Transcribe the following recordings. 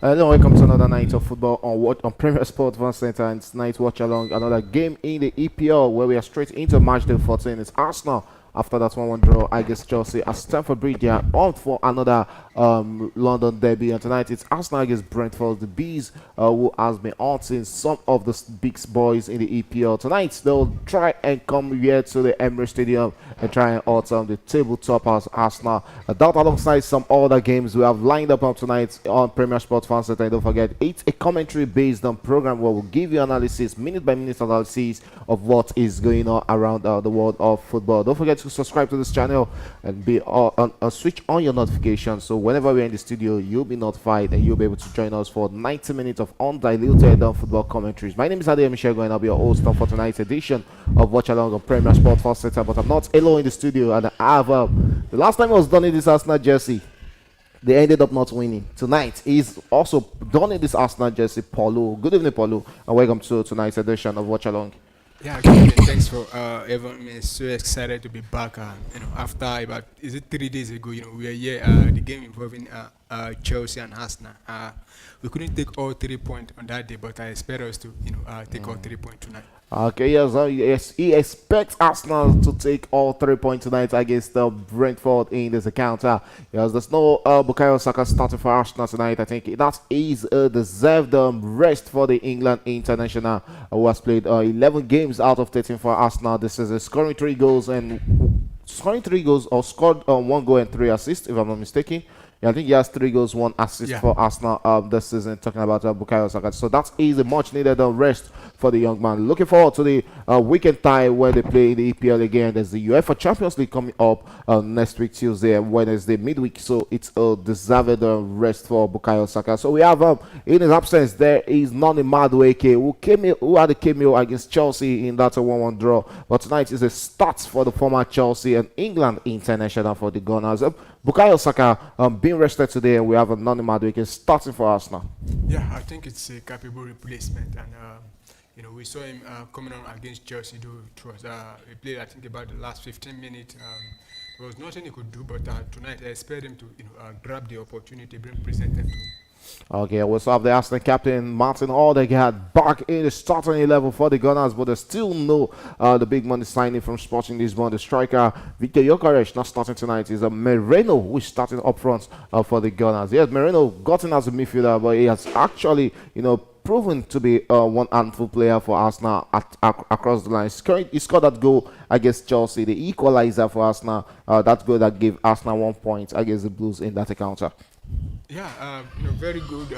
Hello, welcome to another night of football on Premier Sport One Center. And it's night watch along another game in the EPL where we are straight into match day 14. It's Arsenal after that 1-1 draw against Chelsea at Stamford Bridge. They are on for another London derby, and tonight it's Arsenal against Brentford. The Bees, who has been haunting some of the big boys in the EPL. Tonight they'll try and come here to the Emirates Stadium and try and haunt the tabletop as Arsenal. That alongside some other games we have lined up tonight on Premier Sports Fan Center. And don't forget, it's a commentary based on program where we'll give you analysis, minute by minute analysis of what is going on around the world of football. Don't forget to subscribe to this channel and be switch on your notifications, so whenever we're in the studio you'll be notified and you'll be able to join us for 90 minutes of undiluted football commentaries. My name is Adeyemi Michelle and I'll be your host for tonight's edition of Watchalong on Premier Sport First Center. But I'm not alone in the studio, and I have the last time I was done in this Arsenal jersey, they ended up not winning. Tonight he's also done in this Arsenal jersey, Paulo. Good evening, Paulo, and welcome to tonight's edition of Watchalong. Yeah, good evening. Thanks for having me. So excited to be back. After about 3 days ago, we were here. The game involving Chelsea and Arsenal. We couldn't take all 3 points on that day, but I expect us to, take all 3 points tonight. Okay, yes, he expects Arsenal to take all 3 points tonight against Brentford in this encounter. Yes, there's no Bukayo Saka starting for Arsenal tonight. I think that is a deserved rest for the England international, who has played 11 games out of 13 for Arsenal this season, scoring 3 goals or scored 1 goal and 3 assists, if I'm not mistaken. Yeah, I think he has 3 goals, 1 assist for Arsenal this season, talking about Bukayo Saka. So that is a much needed rest for the young man. Looking forward to the weekend tie where they play in the EPL again. There's the UEFA Champions League coming up next week, Tuesday and Wednesday, midweek. So it's a deserved rest for Bukayo Saka. So we have, in his absence, there is Noni Madueke, who had a cameo against Chelsea in that 1-1 draw. But tonight is a start for the former Chelsea and England international for the Gunners. Bukayo Saka being rested today, and we have a Noni Madueke starting for Arsenal. Yeah, I think it's a capable replacement, and we saw him coming on against Chelsea. Though it was he played, I think, about the last 15 minutes. There was nothing he could do, but tonight I expect him to grab the opportunity, bring present them to. Okay, we also have the Arsenal captain Martin Odegaard back in the starting 11 for the Gunners, but there's still no the big money signing from Sporting Lisbon. The striker Victor Gyökeres not starting tonight. Is Moreno who is starting up front for the Gunners. Yes, Moreno got in as a midfielder, but he has actually proven to be one handful player for Arsenal across the line. He scored that goal against Chelsea, the equalizer for Arsenal. That goal that gave Arsenal 1 point against the Blues in that encounter. Yeah, very good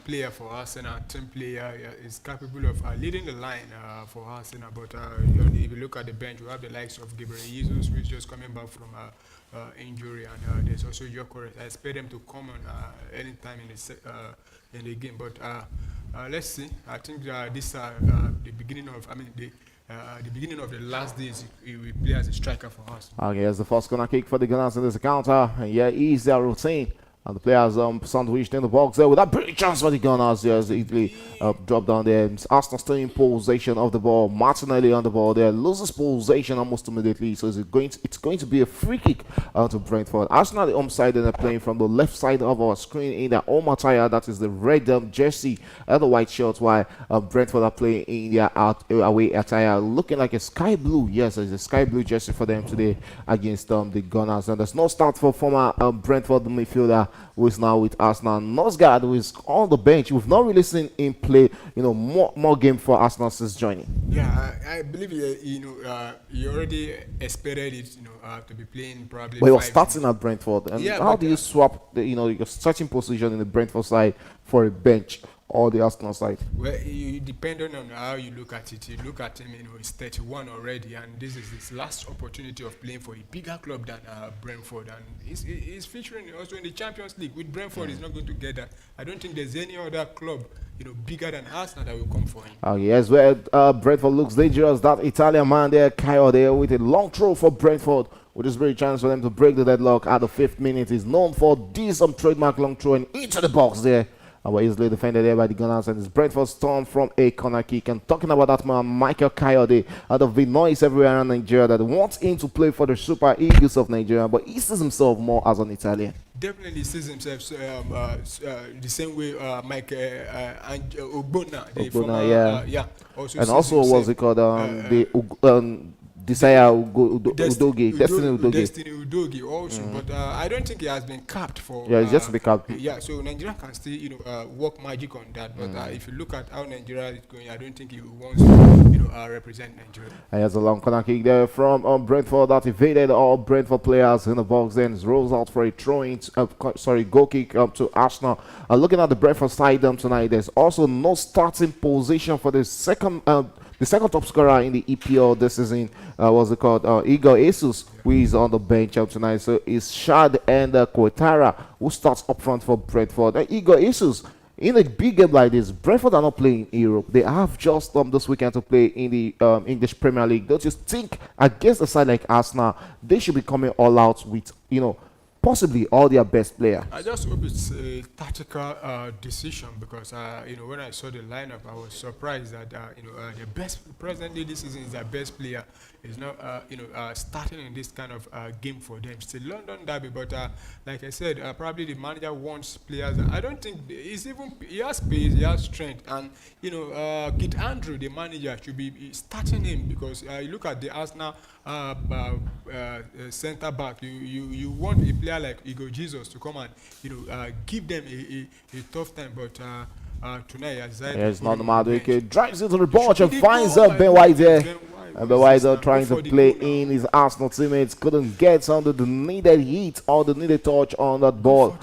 player for Arsenal. Team player is capable of leading the line for Arsenal. But if you look at the bench, we have the likes of Gabriel Jesus, who is just coming back from injury, and there's also Gyökeres. I expect them to come on anytime in the game. But let's see. I think this the beginning of the beginning of the last days he will play as a striker for us. Okay, as the first corner kick for the Gunners in this encounter, and yeah, is their routine. And the players sandwiched in the box there with that big chance for the Gunners. Yes, Italy dropped down there. Arsenal still in possession of the ball. Martinelli on the ball there, loses possession almost immediately. So it's going to be a free kick to Brentford. Arsenal the home side, and they're playing from the left side of our screen in their home attire. That is the red jersey and the white shorts, while Brentford are playing in their away attire, looking like a sky blue. Yes, it's a sky blue jersey for them today against the Gunners. And there's no start for former Brentford midfielder who is now with Arsenal. Nosgard, who is on the bench. We've not really seen him play, more game for Arsenal since joining. Yeah, I believe he already expected it, to be playing probably. But he was starting at Brentford. And how do you swap your starting position in the Brentford side for a bench or the Arsenal side? Well, depending on how you look at it, you look at him, he's 31 already, and this is his last opportunity of playing for a bigger club than Brentford, and he's featuring also in the Champions League. With Brentford, he's not going to get that. I don't think there's any other club, bigger than Arsenal that will come for him. Yes, where Brentford looks dangerous. That Italian man there, Kyle, there with a long throw for Brentford, which is very chance for them to break the deadlock at the 5th minute. He's known for this trademark long throw and into the box there. But easily defended there by the Gunners, and it's Brentford's turn from a corner kick. And talking about that man, Michael Kayode, out of the noise everywhere around Nigeria that wants him to play for the Super Eagles of Nigeria, but he sees himself more as an Italian. definitely sees himself the same way Mike and Ogbonna, the Ogbonna, former, yeah. also And sees also, what's himself. it called? Uh, Desire Udogi, Destiny Udogi. Destiny Udogi also, but I don't think he has been capped for. Yeah, it's just to be capped. Yeah, so Nigeria can still, work magic on that. But if you look at how Nigeria is going, I don't think he wants to, represent Nigeria. And here's a long corner kick there from Brentford that evaded all Brentford players in the box. Then rolls out for a goal kick up to Arsenal. Looking at the Brentford side tonight, there's also no starting position for the second top scorer in the EPL this season. What's it called? Igor Jesus, who is on the bench tonight. So it's Shad and Quetara who starts up front for Brentford. Igor Jesus, in a big game like this, Brentford are not playing in Europe. They have just this weekend to play in the English Premier League. Don't you think against a side like Arsenal, they should be coming all out with, possibly all their best players? I just hope it's a tactical decision because when I saw the lineup, I was surprised that the best presently this season is their best player is not starting in this kind of game for them. It's a London derby, but like I said, probably the manager wants players. I don't think he has pace, he has strength, and Kit Andrew, the manager, should be starting him because you look at the Arsenal centre back. You want a player like Igor Jesus to come and give them a tough time, but tonight it's not the Madueke drives into the ball and finds Ben White there. And Ben White trying to play in his Arsenal teammates couldn't get under the needed heat or the needed touch on that ball.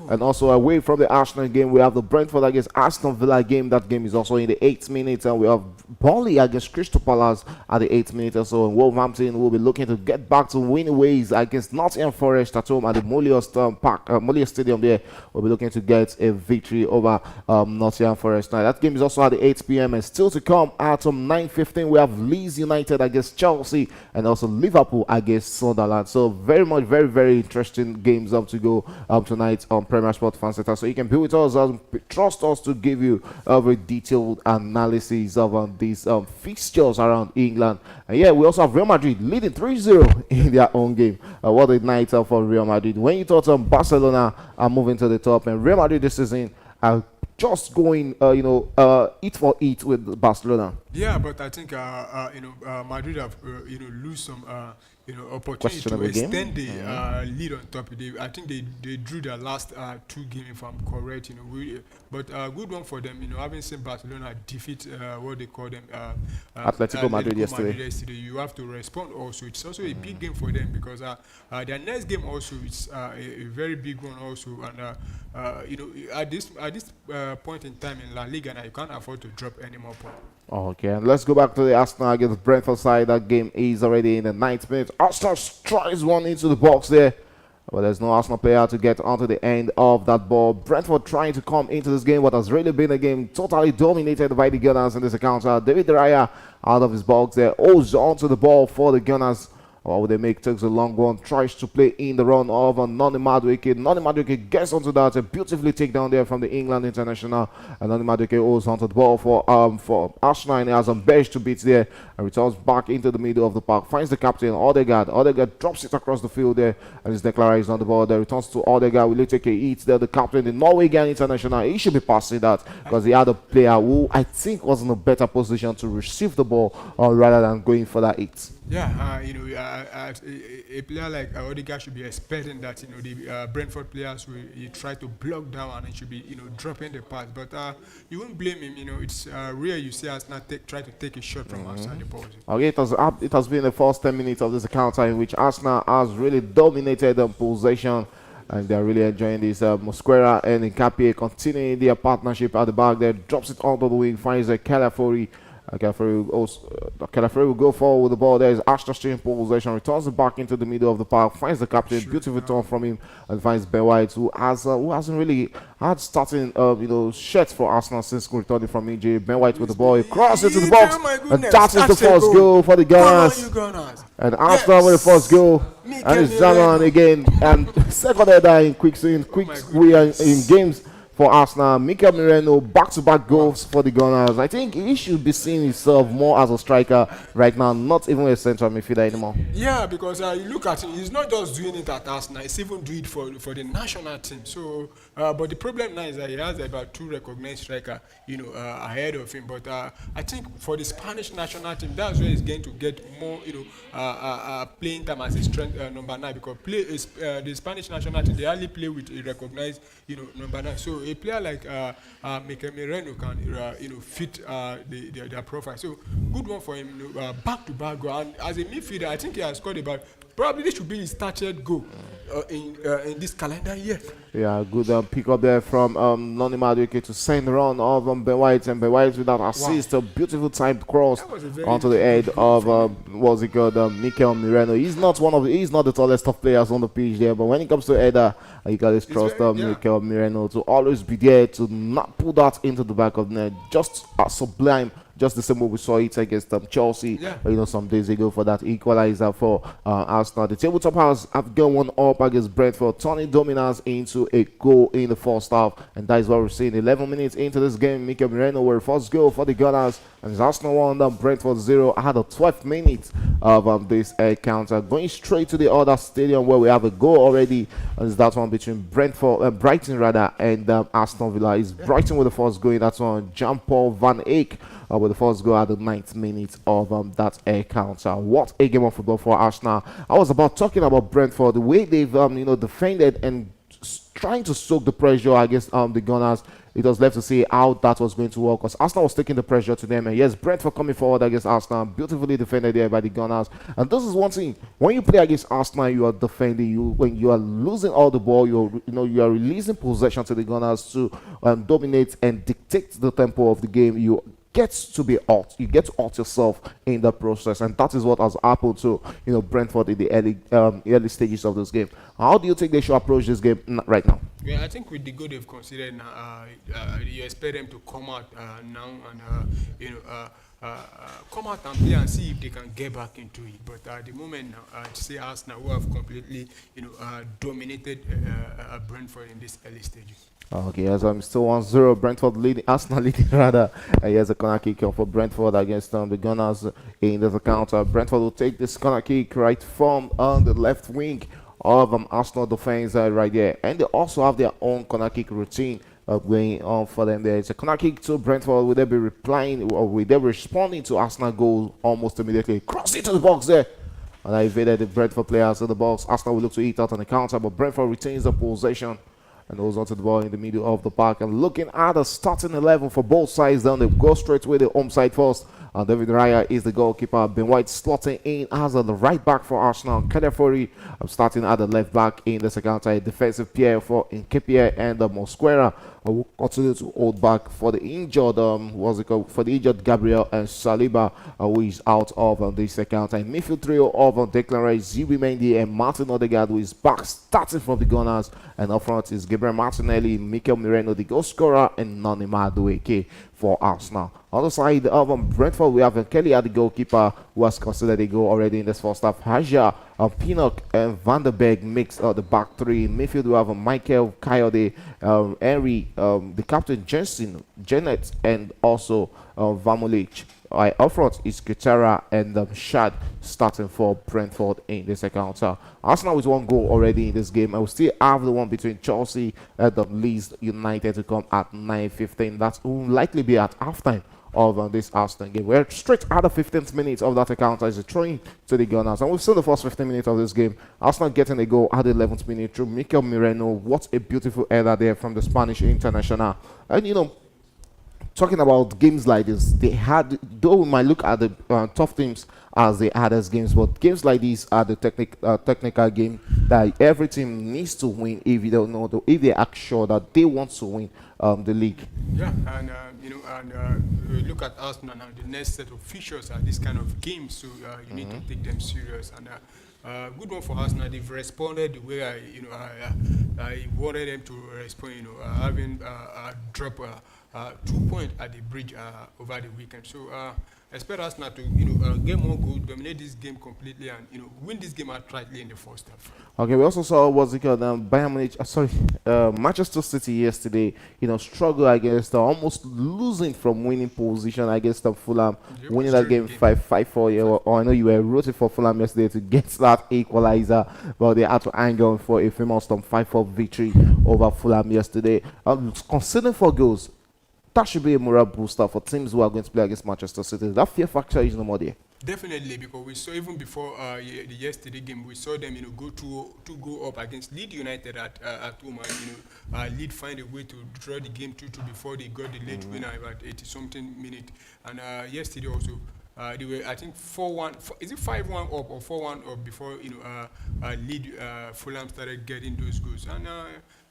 And also away from the Arsenal game, we have the Brentford against Aston Villa game. That game is also in the 8th minute, and we have Burnley against Crystal Palace at the 8th minute or so. And Wolverhampton will be looking to get back to winning ways against Nottingham Forest at home at the Molia Stadium. There we'll be looking to get a victory over Nottingham Forest. Now that game is also at the 8 p.m. and still to come at 9:15. We have Leeds United against Chelsea and also Liverpool against Sunderland. So very much, very, very interesting games up to go tonight on Premier Sport Fan Center. So you can be with us, trust us to give you a very detailed analysis of these fixtures around England. And yeah, we also have Real Madrid leading 3-0 in their own game. What a night for Real Madrid. When you thought Barcelona are moving to the top, and Real Madrid this season are just going, eat for eat with Barcelona. Yeah, but I think Madrid have lose some opportunity to extend the lead on top. I think they drew their last 2 games, if I'm correct. But good one for them. Having seen Barcelona defeat what they call them Atletico Madrid yesterday. You have to respond. Also, it's also a big game for them because their next game also is a very big one also. And at this point in time in La Liga, now you can't afford to drop any more points. Okay, and let's go back to the Arsenal against Brentford side. That game is already in the 9th minute. Arsenal tries one into the box there, but there's no Arsenal player to get onto the end of that ball. Brentford trying to come into this game, what has really been a game totally dominated by the Gunners in this account. David De Raya out of his box there, holds onto the ball for the Gunners. What would they make? Takes a long one, tries to play in the run of Noni Madueke. Noni Madueke gets onto that, a beautifully take down there from the England international. And Noni Madueke holds onto the ball for Arsenal, and he has a bench to beat there and returns back into the middle of the park. Finds the captain, Odegaard. Odegaard drops it across the field there, and his Declan is on the ball there. Returns to Odegaard. Will he take a hit there? The captain, the Norwegian international, he should be passing that because he had a player who I think was in a better position to receive the ball rather than going for that hit. Yeah, a player like Odegaard should be expecting that the Brentford players will try to block down and it should be dropping the pass. But you won't blame him. It's rare you see us not try to take a shot from outside the box. Okay, it has been the first 10 minutes of this encounter in which Arsenal has really dominated the possession. And they're really enjoying this. Mosquera and Nkapie continuing their partnership at the back there. Drops it onto the wing, finds a Calafori. Calafari will go forward with the ball. There is Arsenal still in possession. Returns it back into the middle of the park. Finds the captain. Beautiful turn from him, and finds Ben White, who hasn't really had starting shots for Arsenal since returning from injury. Ben White with the ball. He crosses into the box, and that is the first goal for the Gunners. And Arsenal with the first goal, and it's Zaman again. And second header in games for Arsenal. Mikel Merino, back-to-back goals for the Gunners. I think he should be seeing himself more as a striker right now, not even a central midfielder anymore. Yeah, because you look at it, he's not just doing it at Arsenal, he's even doing it for the national team. So, but the problem now is that he has about two recognized striker, ahead of him. But I think for the Spanish national team, that's where he's going to get more, playing time as a strength number 9, because the Spanish national team, they only play with a recognized, number 9. So a player like Mikel Merino can, fit their profile. So good one for him, back-to-back goal. And as a midfielder, I think he has scored about, probably this should be his 30th goal in this calendar year. Yeah, good pick up there from Noni Madueke to send run of Ben White, and Ben White with that assist, a beautiful timed cross onto the head of what's it called, Mikel Merino. He's not the tallest of players on the pitch there, but when it comes to header, you can always trust Mikel Merino to always be there to not put that into the back of the net. Just sublime. Just the same way we saw it against Chelsea, some days ago for that equalizer for Arsenal. The tabletop have gone one up against Brentford, turning dominance into a goal in the first half, and that is what we're seeing. 11 minutes into this game, Mikel Merino were first goal for the Gunners, and it's Arsenal 1, Brentford 0. I had a 12th minute of this counter, going straight to the other stadium where we have a goal already, and it's that one between Brighton rather, and Aston Villa. It's Brighton with the first goal in that one. Jean-Paul Van Eyck with the first goal at the 9th minute of that air counter. What a game of football for Arsenal. I was about talking about Brentford, the way they've defended and trying to soak the pressure against the Gunners. It was left to see how that was going to work, because Arsenal was taking the pressure to them. And yes, Brentford coming forward against Arsenal, beautifully defended there by the Gunners. And this is one thing: when you play against Arsenal, you are defending. When you are losing all the ball, you are releasing possession to the Gunners to dominate and dictate the tempo of the game. You get to be hot. You get to hurt yourself in the process, and that is what has happened to Brentford in the early stages of this game. How do you think they should approach this game right now? Yeah, I think with the goal they've considered now, you expect them to come out now and come out and play and see if they can get back into it. But at the moment now, to say Arsenal who have completely dominated Brentford in this early stages. Okay, as I'm still 1-0, Brentford leading, Arsenal leading rather. Here's a corner kick for Brentford against the Gunners in this counter. Brentford will take this corner kick right from the left wing of Arsenal defense right there. And they also have their own corner kick routine going on for them there. It's a corner kick to Brentford. Will they be replying, or will they be responding to Arsenal goal almost immediately? Cross into the box there. And I evaded the Brentford players in the box. Arsenal will look to eat out on the counter, but Brentford retains the possession and holds onto the ball in the middle of the park. And looking at the starting 11 for both sides, down they go straight with the home side first. David Raya is the goalkeeper. Ben White slotting in as the right back for Arsenal. Kadefori starting at the left back in the second half. Defensive pair for Nketiah and Mosquera will continue to hold back for the injured Gabriel and Saliba, who is out of the second half. Midfield trio of Declan Rice, Zibi Mendy, and Martin Odegaard, who is back starting from the Gunners. And up front is Gabriel Martinelli, Mikel Merino, the goal scorer, and Noni Madueke for Arsenal. On the side of Brentford, we have Kelly at the goalkeeper, who has considered a goal already in this first half. Haja, Pinnock, and Van der Beek mix the back three. In midfield, we have Michael Coyote, Henry, the captain Jensen, Janet, and also Vamulich. Up front is Kitara and Shad starting for Brentford in the second half. Arsenal with one goal already in this game, and we still have the one between Chelsea and Leeds United to come at 9:15. That will likely be at halftime of this Arsenal game. We're straight at the 15th minute of that encounter is a throwing to the Gunners, and we've seen the first 15 minutes of this game. Arsenal getting a goal at the 11th minute through Mikel Merino. What a beautiful header there from the Spanish international. And talking about games like this, they had, though we might look at the tough teams as the hardest games, but games like these are the technical game that every team needs to win if you don't know, if they are sure that they want to win the league. Yeah, and we look at Arsenal now. The next set of features are this kind of games, so you need to take them serious. And good one for Arsenal. They've responded the way he wanted them to respond, having drop 2 points at the bridge over the weekend. So expect us not to, get more goals, dominate this game completely, and win this game outrightly in the first half. Okay, we also saw what's it called, Bayern Munich, Manchester City yesterday, struggle against almost losing from winning position against Fulham, They winning almost that game drew the 5-4. Yeah, I know you were rooting for Fulham yesterday to get that equalizer, but they had to hang on for a famous 5-4 victory over Fulham yesterday. Considering 4 goals, that should be a morale booster for teams who are going to play against Manchester City. That fear factor is no more there. Definitely, because we saw even before the yesterday game, we saw them, go up against Leeds United at home, and Leeds find a way to draw the game 2-2 before they got the late winner about 80-something minute. And yesterday also, they were, I think, 4-1. Is it 5-1 up or 4-1 up before Leeds Fulham started getting those goals? And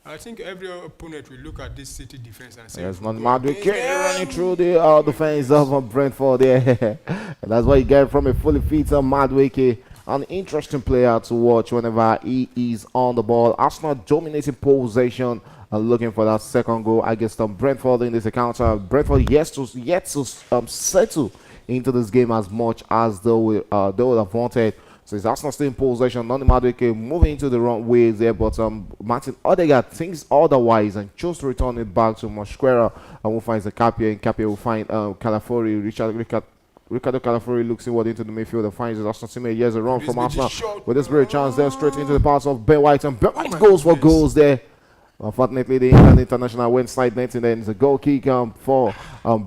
I think every opponent will look at this City defense and say, There's not Madueke running through the defense of Brentford there. That's what you get from a fully fit Madueke. An interesting player to watch whenever he is on the ball. Arsenal dominating possession and looking for that second goal against Brentford in this encounter. Brentford yet to settle into this game as much as they would have wanted. So it's Arsenal still in possession. Noni Madueke moving into the wrong ways there, but Martin Odegaard thinks otherwise and chose to return it back to Mosquera, and will find Nkapie. And Nkapie will find Calafori. Ricardo Calafori looks inward into the midfield and finds it. Arsenal teammate. Here's a run from Arsenal with this great chance there, straight into the pass of Ben White, and Ben White goes for goals there. Unfortunately, the England international went side net, and then it's a goal kick for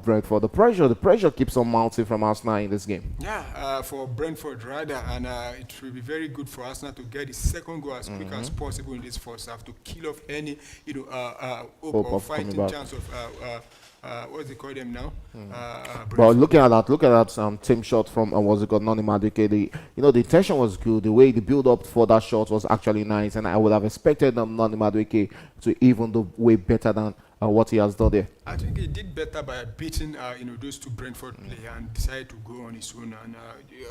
Brentford. The pressure keeps on mounting from Arsenal in this game. Yeah, for Brentford rather, and it will be very good for Arsenal to get the second goal as quick as possible in this first half to kill off any, hope of fighting chance of what do they call them now? But look at that team shot from what's it called, Noni Madueke. The intention was good. The way the build up for that shot was actually nice, and I would have expected Noni Madueke to even do way better than what he has done there. I think he did better by beating those two Brentford players and decided to go on his own. And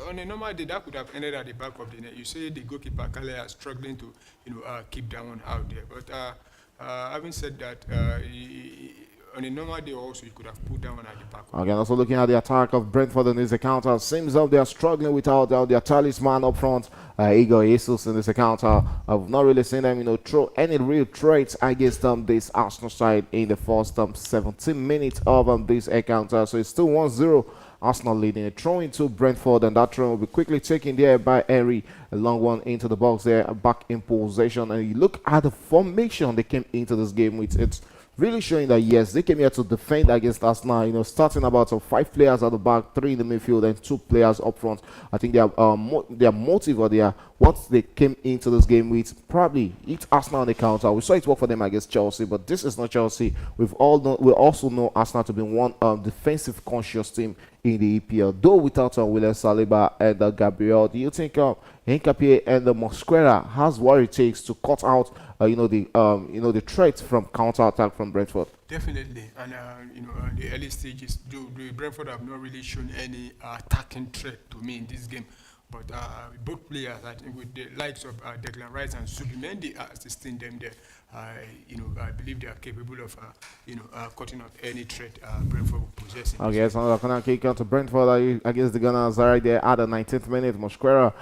on a normal day, that could have ended at the back of the net. You see the goalkeeper Kale is struggling to keep that one out there. But having said that, on a normal day also, you could have put that one at the back. Again, also looking at the attack of Brentford in this encounter, seems like they are struggling without their talisman up front, Igor Jesus in this encounter. I've not really seen them, throw any real threats against this Arsenal side in the first 17 minutes of this encounter. So it's still 1-0. Arsenal leading a throw into Brentford, and that throw will be quickly taken there by Henry. A long one into the box there, back in possession. And you look at the formation they came into this game with. It's really showing that yes, they came here to defend against Arsenal. Starting about 5 players at the back, 3 in the midfield, and 2 players up front. I think their motive or what they came into this game with probably hit Arsenal on the counter. We saw it work for them against Chelsea, but this is not Chelsea. We also know Arsenal to be one defensive conscious team in the EPL, though without William Saliba and Gabriel. Do you think Nkapie and Mosquera has what it takes to cut out the threat from counter attack from Brentford? Definitely, and the early stages, the Brentford have not really shown any attacking threat to me in this game. But both players, I think, with the likes of Declan Rice and Subimendi assisting them there, I believe they are capable of, cutting off any threat Brentford will possess. Okay, so another corner kick out to Brentford against the Gunners right there at the 19th minute. Mosquera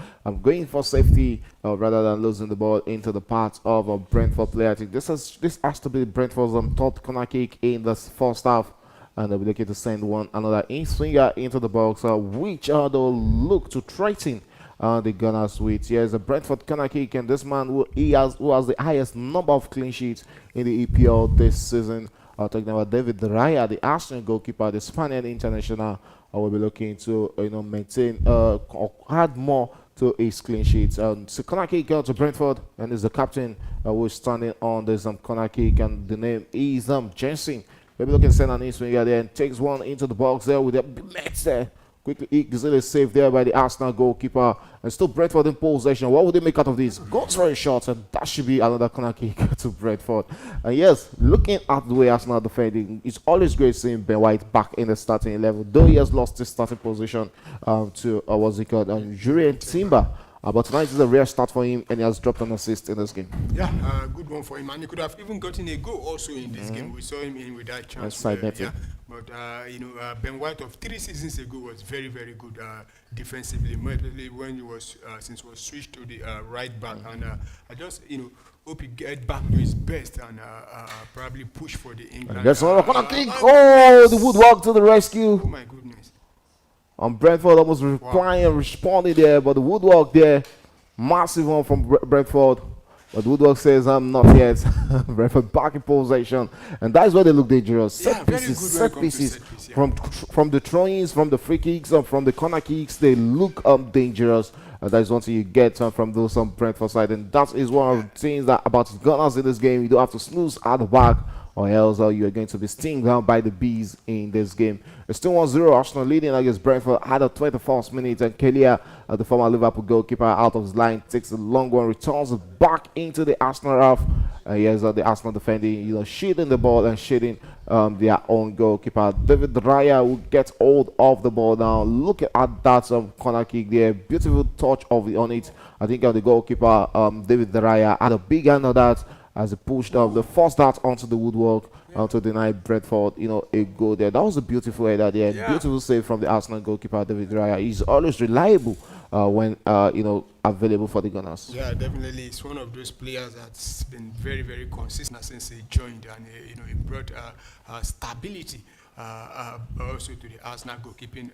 going for safety rather than losing the ball into the path of a Brentford player. I think this has to be Brentford's top corner kick in this first half. And they'll be looking to send another in-swinger into the box, which they'll look to threaten the Gunners with. Here's a Brentford corner kick, and this man who has the highest number of clean sheets in the EPL this season. Talking about David Raya, the Arsenal goalkeeper, the Spaniard international, will be looking to maintain or add more to his clean sheets. So corner kick out to Brentford, and is the captain who is standing on this corner kick, and the name is Jensen. Maybe looking to send an in-swinger there and takes one into the box there with the Blitz there. Quickly easily saved there by the Arsenal goalkeeper. And still Brentford in possession. What would they make out of this? Goes very short, and that should be another corner kick to Brentford. And yes, looking at the way Arsenal defending, it's always great seeing Ben White back in the starting level. Though he has lost his starting position to Julian Timber. But tonight is a rare start for him, and he has dropped an assist in this game. Yeah, good one for him, and he could have even gotten a goal also in this game. We saw him in with that chance. Yeah, but Ben White of 3 seasons ago was very, very good defensively, especially when he was since he was switched to the right back, and I just hope he get back to his best and probably push for the England. That's another corner kick. Oh, the Woodwalk to the rescue. Oh my goodness. Brentford almost responding there, but the Woodwalk there, massive one from Brentford. But Woodwalk says, I'm not yet. Brentford back in possession, and that's where they look dangerous. Set pieces from the throw-ins, from the free kicks, from the corner kicks, they look dangerous. And that is one thing you get from those on Brentford side, and that is one of the things that about Gunners in this game. You don't have to snooze at the back, or else you are going to be stinged down by the bees in this game. It's still 1-0. Arsenal leading against Brentford at the 21st minute, and Kelia, the former Liverpool goalkeeper, out of his line, takes a long one, returns it back into the Arsenal half. Here's the Arsenal defending, shielding the ball and shielding their own goalkeeper. David Raya will get hold of the ball now. Look at that corner kick there. Beautiful touch on it. I think the goalkeeper, David Raya, had a big hand on that as he pushed the first dart onto the Woodwork to deny Brentford, a goal there. That was a beautiful header there. Yeah. Beautiful save from the Arsenal goalkeeper, David Raya. He's always reliable when, available for the Gunners. Yeah, definitely. He's one of those players that's been very, very consistent since he joined, and, he brought stability also to the Arsenal goalkeeping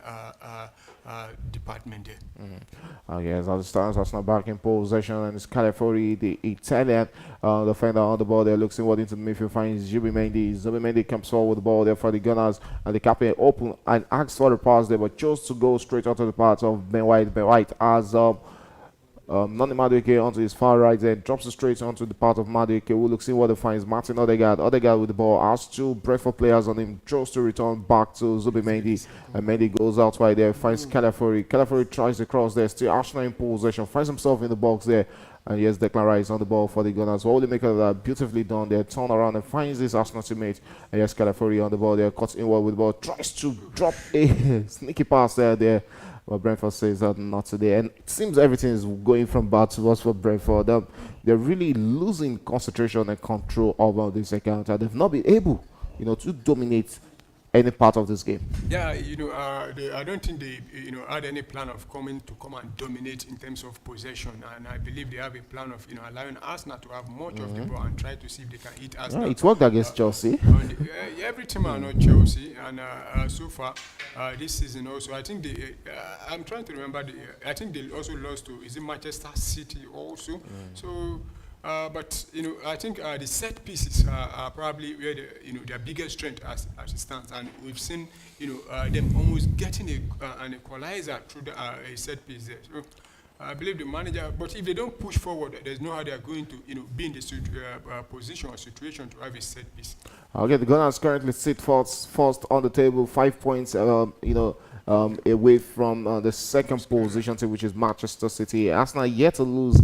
department there. Yes, as it stands, Arsenal back in possession, and it's Calafiori, the Italian defender on the ball there, looks inward into the midfield, finds Zubimendi. Zubimendi comes forward with the ball there for the Gunners, and the captain open and asks for the pass there, but chose to go straight onto the path of Ben White. Ben White as Nani Madueke onto his far right there, drops it straight onto the part of Madueke, who looks in what he finds. Martin Odegaard with the ball, has 2 Brentford players on him, chose to return back to Zubimendi, and Mendy goes out wide there, finds Calafiori. Calafiori tries to cross there, still Arsenal in possession, finds himself in the box there, and yes, Declan Rice on the ball for the Gunners. Wally Maker that beautifully done there, turn around and finds this Arsenal teammate, and yes, Calafiori on the ball there, cuts inward with the ball, tries to drop a sneaky pass there. But Brentford says that not today, and it seems everything is going from bad to worse for Brentford. They're really losing concentration and control over this account, and they've not been able, to dominate any part of this game. Yeah, I don't think they, had any plan of come and dominate in terms of possession, and I believe they have a plan of, allowing Arsenal to have much of the ball and try to see if they can hit Arsenal. Yeah, it worked against Chelsea. Every team are not Chelsea, and so far this season also, I think I'm trying to remember. I think they also lost to Manchester City also. So. But I think the set pieces are probably where their biggest strength as it stands, and we've seen them almost getting an equalizer through a set piece there. So I believe the manager, but if they don't push forward, there's no how they are going to be in the position or situation to have a set piece. Okay, the Gunners currently sit first on the table, 5 points. Away from the second position team, which is Manchester City. Arsenal yet to lose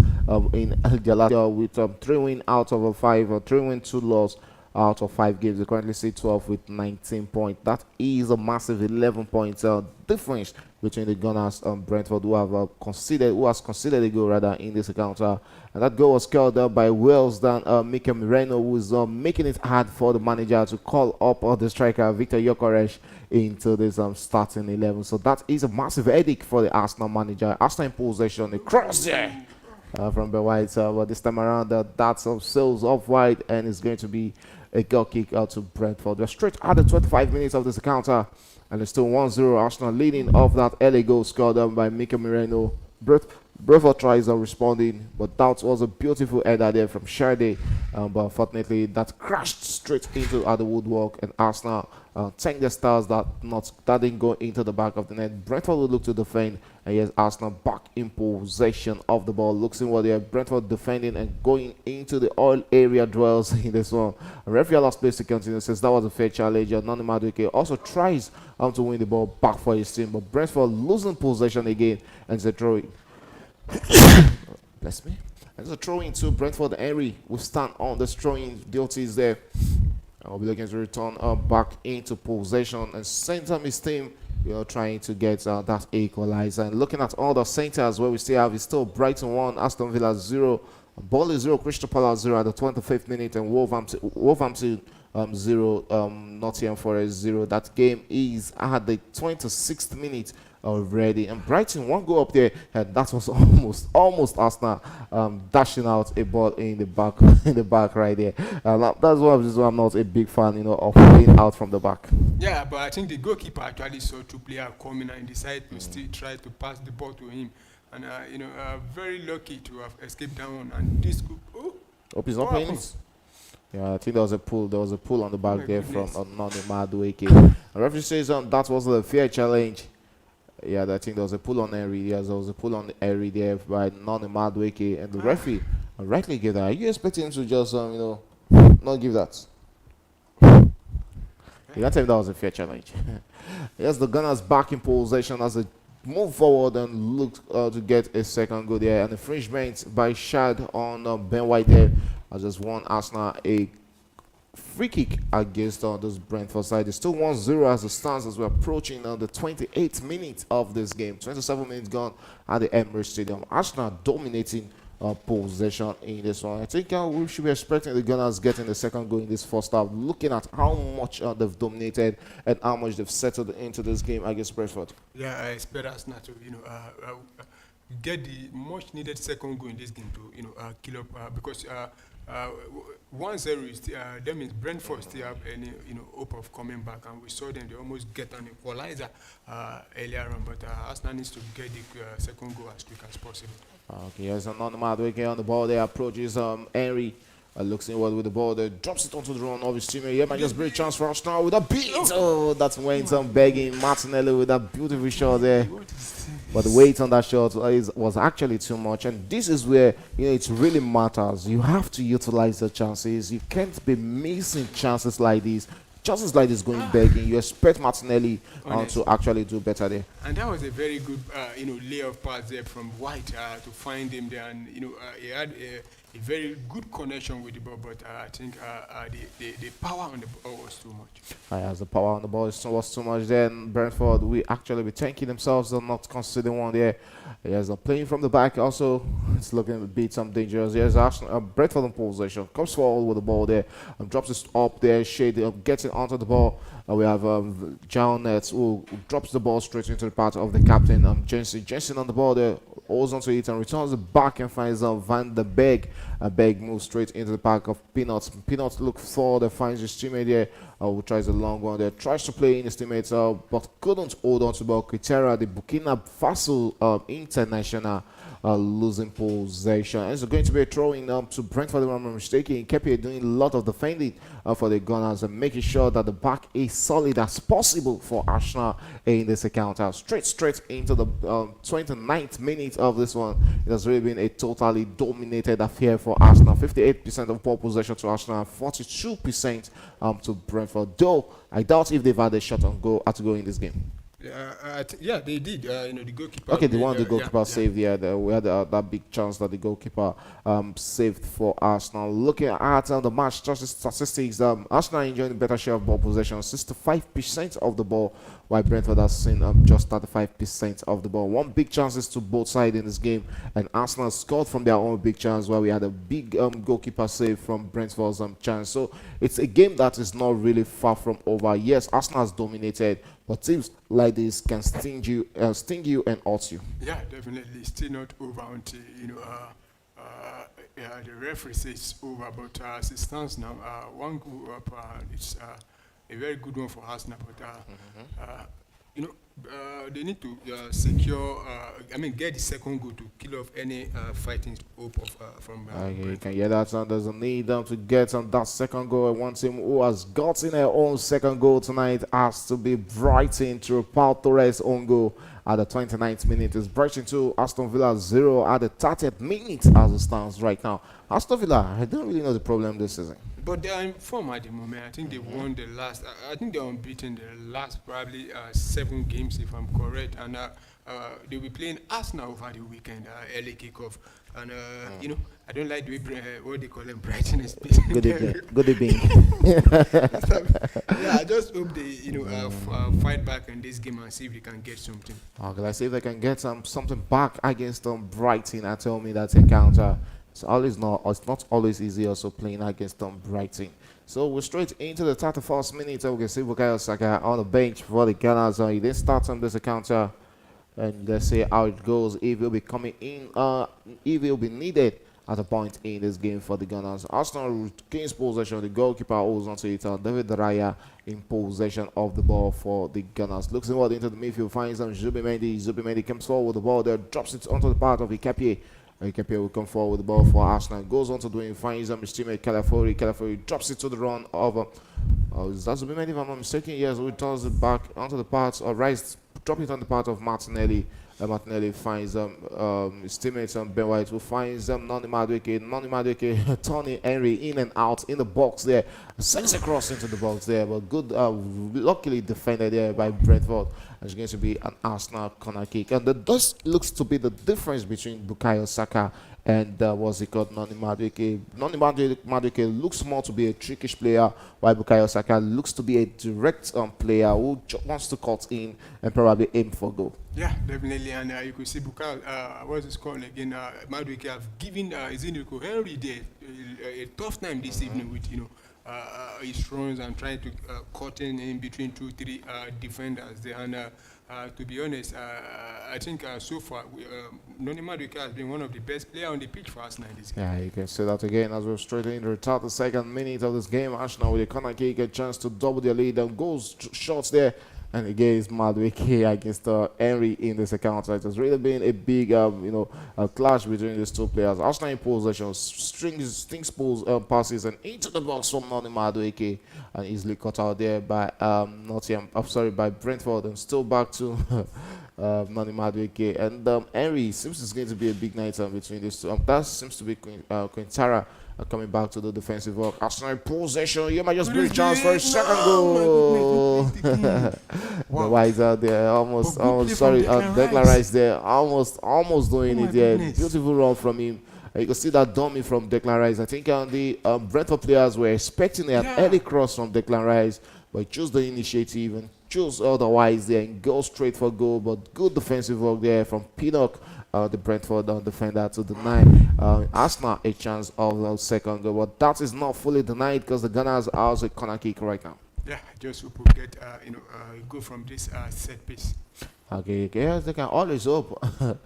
in their last with 3 wins out of 5, 3 wins, 2 losses out of 5 games. They currently sit 12 with 19 points. That is a massive 11 points difference between the Gunners and Brentford, who has considered a goal rather in this account. And that goal was scored by Wales than Mikel Merino, who is making it hard for the manager to call up the striker Victor Gyökeres into this starting 11. So that is a massive headache for the Arsenal manager. Arsenal in possession, the cross there from Ben White, but this time around that's sails off wide, and it's going to be a goal kick out to Brentford. They're straight at the 25 minutes of this encounter, and it's still 1-0. Arsenal leading off that early goal scored by Mikel Merino. Brentford tries responding, but that was a beautiful header there from Sade, but unfortunately that crashed straight into the woodwork, and Arsenal thank the stars that didn't go into the back of the net. Brentford will look to defend, and yes, Arsenal back in possession of the ball. Looks in what they are, Brentford defending and going into the all area duels in this one. Referee allows place to continue, says that was a fair challenge. Nani Madueke also tries to win the ball back for his team, but Brentford losing possession again, and it's a throw. Bless me. And it's a throw in to Brentford. Henry will stand on the throwing duties there. I'll be looking to return back into possession and center his team. trying to get that equalizer. And looking at all the centers where we still have, it's still Brighton 1, Aston Villa 0, Burnley 0, Crystal Palace 0 at the 25th minute, and Wolverhampton 0, Nottingham Forest 0. That game is at the 26th minute already, and Brighton one go up there, and that was almost Arsenal dashing out a ball in the back in the back right there. That's one of the reasons why I'm not a big fan, of playing out from the back. Yeah, but I think the goalkeeper actually saw two players coming and decided to still try to pass the ball to him, and very lucky to have escaped that one. And this could, Hope he's not playing it. Yeah, I think there was a pull. There was a pull on the back there goodness. from Nani Madueke. The referee says that was a fair challenge. Yeah, I think there was a pull on Henry. Yes, there was a pull on Henry there by Nani Madueke, and the referee rightly gave that. Are you expecting him to just not give that? You can't tell me that was a fair challenge. Yes, the Gunners back in possession as they move forward and look to get a second goal there. And infringement by Shad on Ben White there has just won Arsenal a free kick against this Brentford side. It's still 1-0 as it stands as we're approaching the 28th minute of this game. 27 minutes gone at the Emirates Stadium. Arsenal dominating possession in this one. I think we should be expecting the Gunners getting the second goal in this first half, looking at how much they've dominated and how much they've settled into this game against Brentford. Yeah, I expect Arsenal to get the much needed second goal in this game to kill up because 1-0 is that means Brentford still have any hope of coming back, and we saw them they almost get an equalizer earlier on, but Arsenal needs to get the second goal as quick as possible. Okay, yes, another Madueke on the ball there, approaches Henry, looks inward with the ball there, drops it onto the run of his teammate. Yeah, man, just great chance for Arsenal with a beat. Oh, that's went begging Martinelli with that beautiful shot there. But the weight on that shot was actually too much, and this is where it really matters. You have to utilize the chances. You can't be missing chances like this. Chances like this going begging. You expect Martinelli to actually do better there. And that was a very good, lay of pass there from White to find him there, and he had a very good connection with the ball, but I think the power on the ball was too much. As the power on the ball was too much, then Brentford will actually be thanking themselves for not conceding one there. Yes, playing from the back also, it's looking a bit dangerous. Yes, Brentford in possession, comes forward with the ball there, drops it up there, Shade getting onto the ball. We have John Nets who drops the ball straight into the path of the captain, Jensen on the ball there, holds onto it and returns it back and finds Van der Beek. Beek moves straight into the pack of Peanuts. Peanuts looks forward and finds his teammate there, who tries a long one there, tries to play in his teammates, but couldn't hold on to the ball. Kitera, the Burkina Faso international, losing possession. And it's going to be a throw-in to Brentford, if I'm not mistaken. Kepi doing a lot of defending for the Gunners and making sure that the back is solid as possible for Arsenal in this encounter. Straight into the 29th minute of this one. It has really been a totally dominated affair for Arsenal. 58% of ball possession to Arsenal, 42% to Brentford. Though I doubt if they've had a shot on goal in this game. Yeah, they did. The goalkeeper. Okay, the one the goalkeeper saved. Yeah, we had that big chance that the goalkeeper saved for Arsenal. Looking at the match statistics, Arsenal enjoying a better share of ball possession, 65% of the ball, while Brentford has seen just 35% of the ball. One big chances to both sides in this game, and Arsenal scored from their own big chance, while we had a big goalkeeper save from Brentford's chance. So it's a game that is not really far from over. Yes, Arsenal has dominated, but teams like this can sting you and hurt you. Yeah, definitely. Still not over until the referee says it's over. But as it stands now, one goal up. It's a very good one for Arsenal. But they need to secure. Get the second goal to kill off any fighting hope of from. You can hear that. There's a need to get on that second goal. One team who has gotten their own second goal tonight has to be Brighton through Pau Torres' own goal at the 29th minute. It's Brighton 2, Aston Villa 0 at the 30th minute as it stands right now. Aston Villa, I don't really know the problem this season. But they are in form at the moment. I think they won the last. I think they're unbeaten the last probably 7 games, if I'm correct. And they'll be playing Arsenal over the weekend, early kickoff. And I don't like the way what they call them Brighton is playing. Good evening. Good evening. Yeah, I just hope they fight back in this game and see if they can get something. Okay, let's see if they can get something back against Brighton. And tell me that encounter. It's not always easy also playing against Brighton. So we're straight into the 31st minute. And we can see Bukayo Saka on the bench for the Gunners. He then starts on this encounter. And let's see how it goes. If he'll be coming in, if he'll be needed at a point in this game for the Gunners. Arsenal gains possession. The goalkeeper holds onto it. David Raya in possession of the ball for the Gunners. Looks inward into the midfield. Finds Zubimendi. Zubimendi comes forward with the ball there. Drops it onto the part of Ikepe. Ikepe will come forward with the ball for Arsenal. Goes on to doing. Finds his teammate Calafori. Calafori drops it to the run of. Is that Zubimendi if I'm not mistaken? Yes, who turns it back onto the part or rise. Drop it on the part of Martinelli. Martinelli finds his teammates Ben White, who finds Noni Madueke, Tony Henry in and out in the box there. Sends across into the box there, but good, luckily defended there by Brentford. It's going to be an Arsenal corner kick. And this looks to be the difference between Bukayo Saka and what's it called, Noni Madueke. Noni Madueke looks more to be a trickish player, while Bukayo Saka looks to be a direct player who wants to cut in and probably aim for goal. Yeah, definitely, and you could see Bukayo, what's his called again? Madueke have given Ziniko Henry there a tough time this evening with his runs and trying to cut in between 2-3 defenders there. And to be honest, I think so far Noni Madueke has been one of the best players on the pitch for Arsenal this game. Yeah, you can see that again as we're straight into the 32nd minute of this game. Arsenal with a corner kick, a chance to double their lead and goals shots there. And again, it's Madueke against Henry in this encounter. It has really been a big, clash between these two players. Arsenal in possession, strings passes and into the box from Noni Madueke, and easily cut out there by by Brentford, and still back to Noni Madueke. And Henry seems it's going to be a big night between these two. That seems to be Quintara. Coming back to the defensive work. Arsenal possession. You might just be a chance for a second goal. Wow. The Whites out there. Almost sorry. Declan Rice there. Almost doing it there. Beautiful run from him. You can see that dummy from Declan Rice. I think the Brentford players were expecting an early cross from Declan Rice, but he chose the initiative and chose otherwise there and go straight for goal. But good defensive work there from Pinnock. The Brentford defender to deny Arsenal a chance of the second goal, but that is not fully denied because the Gunners are also a corner kick right now. Yeah, just hope we get go from this set piece. Okay, yes, they can always hope, but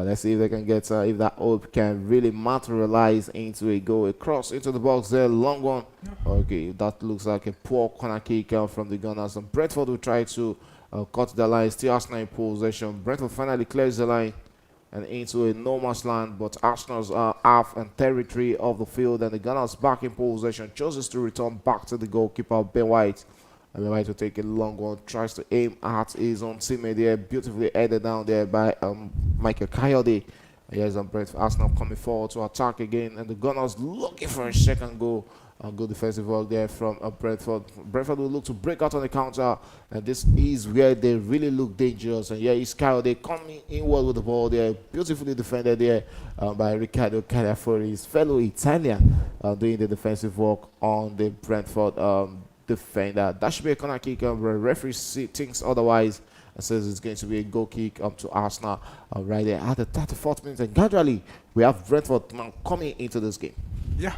let's see if they can get if that hope can really materialize into a goal. A cross into the box there, long one. Okay, that looks like a poor corner kick from the Gunners. And Brentford will try to cut the line. Still Arsenal in possession. Brentford finally clears the line and into a no man's land, but Arsenal's half and territory of the field, and the Gunners back in possession, chooses to return back to the goalkeeper Ben White. And Ben White will take a long one, tries to aim at his own teammate there, beautifully headed down there by Michael Coyote. Here's Arsenal coming forward to attack again, and the Gunners looking for a second goal. Good defensive work there from Brentford. Brentford will look to break out on the counter, and this is where they really look dangerous. And yeah, it's Coyote coming inward with the ball there, beautifully defended there by Riccardo Calafori, his fellow Italian, doing the defensive work on the Brentford defender. That should be a corner kick. The referee thinks otherwise and says it's going to be a goal kick to Arsenal right there at the 34th minute. And gradually, we have Brentford now coming into this game. Yeah,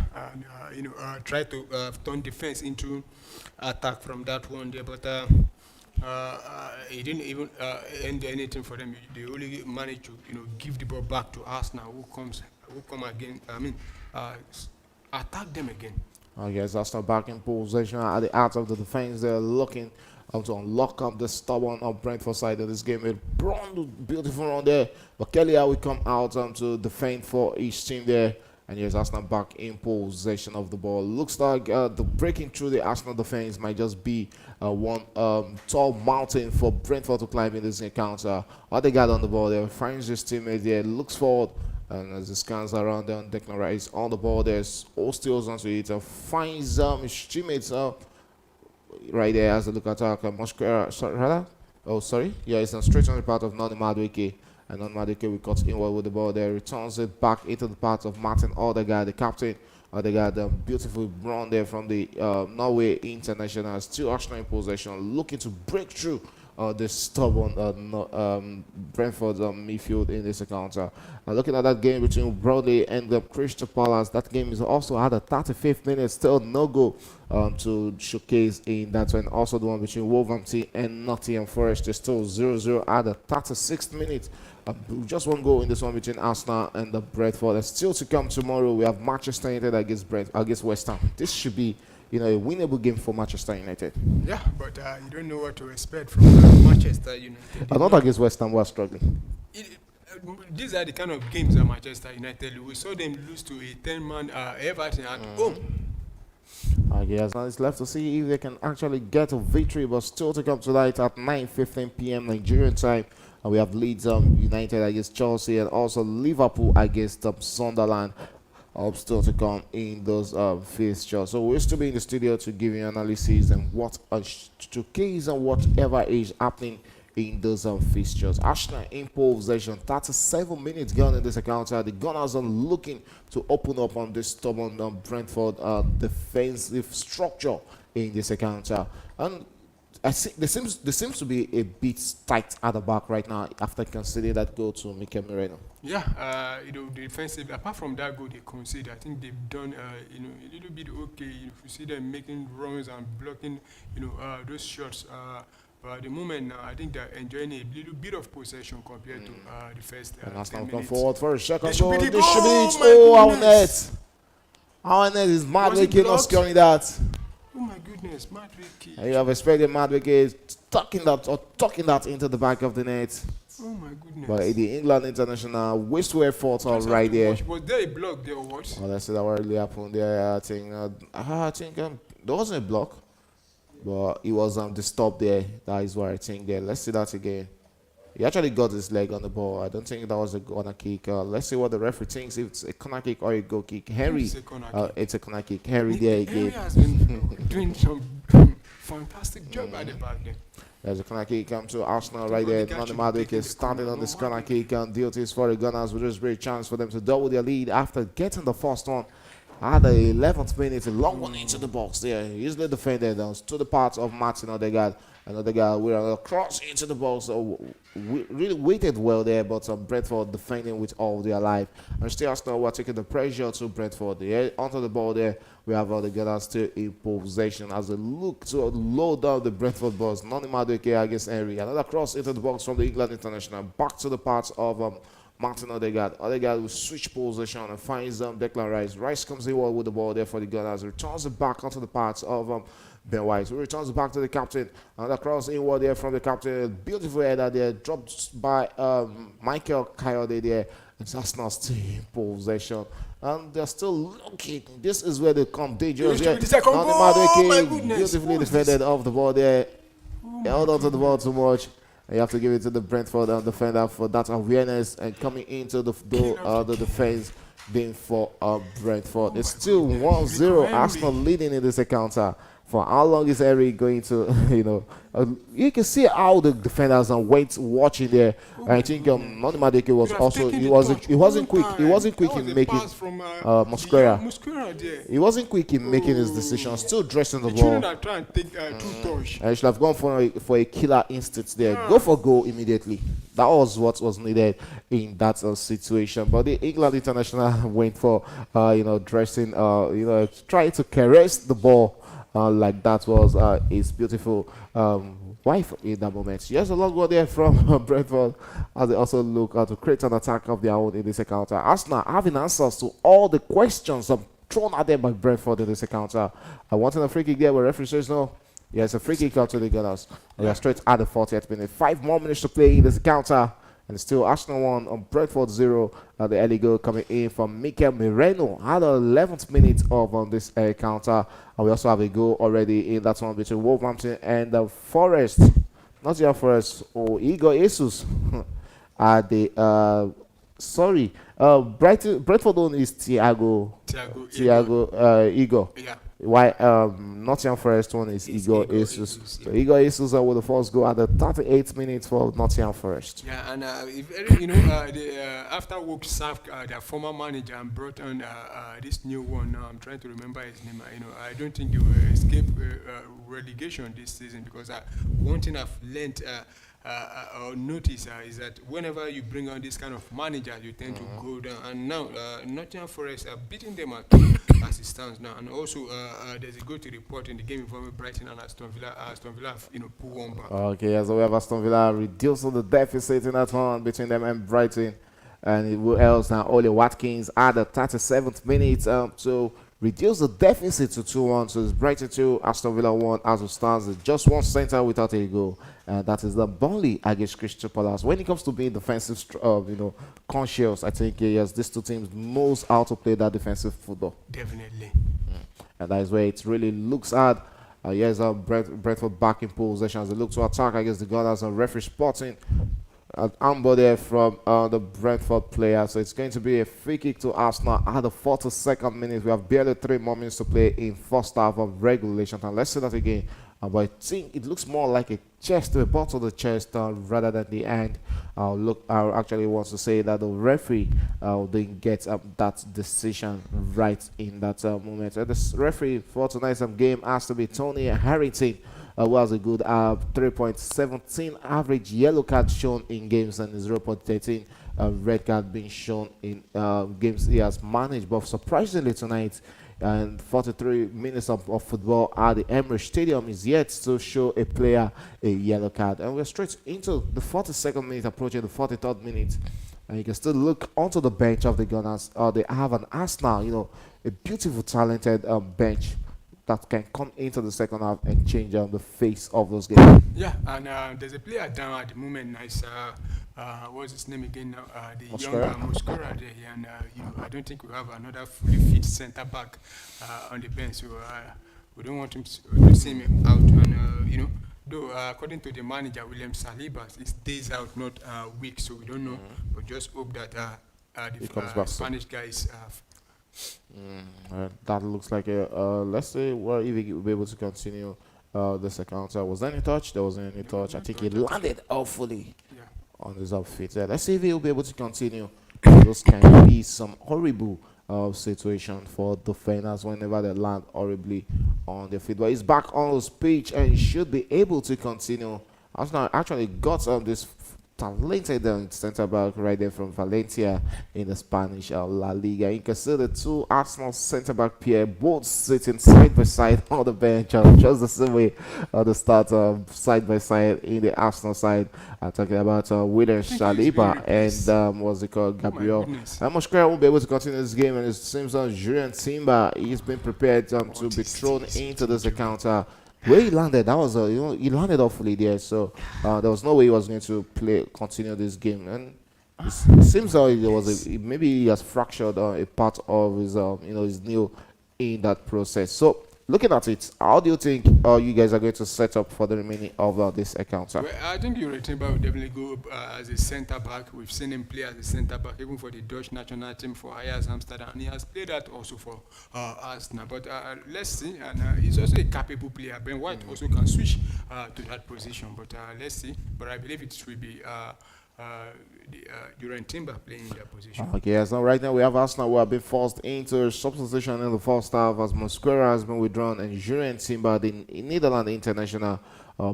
try to turn defense into attack from that one there, but it didn't even end anything for them. They only managed to give the ball back to Arsenal, who come again. Attack them again. Yes, Arsenal back in possession at the out of the defense. They're looking to unlock up the stubborn of Brentford side of this game. A beautiful run there, but Kelly will come out to defend for each team there. And yes, Arsenal back in possession of the ball. Looks like the breaking through the Arsenal defense might just be one tall mountain for Brentford to climb in this encounter. What they got on the ball there, finds his teammate there, looks forward, and as he scans around there, Declan Rice on the ball, there's Osteos onto it, finds his teammates right there as a look attack. Yeah, it's straight on the part of Noni Madueke. And on Madueke, we cut inward with the ball there, returns it back into the path of Martin Odegaard, the captain. Odegaard, beautiful run there from the Norway international. Still Arsenal in possession, looking to break through the stubborn Brentford midfield in this encounter. Looking at that game between Brodley and the Crystal Palace, that game is also had a 35th minute, still no goal to showcase in that one. Also the one between Wolverhampton and Nottingham Forest is still 0-0 at the 36th minute. Just one goal in this one between Arsenal and the Brentford. And still to come tomorrow, we have Manchester United against West Ham. This should be, a winnable game for Manchester United. Yeah, but you don't know what to expect from Manchester United. Not against West Ham, we're struggling. These are the kind of games that Manchester United. We saw them lose to a 10-man Everton at home. Yes, now it's left to see if they can actually get a victory, but still to come tonight at 9:15 p.m. Nigerian time. We have Leeds United against Chelsea and also Liverpool against Sunderland. Still to come in those fixtures. So we'll still be in the studio to give you analysis and what to case and whatever is happening in those fixtures. Arsenal in possession, 37 minutes gone in this encounter. The Gunners are looking to open up on this stubborn Brentford defensive structure in this encounter. And I think there seems to be a bit tight at the back right now after considering that goal to Mikel Merino. Yeah, the defensive. Apart from that goal they conceded, I think they've done a little bit okay. You see them making runs and blocking, those shots. But at the moment now, I think they're enjoying a little bit of possession compared to the first. And Arsenal come forward for a second goal. This should be it. Our net! Our net is mad. We cannot scoring that. Oh my goodness, Madueke. You have expected Madueke tucking that into the back of the net. Oh my goodness. But the England international wasteful effort right there. Was there a block there or what? Oh, let's see that what really happened there. I think there wasn't a block, but it was the stop there. That is what I think there. Let's see that again. He actually got his leg on the ball. I don't think that was a corner kick. Let's see what the referee thinks, if it's a corner kick or a goal kick. Henry, it's a corner kick. Henry there again. Henry has been doing some fantastic job at the back there. There's a corner kick come to Arsenal right there. Nani Madueke is standing on this corner kick and duties for the Gunners, which is a great chance for them to double their lead after getting the first one. At the 11th minute, a long one into the box there. Easily defended to the part of Martin Odegaard. And Odegaard with a cross into the box. So we really waited well there, but Brentford defending with all their life. And still Arsenal were taking the pressure to Brentford. Onto the ball there, we have all the Gunners still in possession as they look to load down the Brentford boss. Nani Madueke against Henry. Another cross into the box from the England international. Back to the parts of Martin Odegaard. Odegaard will switch position and finds Declan Rice. Rice comes in with the ball there for the Gunners. Returns it back onto the parts of Ben White. Who returns it back to the captain. Another cross inward there from the captain. Beautiful header there. Dropped by Michael Coyote there. It's Arsenal still in possession. And they're still looking. This is where they come dangerous here. Beautifully defended off the ball there. Held onto the ball too much. You have to give it to the Brentford defender for that awareness and coming into the defense being for Brentford. It's still 1-0. Arsenal leading in this encounter. For how long is Henry going to, you can see how the defenders went watching there. I think Nani Madueke was also he wasn't quick. He wasn't quick in making Mosquera. He wasn't quick in making his decision. Still dressing the ball. And he should have gone for a killer instinct there. Go for goal immediately. That was what was needed in that situation. But the England international went for dressing, trying to caress the ball. Like that was his beautiful wife in that moment. Yes, a long one there from Brentford as they also look to create an attack of their own in this encounter. Arsenal having answers to all the questions thrown at them by Brentford in this encounter. I wanted a free kick there where referee says no. Yes, a free kick out to the Gunners. We are straight at the 40th minute. 5 more minutes to play in this encounter. And still Arsenal 1 on Brentford 0. The early goal coming in from Mikel Merino at the 11th minute of this encounter. And we also have a goal already in that one between Wolverhampton and the Forest. Not your Forest. Igor Jesus. At the Brentford own is Thiago Igor. Yeah. Why Nottingham Forest one is It's Igor Ego Jesus. Jesus. So Igor Jesus with the first goal at the 38th minute for Nottingham Forest. Yeah, and after Wook sacked their former manager and brought on this new one, now I'm trying to remember his name. I don't think they will escape relegation this season because one thing I've learned or noticed is that whenever you bring on this kind of manager, you tend to go down. And now Nottingham Forest are beating them at as it stands now. And also, there's a good report in the game involving Brighton and Aston Villa. Aston Villa, have, pull one back. Okay, so we have Aston Villa reducing the deficit in that one between them and Brighton. And who else now? Oli Watkins at the 37th minute to reduce the deficit to 2-1. So it's Brighton 2, Aston Villa 1 as it stands. It's just one center without a goal. That is the Burnley against Crystal Palace. When it comes to being defensive, conscious, I think yes, these two teams knows how to play that defensive football. Definitely. And that is where it really looks at. Here's Brentford back in possession as they look to attack against the Gunners and referee spotting an armball there from the Brentford player. So it's going to be a free kick to Arsenal at the 42nd minute. We have barely 3 more minutes to play in first half of regulation. And let's see that again. But I think it looks more like a chest, a ball to the chest rather than the hand. I actually want to say that the referee didn't get that decision right in that moment. The referee for tonight's game has to be Tony Harrington, who has a good 3.17 average yellow card shown in games and 0.13 red card being shown in games he has managed. But surprisingly tonight, and 43 minutes of football at the Emirates Stadium is yet to show a player a yellow card. And we're straight into the 42nd minute, approaching the 43rd minute. And you can still look onto the bench of the Gunners. They have an Arsenal, a beautiful, talented bench that can come into the second half and change the face of those games. Yeah, and there's a player down at the moment. Nice. What's his name again now? The Mosquera? younger Mosquera there. And I don't think we have another fully fit centre back on the bench. So we don't want him to see him out. And though according to the manager William Saliba, it's days out, not weeks. So we don't know. But just hope that He the comes back soon. Spanish guys. That looks like a let's say if he will be able to continue this encounter. Was there any touch? There wasn't any touch. I think he landed awfully Yeah. on his outfit. Let's see if he will be able to continue. Those can be some horrible situation for defenders whenever they land horribly on their feet. But he's back on his pitch and he should be able to continue. Arsenal actually got this talented centre back right there from Valencia in the Spanish La Liga. You can see the two Arsenal centre back pair both sitting side by side on the bench, just the same way they start side by side in the Arsenal side. I'm talking about William Saliba and what's it called, Gabriel. Mosquera won't be able to continue this game, and it seems Julian Timber he's been prepared to be thrown into this encounter. Where he landed, that was he landed awfully there, so there was no way he was going to continue this game. And it seems like there was maybe he has fractured a part of his his knee in that process. So looking at it, how do you think you guys are going to set up for the remaining of this encounter? Well, I think Yuri Timber will definitely go as a centre back. We've seen him play as a centre back, even for the Dutch national team for Ajax Amsterdam, and he has played that also for Arsenal. But let's see, and he's also a capable player. Ben White also can switch to that position, but let's see. But I believe it will be Yuri Timber playing in that position. Okay, so right now we have Arsenal who have been forced into substitution in the first half as Mosquera has been withdrawn and Julian Timber, the Netherlands international,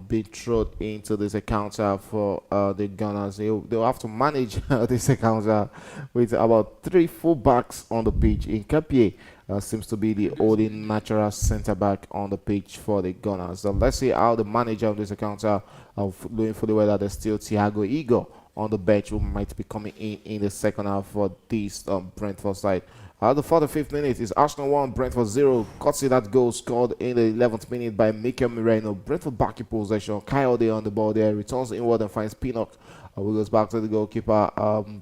being thrown into this encounter for the Gunners. They'll have to manage this encounter with about 3 full-backs on the pitch. In Kapie seems to be the only natural centre-back on the pitch for the Gunners. So let's see how the manager of this encounter doing fully well that there's still Thiago Igor on the bench who might be coming in the second half for this Brentford side. The 45th minute is Arsenal 1, Brentford 0. Courtesy that goal scored in the 11th minute by Mikel Merino. Brentford back in possession. Coyote on the ball there. Returns inward and finds Pinnock. We goes back to the goalkeeper.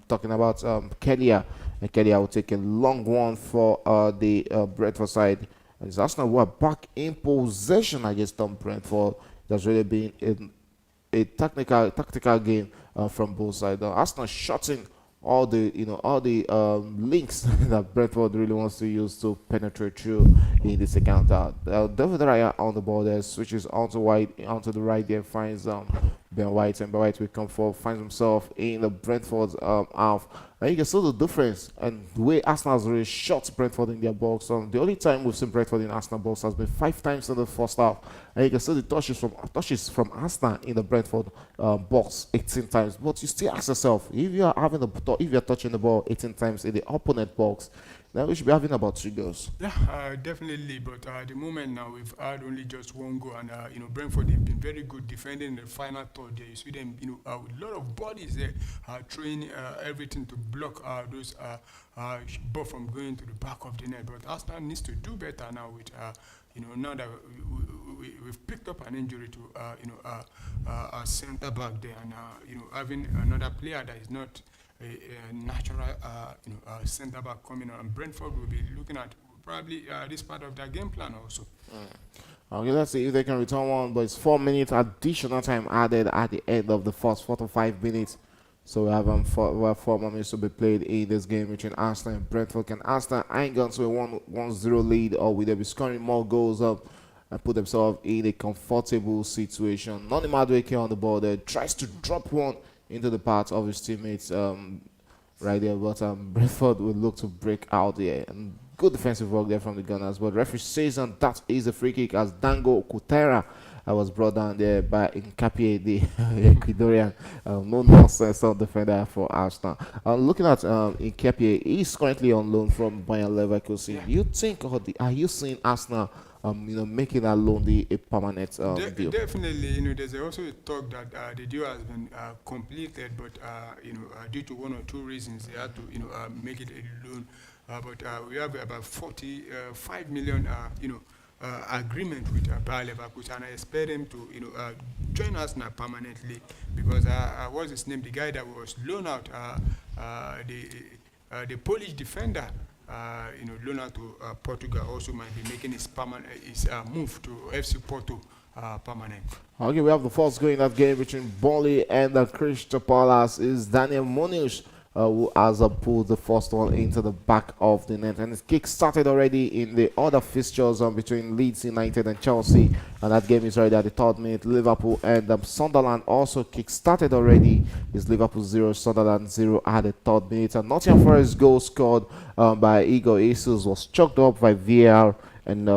Talking about Kelia. And Kelia will take a long one for the Brentford side. And it's Arsenal who are back in possession against Brentford. There's really been a tactical game from both sides. Arsenal shutting all the links that Brentford really wants to use to penetrate through in the second half. David Raya on the ball there, switches onto the right there, finds Ben White, and Ben White will come forward, finds himself in the Brentford's half. And you can see the difference and the way Arsenal has really shot Brentford in their box. The only time we've seen Brentford in Arsenal box has been 5 times in the first half. And you can see the touches from Arsenal in the Brentford box 18 times. But you still ask yourself, if you're touching the ball 18 times in the opponent box, then we should be having about 2 goals. Yeah, definitely. But at the moment now, we've had only just 1 goal, and Brentford, they've been very good defending in the final third. There, you see them, with a lot of bodies there, throwing everything to block those ball from going to the back of the net. But Arsenal needs to do better now with. Now that we've picked up an injury to, a centre back there, and having another player that is not a natural, centre back coming on, and Brentford will be looking at probably this part of their game plan also. Okay, let's see if they can return one, but it's 4 minutes additional time added at the end of the first 4 to 5 minutes. So we have 4 more minutes to be played in this game between Arsenal and Brentford. Can Arsenal hang on to a 1-0 lead, or will they be scoring more goals up and put themselves in a comfortable situation? Noni Madueke on the ball there, tries to drop one into the path of his teammates right there, but Brentford will look to break out there. And good defensive work there from the Gunners, but referee says that is a free kick as Dango Kutera was brought down there by Nkapie, the Ecuadorian no-nonsense defender for Arsenal. Looking at Nkapie, he's currently on loan from Bayer Leverkusen. Yeah. You think, are you seeing Arsenal making that loan a permanent deal? Definitely, there's also a talk that the deal has been completed, but due to 1 or 2 reasons, they had to make it a loan. But we have about 45 million, agreement with Bayer Leverkusen, and I expect them to, join us now permanently, because what's his name? The guy that was loaned out, the Polish defender. Loan out to Portugal also might be making his move to FC Porto permanent. Okay, we have the first goal in that game between Burnley and the Crystal Palace is Daniel Munoz, who has pulled the first one into the back of the net, and his kick started already in the other fixtures between Leeds United and Chelsea, and that game is already at the 3rd minute. Liverpool and Sunderland also kick started already. It's Liverpool 0, Sunderland 0 at the 3rd minute, and Nottingham Forest goal scored by Igor Jesus was chalked up by VAR, and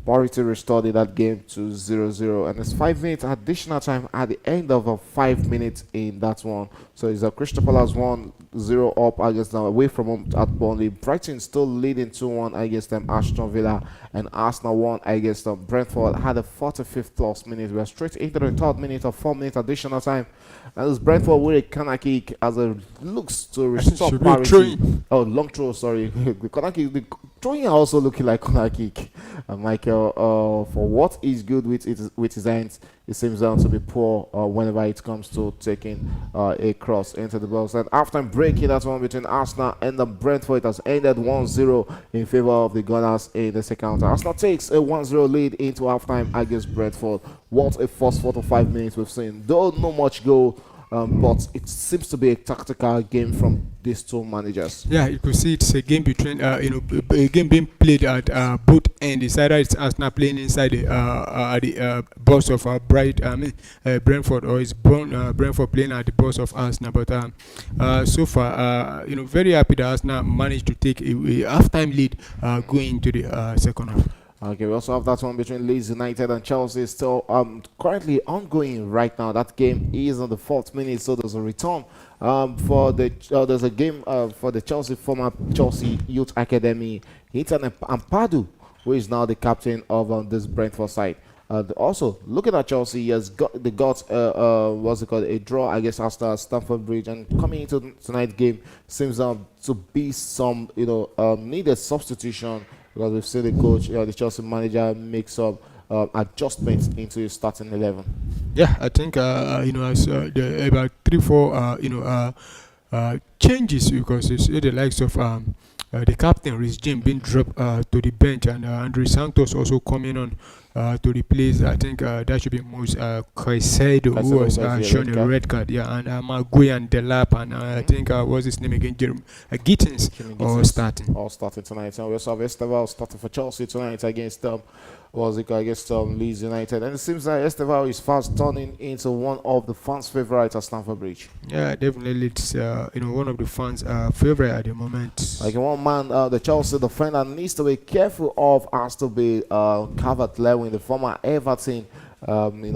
Parity restored in that game to 0-0, and it's 5 minutes additional time at the end of 5 minutes in that one. So it's a Crystal Palace 1-0 up against them away from home at Burnley. Brighton still leading 2-1 against them Aston Villa, and Arsenal 1 against them Brentford had a 45th plus minute. We are straight into the 3rd minute of 4 minutes additional time, and it's Brentford with a corner kick as it looks to restore parity. Oh, long throw, sorry. The corner kick, the throwing also looking like corner kick. Michael, for what is good with his hands, it seems to be poor whenever it comes to taking a cross into the box. And after breaking that one between Arsenal and the Brentford, it has ended 1-0 in favor of the Gunners in the second. Arsenal takes a 1-0 lead into halftime against Brentford. What a first 4 to 5 minutes we've seen. Though no much goal, but it seems to be a tactical game from these 2 managers. Yeah, you could see it's a game between, a game being played at both ends. It's either it's Arsenal playing inside the box of Brentford, or it's Brentford playing at the box of Arsenal. But so far, very happy that Arsenal managed to take a halftime lead going into the second half. Okay, we also have that one between Leeds United and Chelsea still currently ongoing right now. That game is on the 4th minute, so there's a return there's a game for the former Chelsea Youth Academy. Ethan Ampadu, who is now the captain of this Brentford side. Also, looking at Chelsea, he has got a draw against Arsenal at Stamford Bridge, and coming into tonight's game seems to be some needed substitution, because we've seen the coach, the Chelsea manager, make some adjustments into his starting 11. Yeah, I think about 3-4 changes, because you see the likes of the captain Rhys James being dropped to the bench, and Andre Santos also coming on to replace. I think that should be Mos Caicedo, who Caicedo was got the shown red a card. red card. Yeah, and Maguire and Delap, and I think what's his name again? Gittins, Jimmy all Gittins starting. all starting tonight. And we also have Esteval starting for Chelsea tonight against against Leeds United. And it seems like Esteval is fast turning into one of the fans' favourites at Stamford Bridge. Yeah, definitely. It's one of the fans' favorite at the moment. Like one man, the Chelsea defender needs to be careful of has to be Calvert-Lewin, the former Everton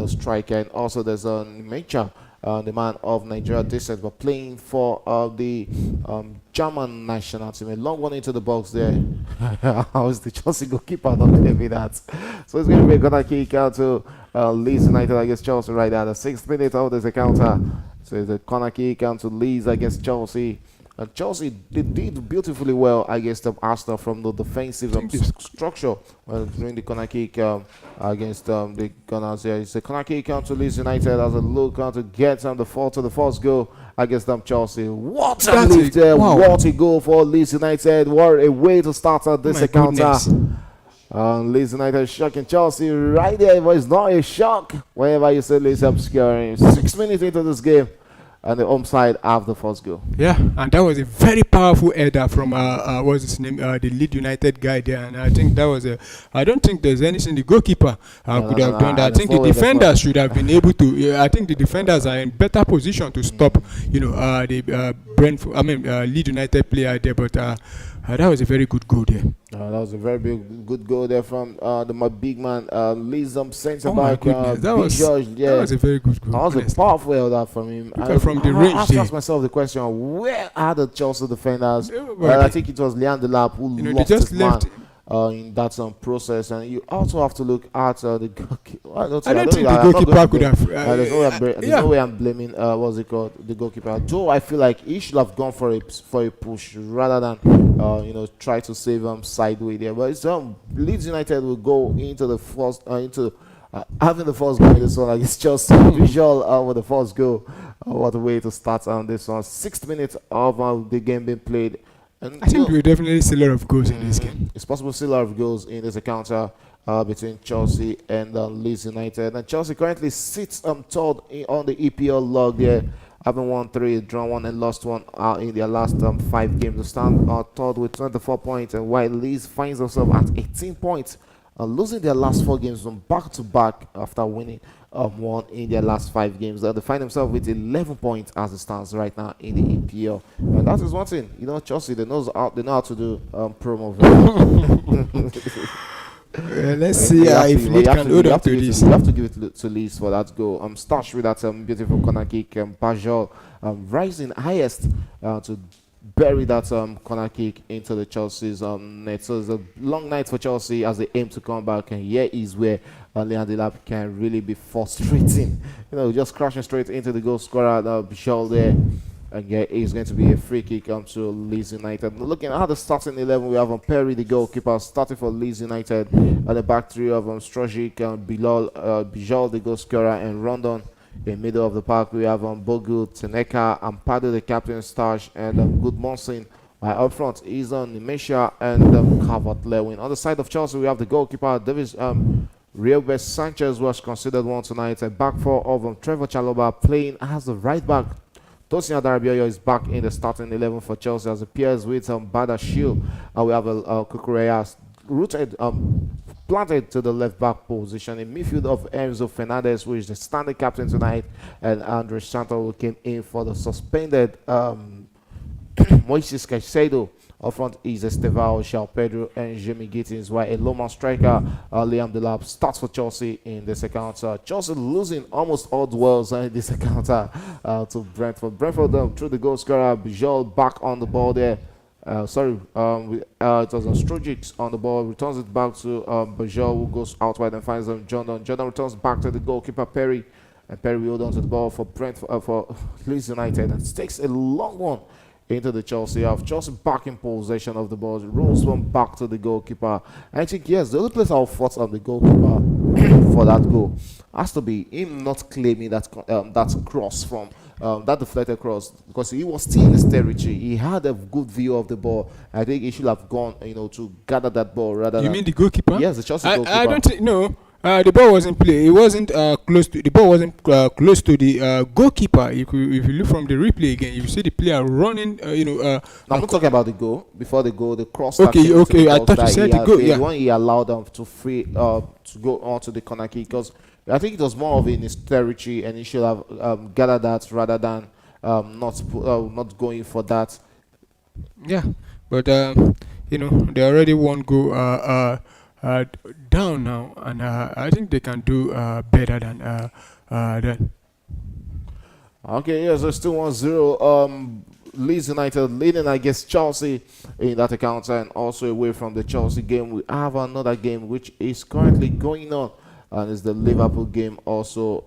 striker, and also there's a Mecha, the man of Nigeria descent, but playing for the German national team. A long one into the box there. How is the Chelsea goalkeeper not believing that? So it's going to be a corner kick out to Leeds United against Chelsea right there. The 6th minute of there's a counter. So it's a corner kick out to Leeds against Chelsea. And Chelsea they did beautifully well against Arsenal from the defensive structure during the corner kick against the Gunners here. It's a corner kick out to Leeds United as a look out to get the fall to the first goal against Chelsea. What a lift there! Wow. What a goal for Leeds United! What a way to start this encounter. Leeds United shocking Chelsea right there, but it's not a shock. Whenever you say Leeds obscuring, 6 minutes into this game. And the home side have the first goal. Yeah, and that was a very powerful header from what's his name, the Leeds United guy there. And I think that was I don't think there's anything the goalkeeper could have done that. I think the defenders should have been able to. I think the defenders are in better position to stop, the Brentford. Leeds United player there, but. That was a very good goal there. That was a very good goal there from my big man, Leeds centre Oh my back. goodness, that was a very good goal. That was a powerful header from him. From the range I there. asked myself the question: where are the Chelsea defenders? Yeah, I think it was Leon Delap who they lost just his man. left. In that process, and you also have to look at the goalkeeper. I don't think the goalkeeper could have. There's no way I'm blaming what's it called, the goalkeeper. Though I feel like he should have gone for a push rather than try to save him sideways there. But it's Leeds United will go into the first having the first goal in this one against Chelsea. Visual with the first goal. What a way to start on this one. 6th minute of the game being played. And I think we'll definitely see a lot of goals in this game. It's possible to see a lot of goals in this encounter between Chelsea and Leeds United. And Chelsea currently sits third on the EPL log there, having won 3, drawn 1, and lost 1 in their last 5 games. To stand third with 24 points, and while Leeds finds themselves at 18 points, losing their last 4 games from back to back after winning 1 in their last 5 games. They find themselves with 11 points as it stands right now in the EPL. And that is one thing, Chelsea they know how to do promo. Let's see if Leeds can hold up to this. You have to give it to Leeds for that goal. Starts with that beautiful corner kick. Bajol rising highest to bury that corner kick into the Chelsea's net. So it's a long night for Chelsea as they aim to come back, and here is where Leon Delap can really be frustrating. Just crashing straight into the goal scorer, Bajol there. And yeah, it's going to be a free kick to Leeds United. Looking at the starting 11, we have Perry, the goalkeeper, starting for Leeds United. At the back three of Strojic, Bijol, the goal scorer, and Rondon. In middle of the park, we have Bogu, Teneka, Ampado, the captain, Stash, and Goodmonson. Up front is Nemesha and Calvert-Lewin. On the side of Chelsea, we have the goalkeeper, Davis. Riobes Sanchez was considered one tonight. A back four of Trevor Chalobah playing as the right back. Tosin Adarabioyo is back in the starting 11 for Chelsea as appears with Bada Shield. We have Kukureya rooted, planted to the left back position. In midfield of Enzo Fernandez, who is the standing captain tonight, and Andre Santo, who came in for the suspended Moises Caicedo. Up front is Estevao, João Pedro, and Jimmy Gittins, while a Loma striker, Liam Delap, starts for Chelsea in this encounter. Chelsea losing almost all duels in this encounter to Brentford. Brentford through the goal scorer, Bijol back on the ball there. It was Strojic on the ball, returns it back to Bijol, who goes out wide and finds Jordan. Jordan returns back to the goalkeeper, Perry. And Perry will hold on to the ball for for Leeds United and takes a long one into the Chelsea half. Chelsea back in possession of the ball. Rolls one back to the goalkeeper. I think, yes, the only place I'll fault on the goalkeeper for that goal has to be him not claiming that cross from that deflected cross, because he was still in his territory. He had a good view of the ball. I think he should have gone, to gather that ball rather. You mean the goalkeeper? Yes, the Chelsea goalkeeper. I don't think no. The ball wasn't play. It wasn't close to the ball. Wasn't close to the goalkeeper. If you look from the replay again, you see the player running. Now, I'm not talking about the goal. Before the goal, the cross that Okay, came into the okay. I box thought you that said the goal. the Yeah. one he allowed them to free to go on to the corner kick, because I think it was more of in his territory and he should have gathered that rather than not going for that. Yeah, but they already won go uh, down now, and I think they can do better than that. Okay, yeah, so still 1-0. Leeds United leading against Chelsea in that account, and also away from the Chelsea game, we have another game which is currently going on, and it's the Liverpool game also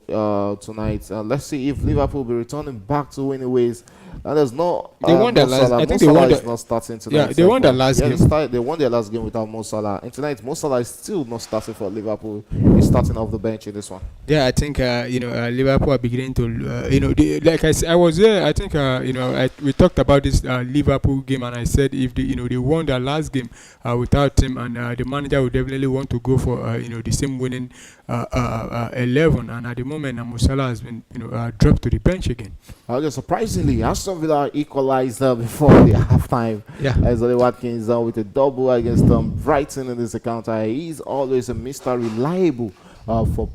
tonight. Let's see if Liverpool will be returning back to winning ways. And there's no They won Mo their last. Salah. I Mo think they Salah won is the. not starting Yeah, tonight. they So won their far. last Yeah, game. they won their last game without Mo Salah. And tonight, Mo Salah is still not starting for Liverpool. He's starting off the bench in this one. Yeah, I think Liverpool are beginning to like I said, I was there. I think we talked about this Liverpool game, and I said if they won their last game without him, and the manager would definitely want to go for the same winning 11. And at the moment, Musala has been dropped to the bench again. Surprisingly, Aston Villa equalized before the halftime. Yeah. As Ollie Watkins with a double against Brighton in this account. He's always a Mr. Reliable for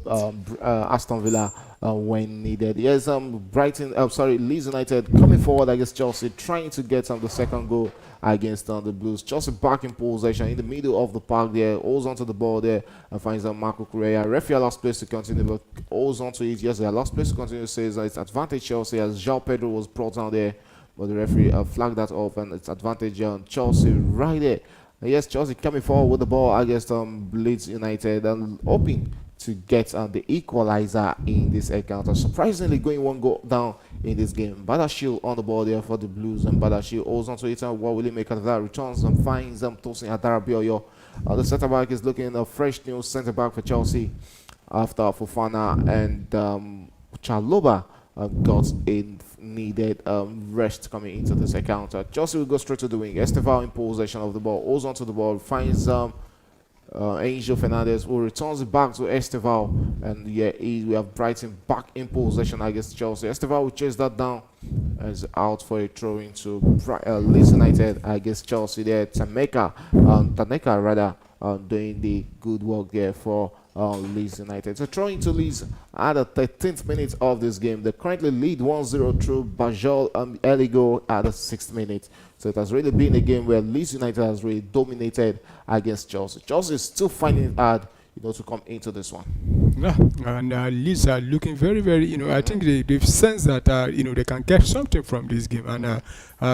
Aston Villa when needed. Yes, Leeds United coming forward against Chelsea, trying to get the second goal against the Blues. Chelsea back in possession in the middle of the park there, holds onto the ball there and finds Marco Correa. Referee lost place to continue, but holds onto it. Yes, they lost place to continue, says it's advantage Chelsea as João Pedro was brought down there, but the referee flagged that off, and it's advantage on Chelsea right there. Yes, Chelsea coming forward with the ball against Leeds United and hoping to get the equalizer in this encounter. Surprisingly, going one goal down in this game. Badashil on the ball there for the Blues, and Badashil holds on to it. And what will he make of that? Returns and finds Tosin Adarabioyo. The centre back is looking a fresh new centre back for Chelsea after Fofana and Chaloba got a needed rest coming into this encounter. Chelsea will go straight to the wing. Estevao in possession of the ball, holds onto the ball, finds Angel Fernandez, who returns it back to Estevao, and we have Brighton back in possession against Chelsea. Estevao will chase that down and is out for a throw into Leeds United against Chelsea there. Taneka rather doing the good work there for Leeds United. So throwing to Leeds at the 13th minute of this game. They currently lead 1-0 through Bajol Eligo at the 6th minute. So it has really been a game where Leeds United has really dominated against Chelsea. Chelsea is still finding it hard, to come into this one. Yeah, and Leeds are looking very, very, I think they've sensed that, they can get something from this game. And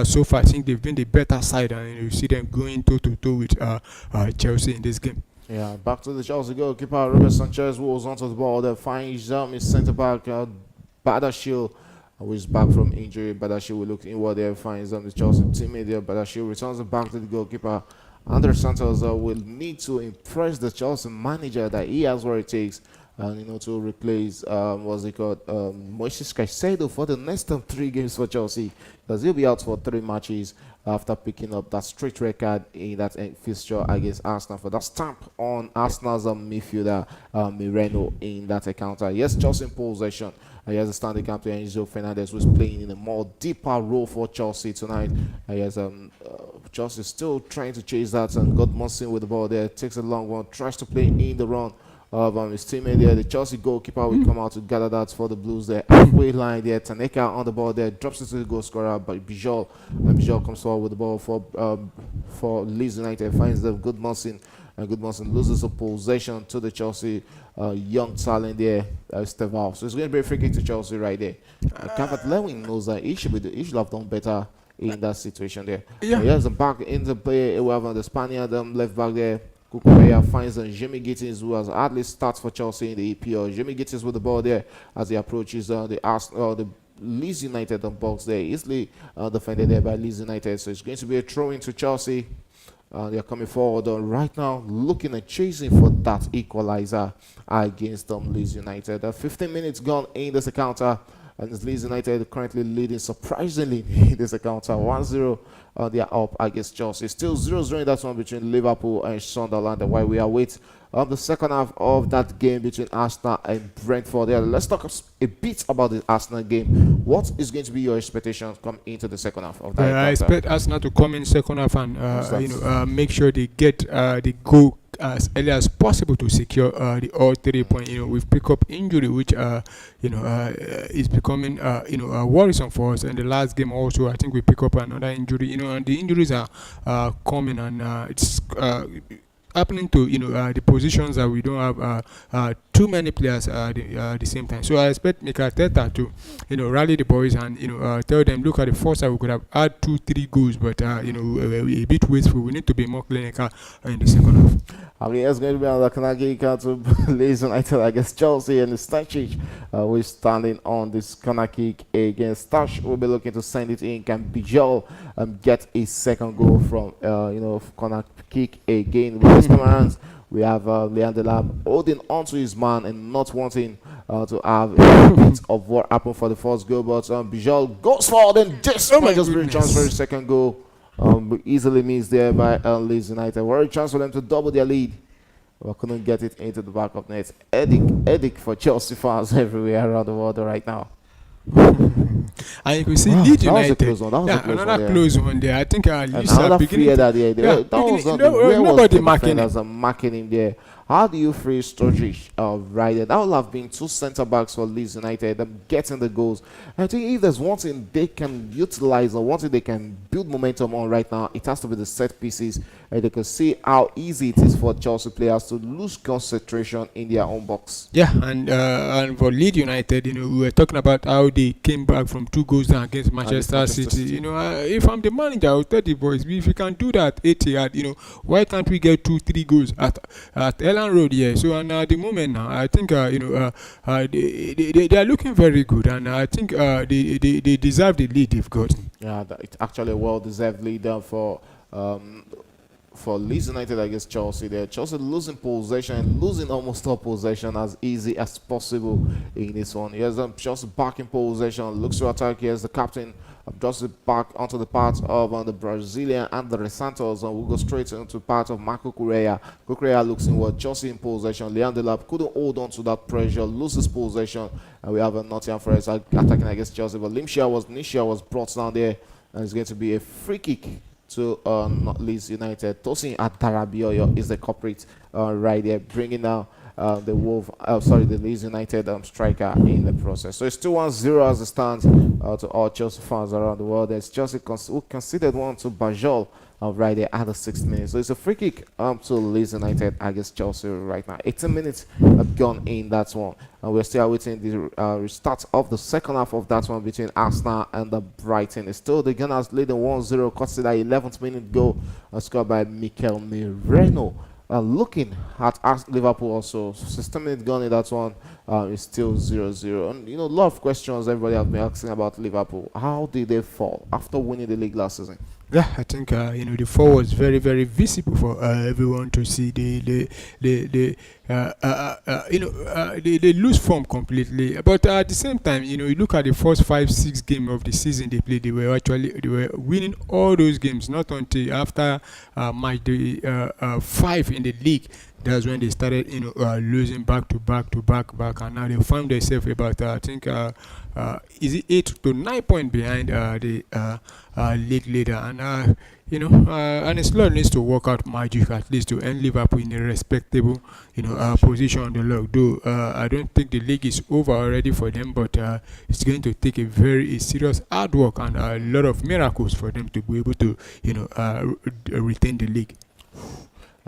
so far, I think they've been the better side, and you see them going toe-to-toe with Chelsea in this game. Yeah, back to the Chelsea goalkeeper, Robert Sanchez, who was onto the ball there, finds his centre-back, Badashil, who is back from injury. Badashil will look inward there, finds the Chelsea teammate there. Badashil returns it back to the goalkeeper. Andre Santos will need to impress the Chelsea manager that he has what it takes, to replace Moises Caicedo for the next 3 games for Chelsea, because he'll be out for 3 matches after picking up that straight record in that fixture against Arsenal for that stamp on Arsenal's midfielder Mireno in that encounter. Yes, Chelsea in possession. He has a standing captain Enzo Fernandez, who's playing in a more deeper role for Chelsea tonight. Chelsea still trying to chase that, and Godmonson with the ball there, takes a long one, tries to play in the run of his teammate there. The Chelsea goalkeeper will come out to gather that for the Blues there. Halfway line there, Taneka on the ball there, drops it to the goal scorer, but Bijol comes forward with the ball for Leeds United, finds the Godmonson. And Goodmanson loses a possession to the Chelsea young talent there, Estevao. So it's going to be a free kick to Chelsea right there. Calvert-Lewin knows that he should have done better in that situation there. Yeah. He has a back in the play. We have the Spaniard left back there. Kukureya finds Jimmy Gittins, who has hardly starts for Chelsea in the EPL. Jimmy Gittins with the ball there as he approaches the Leeds United box there. Easily defended there by Leeds United. So it's going to be a throw into Chelsea. They are coming forward right now, looking and chasing for that equalizer against Leeds United. 15 minutes gone in this encounter, and it's Leeds United currently leading surprisingly in this encounter. 1-0, they are up against Chelsea. Still 0-0 in that one between Liverpool and Sunderland. While we await the second half of that game between Arsenal and Brentford. Yeah, let's talk a bit about the Arsenal game. What is going to be your expectations come into the second half of that I encounter? expect Arsenal to come in second half and What's that? make sure they get the goal as early as possible to secure the all 3 point. We've picked up injury, which is becoming worrisome for us. And the last game also, I think we pick up another injury. And the injuries are coming, and it's happening to the positions that we don't have too many players at the same time. So I expect Mikel Arteta to rally the boys and tell them, look at the first half we could have had 2-3 goals, but we're a bit wasteful. We need to be more clinical in the second half. I mean, it's going to be on the Kanagi to Leeds United against Chelsea, and Stancic we're standing on this corner kick against Stash. We'll be looking to send it in. Can Bijol get a second goal from corner kick again? With this time around, we have Leander Lab holding onto his man and not wanting to have a bit of what happened for the first goal. But Bijol goes forward and just might just be a chance for his second goal. Easily missed there by Leeds United. Were a chance for them to double their lead, but couldn't get it into the back of net. Edic for Chelsea fans everywhere around the world right now. And you can see Leeds United. Another Close one there. I think Leeds another are beginning. fear that that was not where was nobody the marking defenders marking him there. How do you freeze Sturridge right there? That would have been two centre backs for Leeds United, them getting the goals. I think if there's one thing they can utilize or one thing they can build momentum on right now, it has to be the set pieces. And they can see how easy it is for Chelsea players to lose concentration in their own box. Yeah, and for Leeds United, we were talking about how they came back from 2 goals down against Manchester City. If I'm the manager, I'll tell the boys, if you can do that 80, why can't we get 2-3 goals at Ellen Road? Yeah. So at the moment now, I think they are looking very good, and I think they deserve the lead they've got. Yeah, it's actually a well-deserved lead for Leeds United against Chelsea there. Chelsea losing possession, losing almost all possession as easy as possible in this one. Here's Chelsea back in possession, looks to attack. Here's the captain just back onto the part of the Brazilian Andre Santos, and we'll go straight into part of Marco Correa. Correa looks inward, Chelsea in possession. Leander Lab couldn't hold on to that pressure, loses possession, and we have a Nottingham Forest attacking against Chelsea. But Nishia was brought down there, and it's going to be a free kick to Leeds United. Tosin Adarabioyo is the culprit right there, bringing down the Leeds United striker in the process. So it's 2-1-0 as it stands to all Chelsea fans around the world. There's Chelsea who conceded one to Bajol right there at the 6th minute. So it's a free kick to Leeds United against Chelsea right now. 18 minutes have gone in that one. And we're still awaiting the restart of the second half of that one between Arsenal and the Brighton. It's still the Gunners leading 1-0. Consider 11th minute goal scored by Mikel Merino. Looking at Liverpool also, 16 minutes gone in that one, is still 0-0. And a lot of questions everybody have been asking about Liverpool. How did they fall after winning the league last season? Yeah, I think the fall was very, very visible for everyone to see. They lose form completely. But at the same time, you look at the first 5-6 games of the season they played. They were winning all those games. Not until after match day 5 in the league. That's when they started, losing back to back, and now they found themselves about I think is it 8 to 9 points behind the league leader, and and Slot needs to work out magic at least to end Liverpool in a respectable position on the log. Though I don't think the league is over already for them, but it's going to take a serious hard work and a lot of miracles for them to be able to retain the league.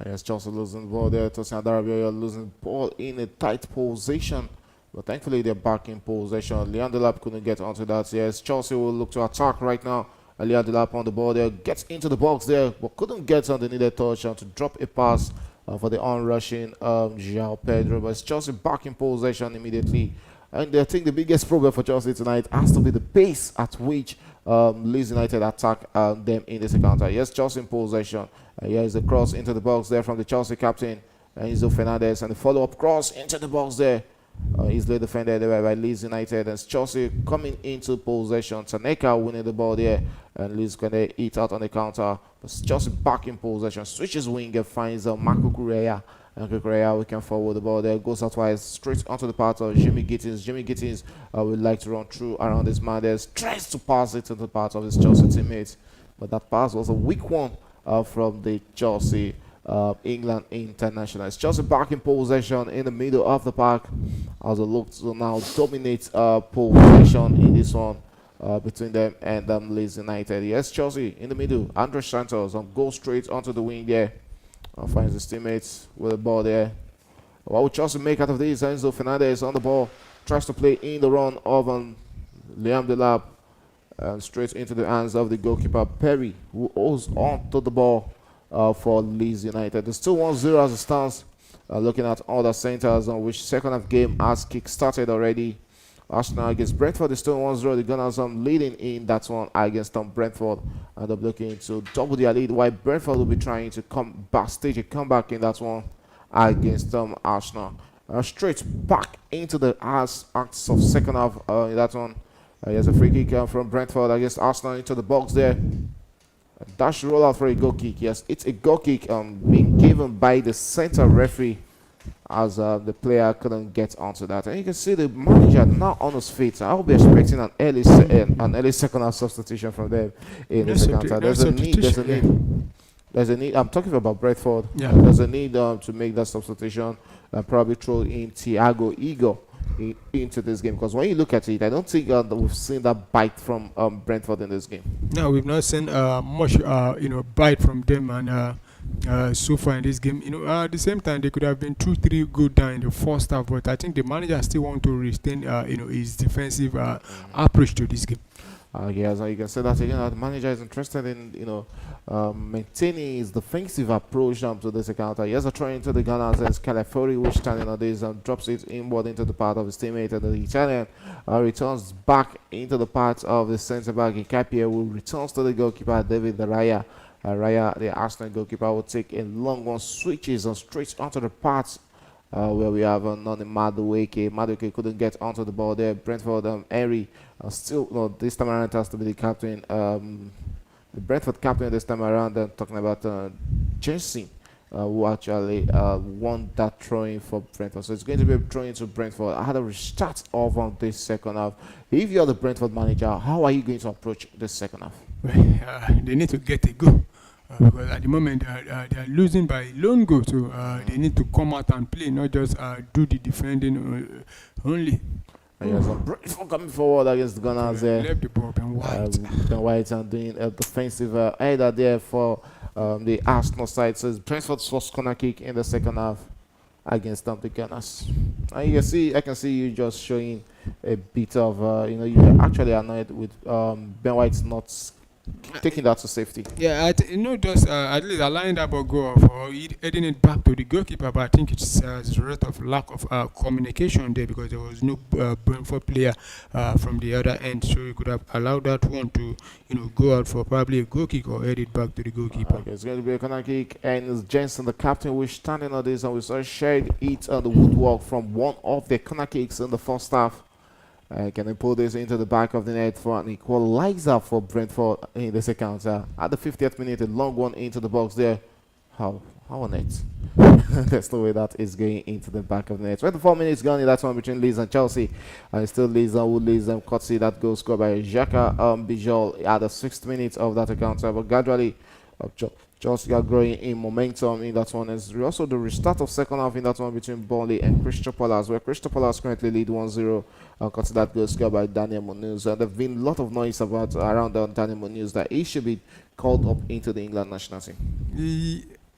Yes, Chelsea losing the ball there. Tosin Adarabioyo losing the ball in a tight position. But thankfully, they're back in possession. Leander Lab couldn't get onto that. Yes, Chelsea will look to attack right now. Leander Lab on the ball there. Gets into the box there, but couldn't get on the needed touch and to drop a pass for the onrushing João Pedro. But it's Chelsea back in possession immediately. And I think the biggest problem for Chelsea tonight has to be the pace at which Leeds United attack them in this encounter. Yes, Chelsea in possession. Here is the cross into the box there from the Chelsea captain, Enzo Fernandez, and the follow-up cross into the box there. Easily defended by Leeds United, and Chelsea coming into possession. Taneka winning the ball there, and Leeds going to eat out on the counter. But Chelsea back in possession, switches wing and finds Marco Correa And Kukurea, we can forward the ball there. Goes out wide, straight onto the path of Jimmy Gittins. Jimmy Gittins would like to run through around this man there. Tries to pass it to the path of his Chelsea teammates. But that pass was a weak one from the Chelsea England international. It's Chelsea back in possession in the middle of the park as they look to now dominate possession in this one between them and Leeds United. Yes, Chelsea in the middle. Andre Santos goes straight onto the wing there. Finds his teammates with the ball there. What would Chelsea make out of this? Enzo Fernandez on the ball. Tries to play in the run of Liam Delap. Straight into the hands of the goalkeeper Perry, who holds on to the ball for Leeds United. There's still 1-0 as it stands. Looking at all the centers on which second half game has kick-started already. Arsenal against Brentford is still 1-0. The Gunners leading in that one against Brentford. And they're looking to double their lead, while Brentford will be trying to stage a comeback in that one against Arsenal. Straight back into the acts of second half in that one. Here's a free kick from Brentford against Arsenal into the box there. Dash roll out for a goal kick. Yes, it's a goal kick being given by the center referee as the player couldn't get onto that. And you can see the manager now on his feet. I'll be expecting an early second half substitution from them in the second half. There's a need. I'm talking about Brentford. Yeah. There's a need to make that substitution and probably throw in Thiago Eagle into this game, because when you look at it, I don't think that we've seen that bite from Brentford in this game. No, we've not seen much bite from them, and so far in this game, at the same time they could have been 2-3 good down in the first half, but I think the manager still want to retain his defensive approach to this game. Yes, you can say that again. The manager is interested in maintaining his defensive approach to this encounter. He has a throw into the Gunners as Calafori, which standing on this and drops it inward into the path of his teammate, and the Italian returns back into the path of the centre back in Capia, who returns to the goalkeeper David Raya. Raya, the Arsenal goalkeeper, will take a long one, switches and straight onto the path where we have Noni Madueke. Madueke couldn't get onto the ball there. Brentford, Henry, still, this time around it has to be the captain. The Brentford captain this time around, talking about Jensen, who actually won that throwing for Brentford. So it's going to be a throwing to Brentford. I had a restart of this second half. If you're the Brentford manager, how are you going to approach this second half? Well, they need to get a goal. Because at the moment they are losing by lone goal, so they need to come out and play, not just do the defending only. Yes, Brentford coming forward against the Gunners there. Left the ball, Ben White. Ben White and doing a defensive header there for the Arsenal side. So it's Brentford's first corner kick in the second half against the Gunners. And I can see you just showing a bit of you're actually annoyed with Ben White not taking that to safety. Yeah, just at least allowing that ball go off or heading it back to the goalkeeper. But I think it's a result of lack of communication there, because there was no Brentford player from the other end, so you could have allowed that one to go out for probably a goal kick or head it back to the goalkeeper. Okay, it's going to be a corner kick, and it's Jensen, the captain, who is standing on this, and we saw shared it on the woodwork from one of the corner kicks in the first half. Can they pull this into the back of the net for an equalizer for Brentford in the second half? At the 50th minute, a long one into the box there. How on it? There's no way that is going into the back of the net. 24 minutes gone in that one between Leeds and Chelsea. And still Leeds who leads them. Courtesy that goal scored by Xhaka Bijol at the 6th minute of that encounter. But gradually, Chelsea are growing in momentum in that one. There's also the restart of second half in that one between Burnley and Crystal Palace, where Crystal Palace currently lead 1-0. Consider that goal scored by Daniel Munoz. There's been a lot of noise around Daniel Munoz that he should be called up into the England national team.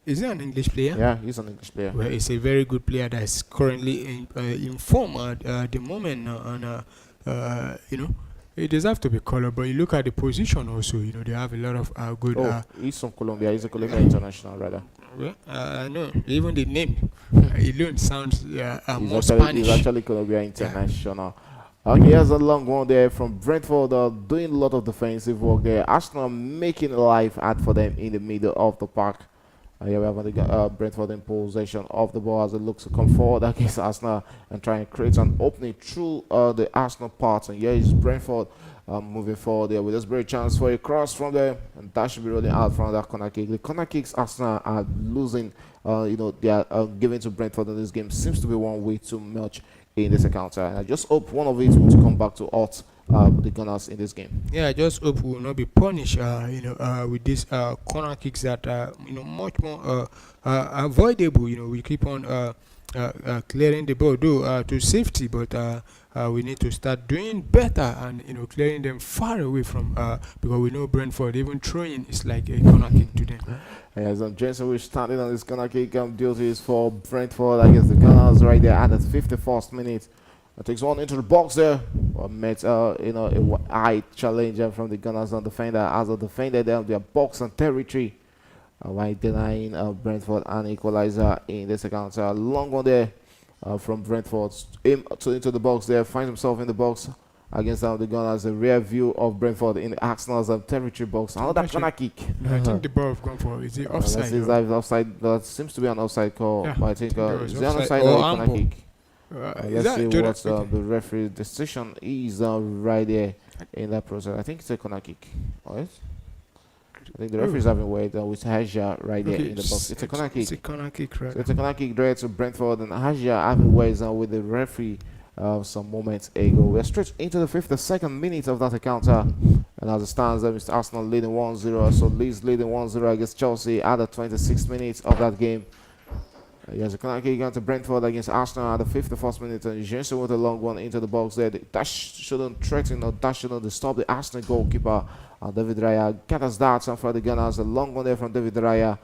Is he an English player? Yeah, he's an English player. Well, he's a very good player that is currently in form at the moment, and he deserves to be called. But you look at the position also. They have a lot of good. He's from Colombia. He's a Colombian international, rather. Well, no, even the name alone sounds more Spanish. He's actually Colombia international. Here's a long one there from Brentford, doing a lot of defensive work there. Arsenal making life hard for them in the middle of the park. Here we have Brentford in possession of the ball as it looks to come forward against Arsenal and try and create an opening through the Arsenal part. And here is Brentford moving forward there with this great chance for a cross from there, and that should be rolling out from that corner kick. The corner kicks Arsenal are losing, they are giving to Brentford in this game seems to be one way too much in this encounter, and I just hope one of it will come back to hurt the Gunners in this game. Yeah, I just hope we will not be punished, with these corner kicks that are, much more avoidable. We keep on clearing the ball, though, to safety, but we need to start doing better and, clearing them far away from, because we know Brentford, even throwing is like a corner kick to them. Yes, Jensen will standing on this corner kick duties for Brentford against the Gunners right there at the 51st minute. Takes one into the box there, but met a high challenger from the Gunners on defender as a defender their box and territory while denying Brentford an equalizer in this encounter. Long one there from Brentford into the box there, finds himself in the box against the Gunners. A rear view of Brentford in the Arsenal's territory box. Another corner kick. I think the ball have gone for, is it offside? Offside. That seems to be an offside call. Yeah, But I think is is it an offside or a corner handball? kick? Let's see what the referee decision is right there in that process. I think it's a corner kick. Alright. I think the referee's having word with Haja right there in the box. It's a corner kick. It's a corner kick, right? So it's a corner kick there to Brentford, and Haja having words with the referee some moments ago. We're straight into the 52nd minute of that encounter, and as it stands, Mr. Arsenal leading 1-0. So Leeds leading 1-0 against Chelsea at the 26th minute of that game. Yes, a corner kick going to Brentford against Arsenal at the 51st minute, and Jensen with a long one into the box there. That shouldn't threaten or that shouldn't disturb the Arsenal goalkeeper. David Raya gathers that for the Gunners. A long one there from David Raya.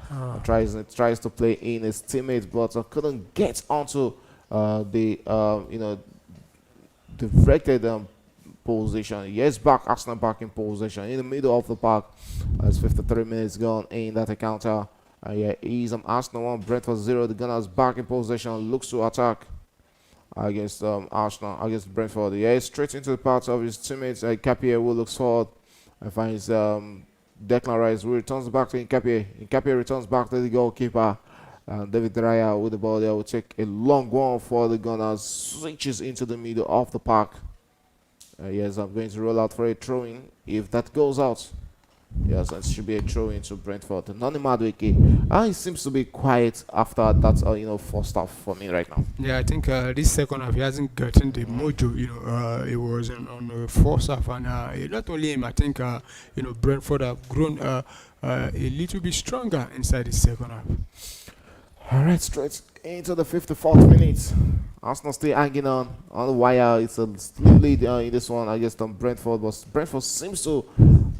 Tries to play in his teammate, but couldn't get onto the directed position. Yes, Arsenal back in position in the middle of the park. As 53 minutes gone in that encounter. He's Arsenal 1, Brentford 0. The Gunners back in possession, looks to attack against Arsenal, against Brentford. Straight into the path of his teammates. Nkapie who looks forward and finds Declan Rice, who returns back to Nkapie. Nkapie returns back to the goalkeeper. David Raya with the ball there will take a long one for the Gunners. Switches into the middle of the park. Yes, I'm going to roll out for a throw-in. If that goes out, yes, that should be a throw into Brentford. Nani Madueke, he seems to be quiet after that, first half for me right now. Yeah, I think this second half he hasn't gotten the mojo. It was on the first half, and not only him. I think Brentford have grown a little bit stronger inside the second half. All right, straight into the 54th minute. Arsenal still hanging on the wire. It's a lead in this one against Brentford, but Brentford seems to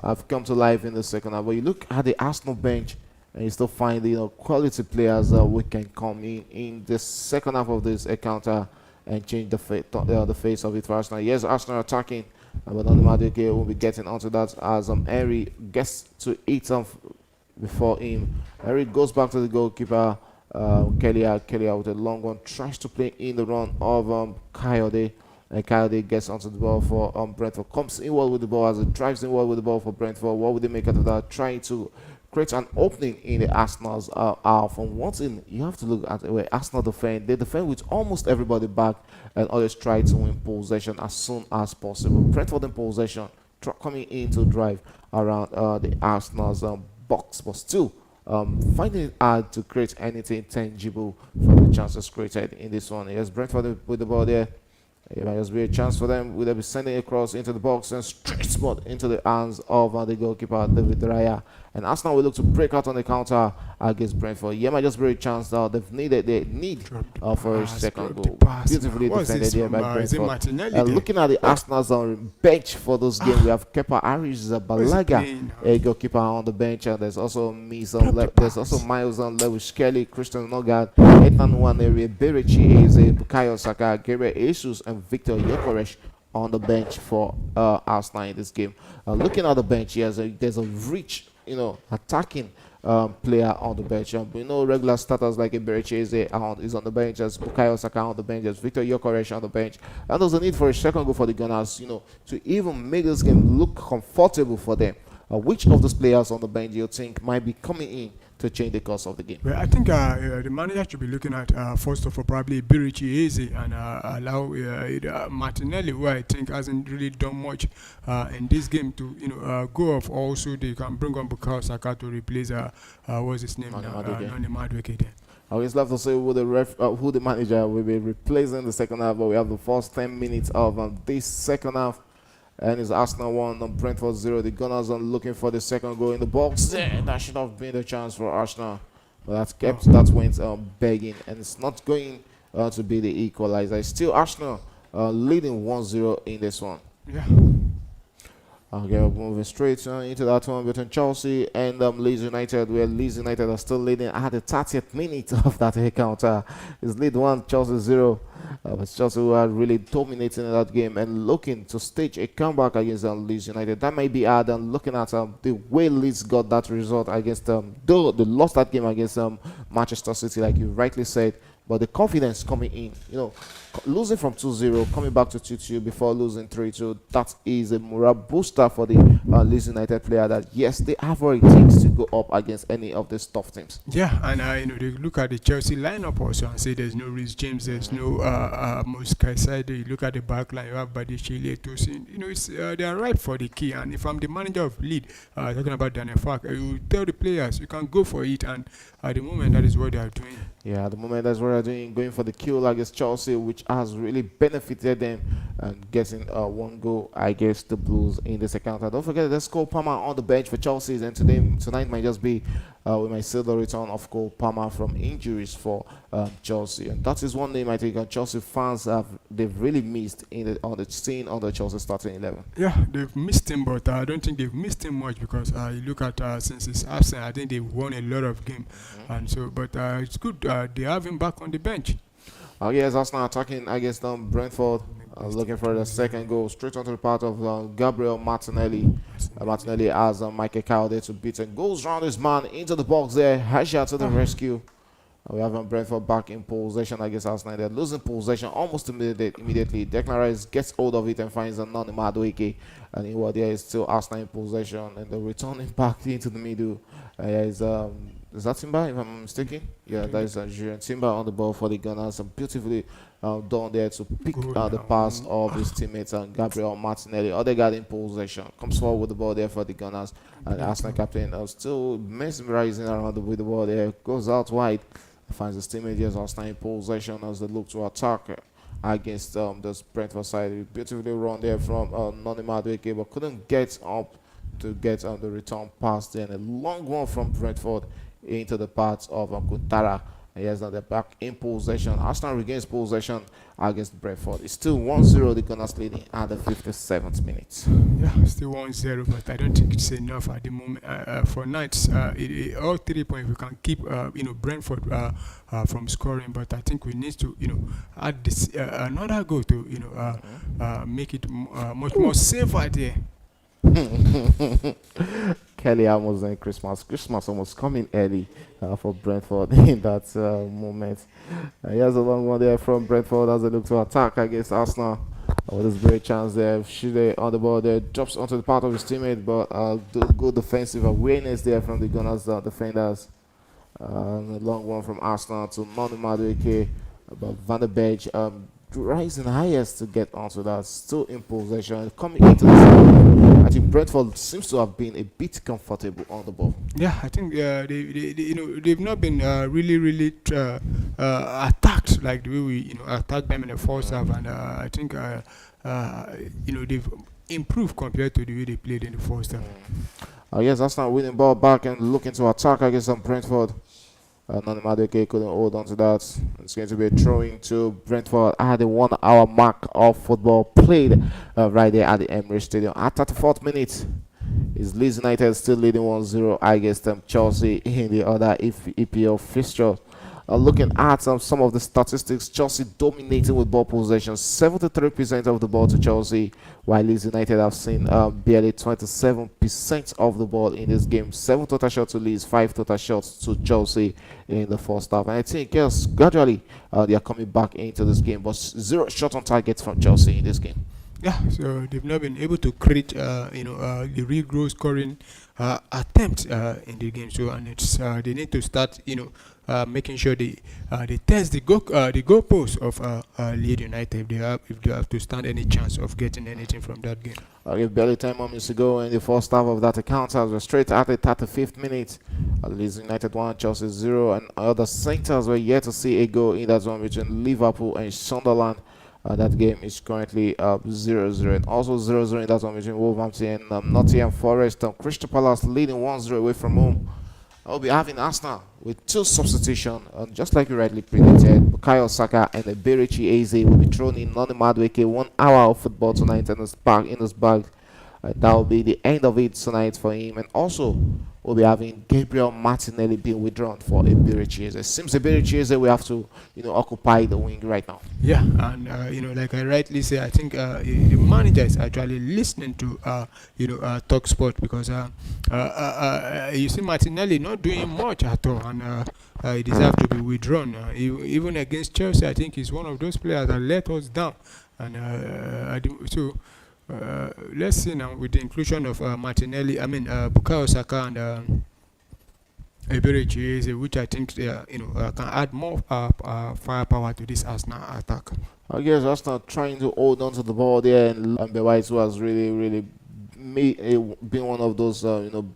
have come to life in the second half. But you look at the Arsenal bench, and you still find quality players we can come in the second half of this encounter and change the face of it for Arsenal. Yes, Arsenal attacking, but Madueke will be getting onto that as Henry gets to eat before him. Henry goes back to the goalkeeper. Kelly with a long one tries to play in the run of Coyote, and Coyote gets onto the ball for Brentford, comes inward with the ball as it drives inward with the ball for Brentford. What would they make out of that? Trying to create an opening in the Arsenal's half. From one thing you have to look at the way Arsenal defend. They defend with almost everybody back and always try to win possession as soon as possible. Brentford in possession, coming in to drive around the Arsenal's box, but still finding it hard to create anything tangible from the chances created in this one. Yes, Brentford with the ball there. It might just be a chance for them. Will they be sending across into the box and straight spot into the hands of the goalkeeper, David Raya. And Arsenal will look to break out on the counter against Brentford. Yeah, might just be a chance now. They need for a second goal. Beautifully defended here by Brentford. Looking at the Arsenal's bench for those games, we have Kepa Arrizabalaga, a goalkeeper on the bench, and there's also there's also Miles on Lewis Kelly, Christian Nogard, Ethan Nwaneri, Berechi Eze, Bukayo Saka, Gabriel Jesus, and Victor Yokeresh on the bench for Arsenal in this game. Looking at the bench, there's a rich, attacking player on the bench. We know regular starters like Berechi Eze is on the bench, as Bukayo Saka on the bench, as Victor Yokeresh on the bench. And there's a need for a second goal for the Gunners, to even make this game look comfortable for them. Which of those players on the bench do you think might be coming in to change the course of the game. Well, I think the manager should be looking at first of all probably Birichi Eze and allow Martinelli, who I think hasn't really done much in this game, to go off. Also, they can bring on Bukayo Saka to replace what's his name? Noni Madueke. It's left to say who the manager will be replacing the second half, but we have the first 10 minutes of this second half. And it's Arsenal 1, Brentford 0. The Gunners are looking for the second goal in the box. That should have been the chance for Arsenal. But that went begging. And it's not going to be the equalizer. It's still Arsenal leading 1-0 in this one. Yeah. Okay, we're moving straight into that one between Chelsea and Leeds United, where Leeds United are still leading at the 30th minute of that encounter. It's lead 1, Chelsea 0. But Chelsea were really dominating in that game and looking to stage a comeback against Leeds United. That may be hard, and looking at the way Leeds got that result against though they lost that game against Manchester City, like you rightly said. But the confidence coming in, losing from 2-0, coming back to 2-2 before losing 3-2, that is a morale booster for the Leeds United player that, yes, they have what it takes to go up against any of these tough teams. Yeah, and they look at the Chelsea lineup also and say there's no Reece James, there's no Moscaida. You look at the back line, you have Badiashile, Tosin. They are ripe for the key. And if I'm the manager of Leeds, talking about Daniel Fark, you tell the players you can go for it, and at the moment that is what they are doing. Yeah, at the moment that's what they're doing, going for the kill against Chelsea, which has really benefited them and getting one goal against the Blues in the second half. Don't forget there's Cole Palmer on the bench for Chelsea, and tonight might just be we might see the return of Cole Palmer from injuries for Chelsea, and that is one name I think Chelsea fans they've really missed on the scene on the Chelsea starting 11. Yeah, they've missed him, but I don't think they've missed him much because you look at since his absence, I think they've won a lot of games, and so but it's good they have him back on the bench. Yes, Arsenal attacking against Brentford, looking for the second goal straight onto the part of Gabriel Martinelli. Martinelli has Michael Kyle there to beat and goes round his man into the box there. Hasha to the rescue. We have Brentford back in possession against Arsenal. They're losing possession almost immediately. Declan Rice gets hold of it and finds Noni Madueke. And in there is still Arsenal in possession. And they're returning back into the middle. Is that Timber, if I'm mistaken? Yeah, that is Julian Timber on the ball for the Gunners. Beautifully done there to pick the pass of his teammates and Gabriel Martinelli. Odegaard in possession. Comes forward with the ball there for the Gunners. And Arsenal captain still mesmerizing around with the ball there. Goes out wide. Finds his teammate as Arsenal in possession as they look to attack against this Brentford side. Beautifully run there from Noni Madueke, but couldn't get up to get on the return pass there. And a long one from Brentford into the parts of Kuntara. Yes, now they're back in possession. Arsenal regains possession against Brentford. It's still 1-0, the Gunners leading at the 57th minute. Yeah, still 1-0, but I don't think it's enough at the moment. For nights, all 3 points we can keep, Brentford from scoring. But I think we need to, add this another goal to, make it much more safer there. Kelly almost in Christmas. Christmas almost coming early for Brentford in that moment. Here's a long one there from Brentford as they look to attack against Arsenal. With this great chance there, Shide on the ball there, drops onto the part of his teammate, but good defensive awareness there from the Gunners defenders. A long one from Arsenal to Noni Madueke, but Van der Beek rising highest to get onto that, still in possession, coming into the I think Brentford seems to have been a bit comfortable on the ball. Yeah, I think they've not been really attacked like the way we attacked them in the first half, and I think they've improved compared to the way they played in the first half. Yes, that's not winning ball back and looking to attack against Brentford. Noni Madueke couldn't hold on to that. It's going to be a throwing to Brentford at the 1 hour mark of football played right there at the Emirates Stadium. At 34th minute, is Leeds United still leading 1-0 against Chelsea in the other EPL fixture. Looking at some of the statistics, Chelsea dominating with ball possession, 73% of the ball to Chelsea, while Leeds United have seen barely 27% of the ball in this game. 7 total shots to Leeds, 5 total shots to Chelsea in the first half. And I think, yes, gradually they are coming back into this game, but 0 shot on target from Chelsea in this game. Yeah, so they've not been able to create, the real goal scoring attempt in the game. So, and it's they need to start, making sure they test the goalpost of Leeds United if they have to stand any chance of getting anything from that game. Okay, barely 10 moments to go in the first half of that account. As we're straight at the 35th minute. Leeds United 1, Chelsea 0, and other centers were yet to see a goal in that one between Liverpool and Sunderland. That game is currently 0-0, and also 0-0 in that one between Wolverhampton and Nottingham Forest. Crystal Palace leading 1-0 away from home. I'll be having Arsenal with two substitutions, just like you rightly predicted. Bukayo Saka and Eberichi Eze will be thrown in Noni Madueke. 1 hour of football tonight in his bag. That will be the end of it tonight for him. And also, we'll be having Gabriel Martinelli being withdrawn for Eberichi Eze. Seems Eberichi Eze will have to, occupy the wing right now. Yeah, and like I rightly say, I think the manager is actually listening to Talk Sport, because you see Martinelli not doing much at all, and he deserves to be withdrawn. Even against Chelsea, I think he's one of those players that let us down, and let's see now with the inclusion of Martinelli, Bukayo Saka and Eberechi Eze, which I think can add more firepower to this Arsenal attack. I guess Arsenal trying to hold on to the ball there, and White was really, really been one of those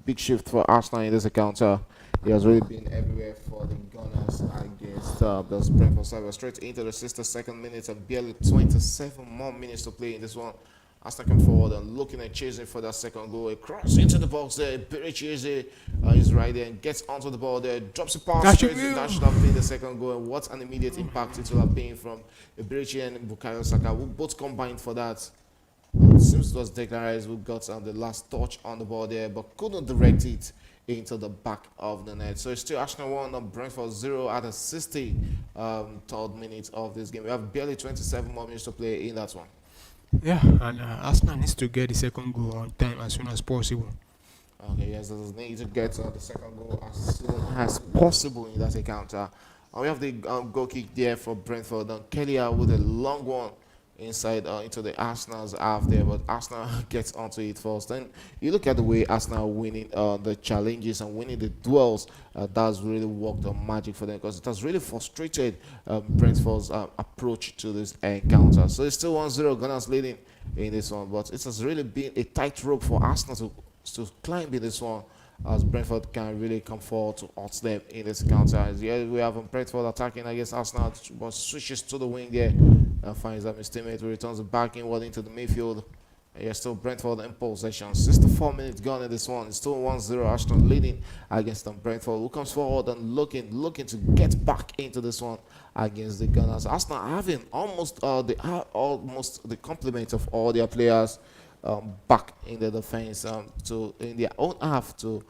big shifts for Arsenal in this encounter. He has really been everywhere for the Gunners against those Brentford side. Straight into the 62nd minute and barely 27 more minutes to play in this one. Arsenal come forward and looking at chasing for that second goal. A cross into the box there. Berichi Eze is right there and gets onto the ball there. Drops a pass straight. That should have been the second goal. And what an immediate impact it will have been from Berichi and Bukayo Saka, who both combined for that. It seems it was Declan Rice who got the last touch on the ball there, but couldn't direct it into the back of the net. So it's still Arsenal 1 and Brentford 0 at the 63rd minute of this game. We have barely 27 more minutes to play in that one. Yeah, and Arsenal needs to get the second goal on time as soon as possible. Okay, yes, they need to get the second goal as soon as possible in that encounter. We have the goal kick there for Brentford. Kelly with a long one inside into the Arsenal's half there, but Arsenal gets onto it first. Then you look at the way Arsenal winning the challenges and winning the duels. That's really worked on magic for them, because it has really frustrated Brentford's approach to this encounter. So it's still 1-0, Gunners leading in this one, but it has really been a tightrope for Arsenal to climb in this one, as Brentford can really come forward to out them in this counter. Yeah, we have Brentford attacking against Arsenal, but switches to the wing there and finds that his teammate who returns it back inward into the midfield. And yeah, still Brentford in possession. 64 minutes gone in this one. It's still 1-0. Arsenal leading against Brentford, who comes forward and looking to get back into this one against the Gunners. Arsenal having almost the complement of all their players back in the defense to in their own half to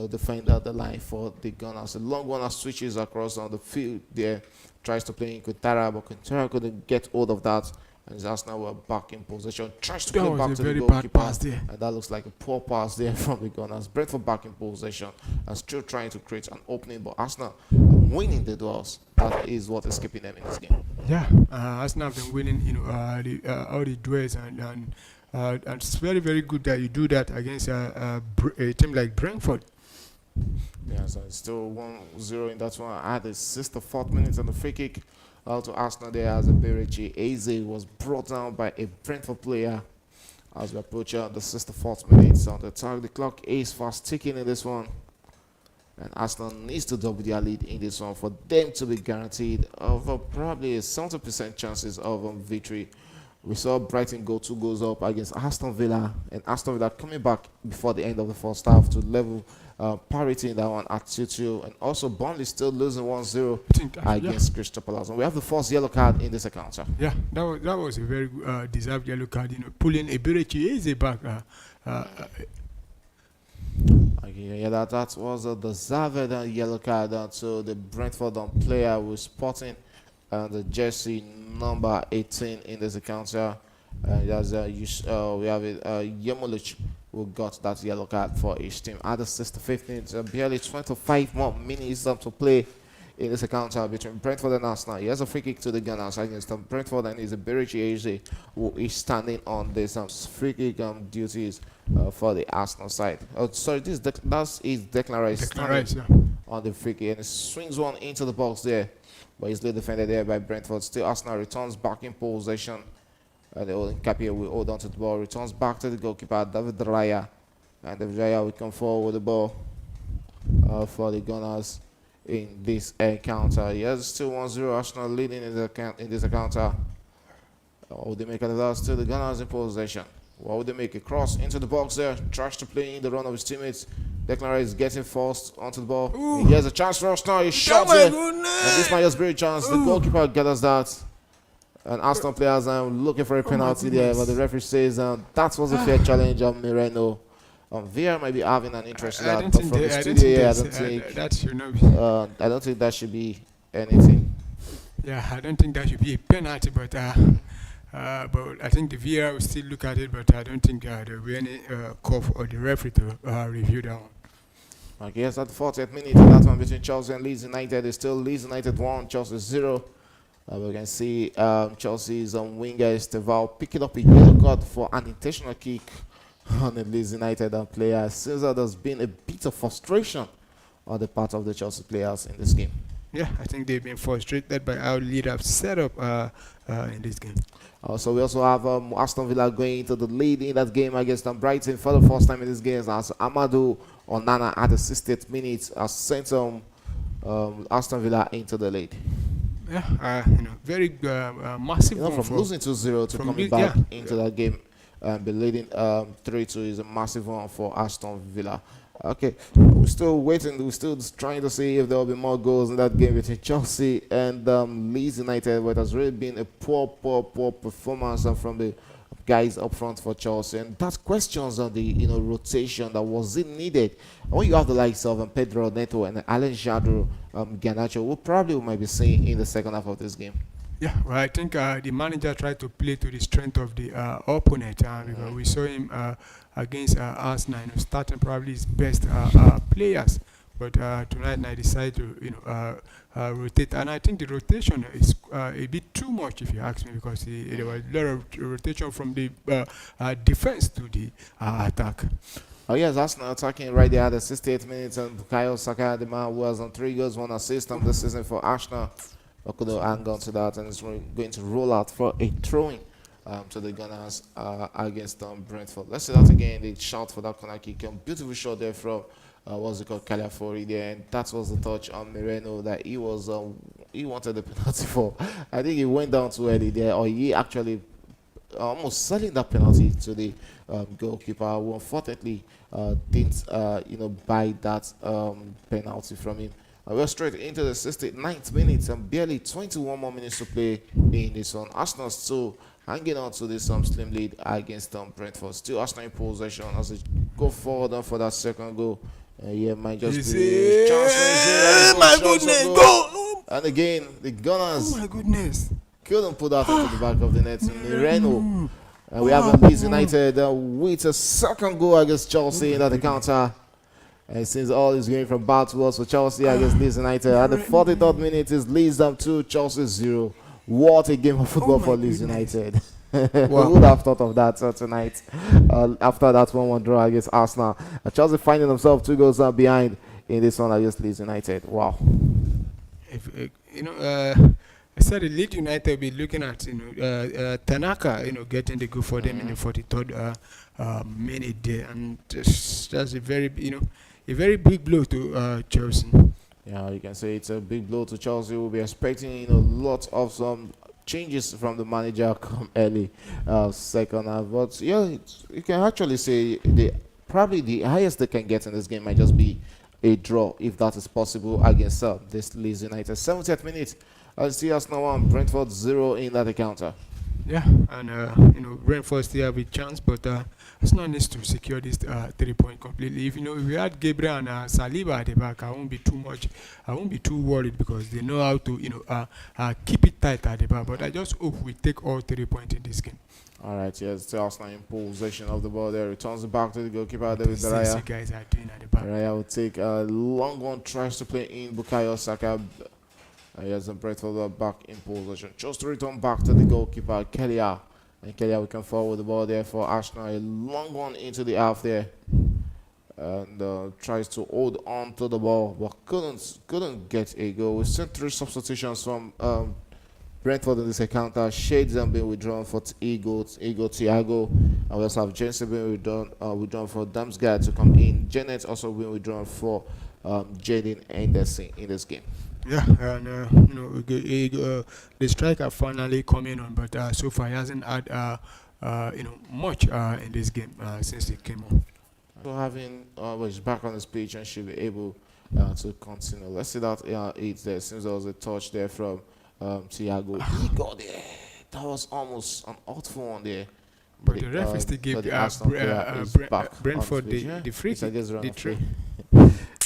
defend out the line for the Gunners. A long one switches across on the field there, tries to play in Quintana, but Quintana couldn't get hold of that, and Arsenal were back in possession. Tries to play back to the goalkeeper, and that looks like a poor pass there from the Gunners. Brentford back in possession and still trying to create an opening, but Arsenal winning the duels. That is what is keeping them in this game. Yeah, Arsenal have been winning all the duels, and it's very, very good that you do that against a team like Brentford. Yeah, so it's still 1-0 in that one. At the 64th minute and the free kick to Arsenal there, as Eberechi Eze was brought down by a Brentford player as we approach the 64th minute. On the time, the clock is fast ticking in this one, and Arsenal needs to double their lead in this one for them to be guaranteed of probably 70% chances of victory. We saw Brighton go 2 goals up against Aston Villa, and Aston Villa coming back before the end of the first half to level parity in that one at 2-2, and also Burnley still losing 1-0 against Crystal Palace. And we have the first yellow card in this encounter. Yeah, that was a very deserved yellow card. Pulling Eberechi Eze back. Yeah, that was a deserved yellow card to the Brentford player who was spotting the jersey number 18 in this encounter. We have Yemulich who got that yellow card for his team at the 65th minute. Barely 25 more minutes to play in this encounter between Brentford and Arsenal. He has a free kick to the Gunners against Brentford, and it's a Berichi Eze who is standing on this free kick duties for the Arsenal side. Oh, sorry, this that is Declan Rice standing on the free kick, and he swings one into the box there, but he's defended there by Brentford. Still, Arsenal returns back in possession. The Capia will hold on to the ball, returns back to the goalkeeper, David Raya, and David Raya will come forward with the ball for the Gunners in this encounter. Yes, still 1-0 Arsenal leading in this encounter. What would they make of that? Still the Gunners in possession. What would they make? A cross into the box there. Tries to play in the run of his teammates. Declan Rice is getting forced onto the ball. He has a chance for Arsenal. He shots it. And this might just be a chance. The goalkeeper gathers that. And Arsenal players are looking for a penalty there. But the referee says that was a fair challenge of Moreno. VR might be having an interest in that, but from the studio, I don't think that should not be. I don't think that should be anything. Yeah, I don't think that should be a penalty, but I think the VR will still look at it, but I don't think there will be any call for the referee to review that one. Okay, yes, at the 40th minute, that one between Chelsea and Leeds United is still Leeds United 1, Chelsea 0. We can see Chelsea's winger Estevao picking up a yellow card for an intentional kick on the Leeds United player. Seems that there's been a bit of frustration on the part of the Chelsea players in this game. Yeah, I think they've been frustrated by how Leeds have set up in this game. So we also have Aston Villa going into the lead in that game against Brighton for the first time in this game, as Amadou Onana at the 60th minute has sent Aston Villa into the lead. Yeah, very massive. From losing 2-0 to coming back into that game. Be leading 3-2 is a massive one for Aston Villa. Okay, we're still waiting. We're still trying to see if there will be more goals in that game between Chelsea and Leeds United. But it has really been a poor performance from the guys up front for Chelsea. And that questions on the rotation that was it needed. When you have the likes of Pedro Neto and Alejandro Garnacho, we might be seeing in the second half of this game. Yeah, well, I think the manager tried to play to the strength of the opponent because we saw him against Arsenal, starting probably his best players. But tonight I decided to rotate, and I think the rotation is a bit too much, if you ask me, because there was a lot of rotation from the defense to the attack. Oh yes, Arsenal attacking right there at the 68th minute, and Bukayo Saka, the man who has 3 goals, 1 assist this season for Arsenal. Okudo hang on to that, and it's going to roll out for a throwing to the Gunners against Brentford. Let's see that again. They shout for that corner kick. Beautiful shot there from what's it called, Caliafori there, and that was the touch on Moreno that he wanted the penalty for. I think he went down too early there, or he actually almost selling that penalty to the goalkeeper, who unfortunately didn't buy that penalty from him. We're straight into the 69th minute and barely 21 more minutes to play in this one. Arsenal still hanging on to this slim lead against Brentford. Still Arsenal in possession as they go forward for that second goal. Might just be a chance. My goodness, goal! And again, the Gunners couldn't put that into the back of the net. Moreno. We have Leeds United with a second goal against Chelsea in that encounter. And since all is going from bad to worse for Chelsea against Leeds United, at the 43rd minute is Leeds 2, Chelsea 0. What a game of football for Leeds United. Who would have thought of that tonight after that 1-1 draw against Arsenal? Chelsea finding themselves 2 goals behind in this one against Leeds United. Wow. I said the Leeds United will be looking at Tanaka getting the goal for them in the 43rd minute there, and that's a very a very big blow to Chelsea. Yeah, you can say it's a big blow to Chelsea. We'll be expecting lots of some changes from the manager come early second half. But yeah, you can actually say probably the highest they can get in this game might just be a draw, if that is possible, against this Leeds United. 70th minute, I see Arsenal 1, Brentford 0 in that encounter. Yeah, and Brentford still have a chance, but Arsenal needs to secure this 3-point completely. If we had Gabriel and Saliba at the back, I won't be too worried because they know how to keep it tight at the back. But I just hope we take all 3 points in this game. All right, yes, still Arsenal in possession of the ball there. Returns it back to the goalkeeper, David Raya. You guys are doing at the back. Raya will take a long one, tries to play in Bukayo Saka. Yes, and Brentford are back in possession. Just to return back to the goalkeeper, Kelia. And Kelia, we can forward the ball there for Arsenal. A long one into the half there. And tries to hold on to the ball, but couldn't get a goal. We've seen three substitutions from Brentford in this encounter. Shades have been withdrawn for Ego Thiago. And we also have Jensen being withdrawn for Damsgaard to come in. Janet also being withdrawn for Jaden Anderson in this game. Yeah, and the striker finally coming on, but so far he hasn't had much in this game since he came on. So having he's back on his pitch and should be able to continue. Let's see that it's there. Since there was a touch there from Thiago, he got there. That was almost an awful one there. But the ref still gave Brentford the free kick.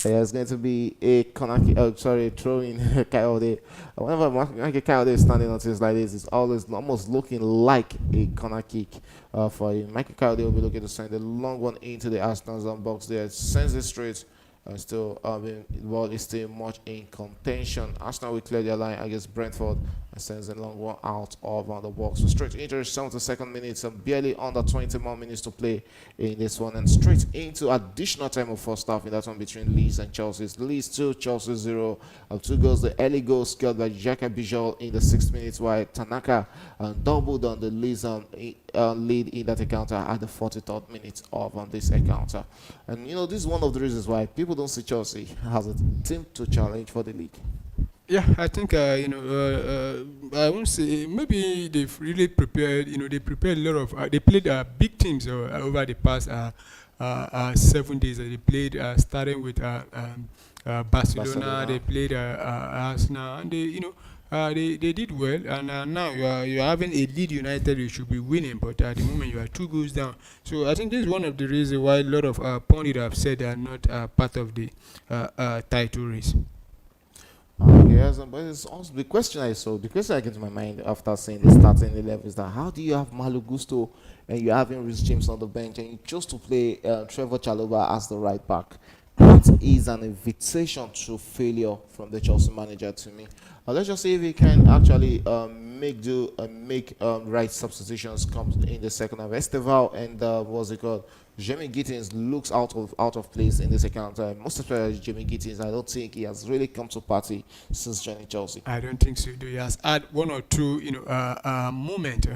It's going to be a corner kick, throw in Kayode. Whenever Kayode is standing on things like this, it's almost looking like a corner kick for him. Michael Kayode will be looking to send a long one into the Arsenal zone box there. Sends it straight. Still, the ball is still much in contention. Arsenal will clear their line against Brentford and sends a long one out of the box. So straight into the 72nd minute, and barely under 20 more minutes to play in this one, and straight into additional time of first half in that one between Leeds and Chelsea. Leeds 2, Chelsea 0. 2 goals. The early goal scored by Xhaka Bijol in the 6th minute, while Tanaka doubled on the Leeds lead in that encounter at the 43rd minute of this encounter. And this is one of the reasons why people don't see Chelsea as a team to challenge for the league. Yeah, I think I won't say maybe they've really prepared. They prepared a lot of. They played big teams over the past 7 days. They played starting with Barcelona. They played Arsenal, and they did well. And now you're having a Leeds United. You should be winning, but at the moment you are 2 goals down. So I think this is one of the reasons why a lot of pundits have said they are not part of the title race. Yes, but it's also the question I came to my mind after seeing the starting 11 is that how do you have Malo Gusto and you're having Rhys James on the bench and you chose to play Trevor Chalobah as the right back? That is an invitation to failure from the Chelsea manager to me. Let's just see if he can actually make right substitutions come in the second half. Esteval and what's it called? Jamie Gittins looks out of place in this account. Most especially Jamie Gittins, I don't think he has really come to party since joining Chelsea. I don't think so. He has had 1 or 2 moment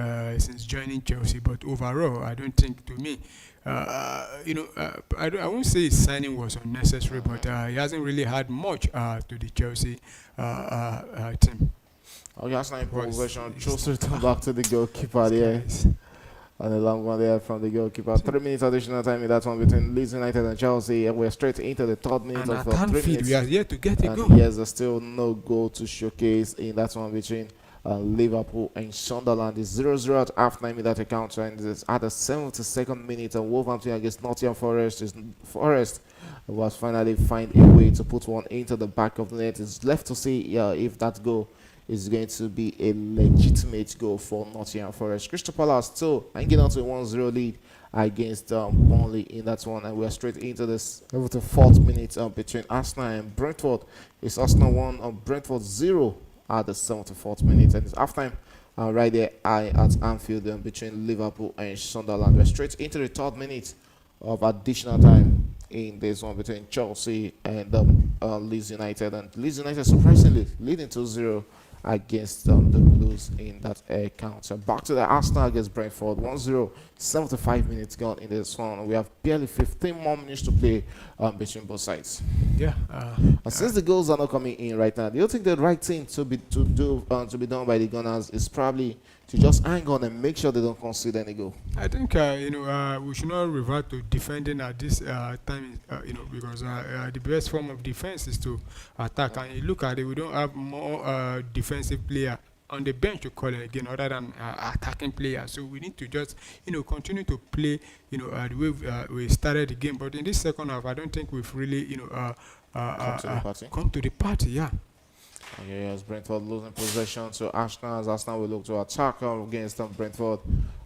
since joining Chelsea, but overall, I don't think. To me, I won't say his signing was unnecessary, but he hasn't really had much to the Chelsea team. Okay, that's not in possession. Just return back to the goalkeeper there. And a long one there from the goalkeeper. 3 minutes additional time in that one between Leeds United and Chelsea. And we're straight into the 3rd minute of 3 minutes. We are yet to get a goal. Yes, there's still no goal to showcase in that one between Liverpool and Sunderland. It's 0-0 at half-time in that encounter. And it's at the 72nd minute. And Wolverhampton against Nottingham Forest was finally find a way to put one into the back of the net. It's left to see if that goal is going to be a legitimate goal for Nottingham Forest. Crystal Palace still hanging on to a 1-0 lead against Burnley in that one, and we're straight into this over the 4th minute between Arsenal and Brentford. It's Arsenal 1 Brentford 0 at the 74th minute, and it's halftime right there at Anfield between Liverpool and Sunderland. We're straight into the 3rd minute of additional time in this one between Chelsea and Leeds United, and Leeds United surprisingly leading 2-0 against the Blues in that encounter. Back to the Arsenal against Brentford 1-0, 75 minutes gone in this one. We have barely 15 more minutes to play between both sides. Yeah. Since the goals are not coming in right now, do you think the right thing to be done by the Gunners is probably to just hang on and make sure they don't concede any goal? I think we should not revert to defending at this time, because the best form of defense is to attack. And you look at it, we don't have more defensive player on the bench to call it again, other than attacking players. So we need to just continue to play the way we started the game. But in this second half, I don't think we've really come to the party. Yeah. Okay, yes, Brentford losing possession to Arsenal, as Arsenal will look to attack against Brentford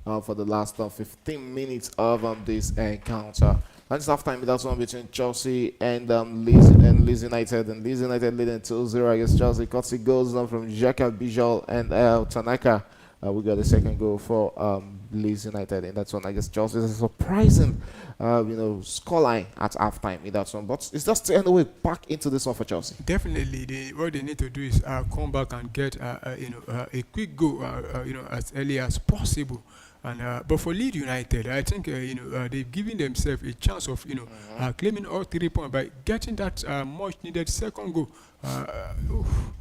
for the last 15 minutes of this encounter. And it's half time. That's one between Chelsea and Leeds United. And Leeds United leading 2-0 against Chelsea. Courtesy goals from Jaka Bijol and Tanaka. We got the second goal for Leeds United in that one against Chelsea. It's a surprising, scoreline at halftime in that one. But it's just the way back into this one for Chelsea. Definitely, what they need to do is come back and get a quick goal, as early as possible. And but for Leeds United, I think they've given themselves a chance of claiming all 3 points by getting that much needed second goal. Oof.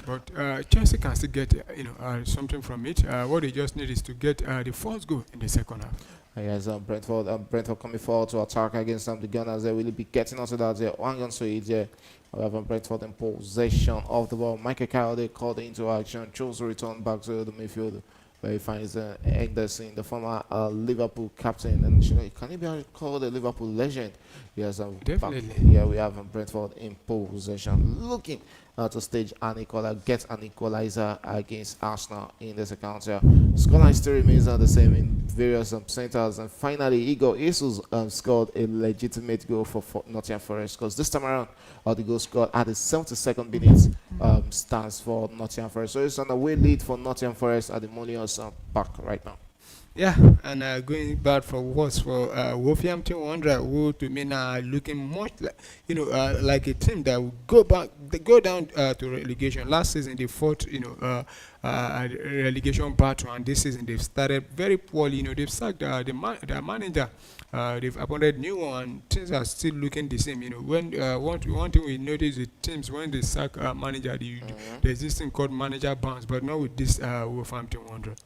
But Chelsea can still get something from it. What they just need is to get the first goal in the second half. Yes, Brentford coming forward to attack against the Gunners. They will be getting onto that. One on to it. We have Brentford in possession of the ball. Michael Kyle called into action. Chose to return back to the midfield, where he finds Henderson, the former Liverpool captain, and can he be called a Liverpool legend? Yes, definitely. Yeah, we have Brentford in possession, looking to stage an equalizer against Arsenal in this account here. Scoreline still remains the same in various centers, and finally Igor Jesus scored a legitimate goal for Nottingham Forest, because this time around the goal scored at the 72nd minute stands for Nottingham Forest. So it's on the way lead for Nottingham Forest at the Molinos back right now. Yeah, and going bad for worse for Wolverhampton Wanderers, who to me now are looking much like like a team that will go down to relegation. Last season they fought relegation battle, and this season they've started very poorly. They've sacked their manager. They've appointed new one. Things are still looking the same. When one thing we notice with teams, when they sack manager, there's this thing called manager bounce, but not with this Wolverhampton Wanderers.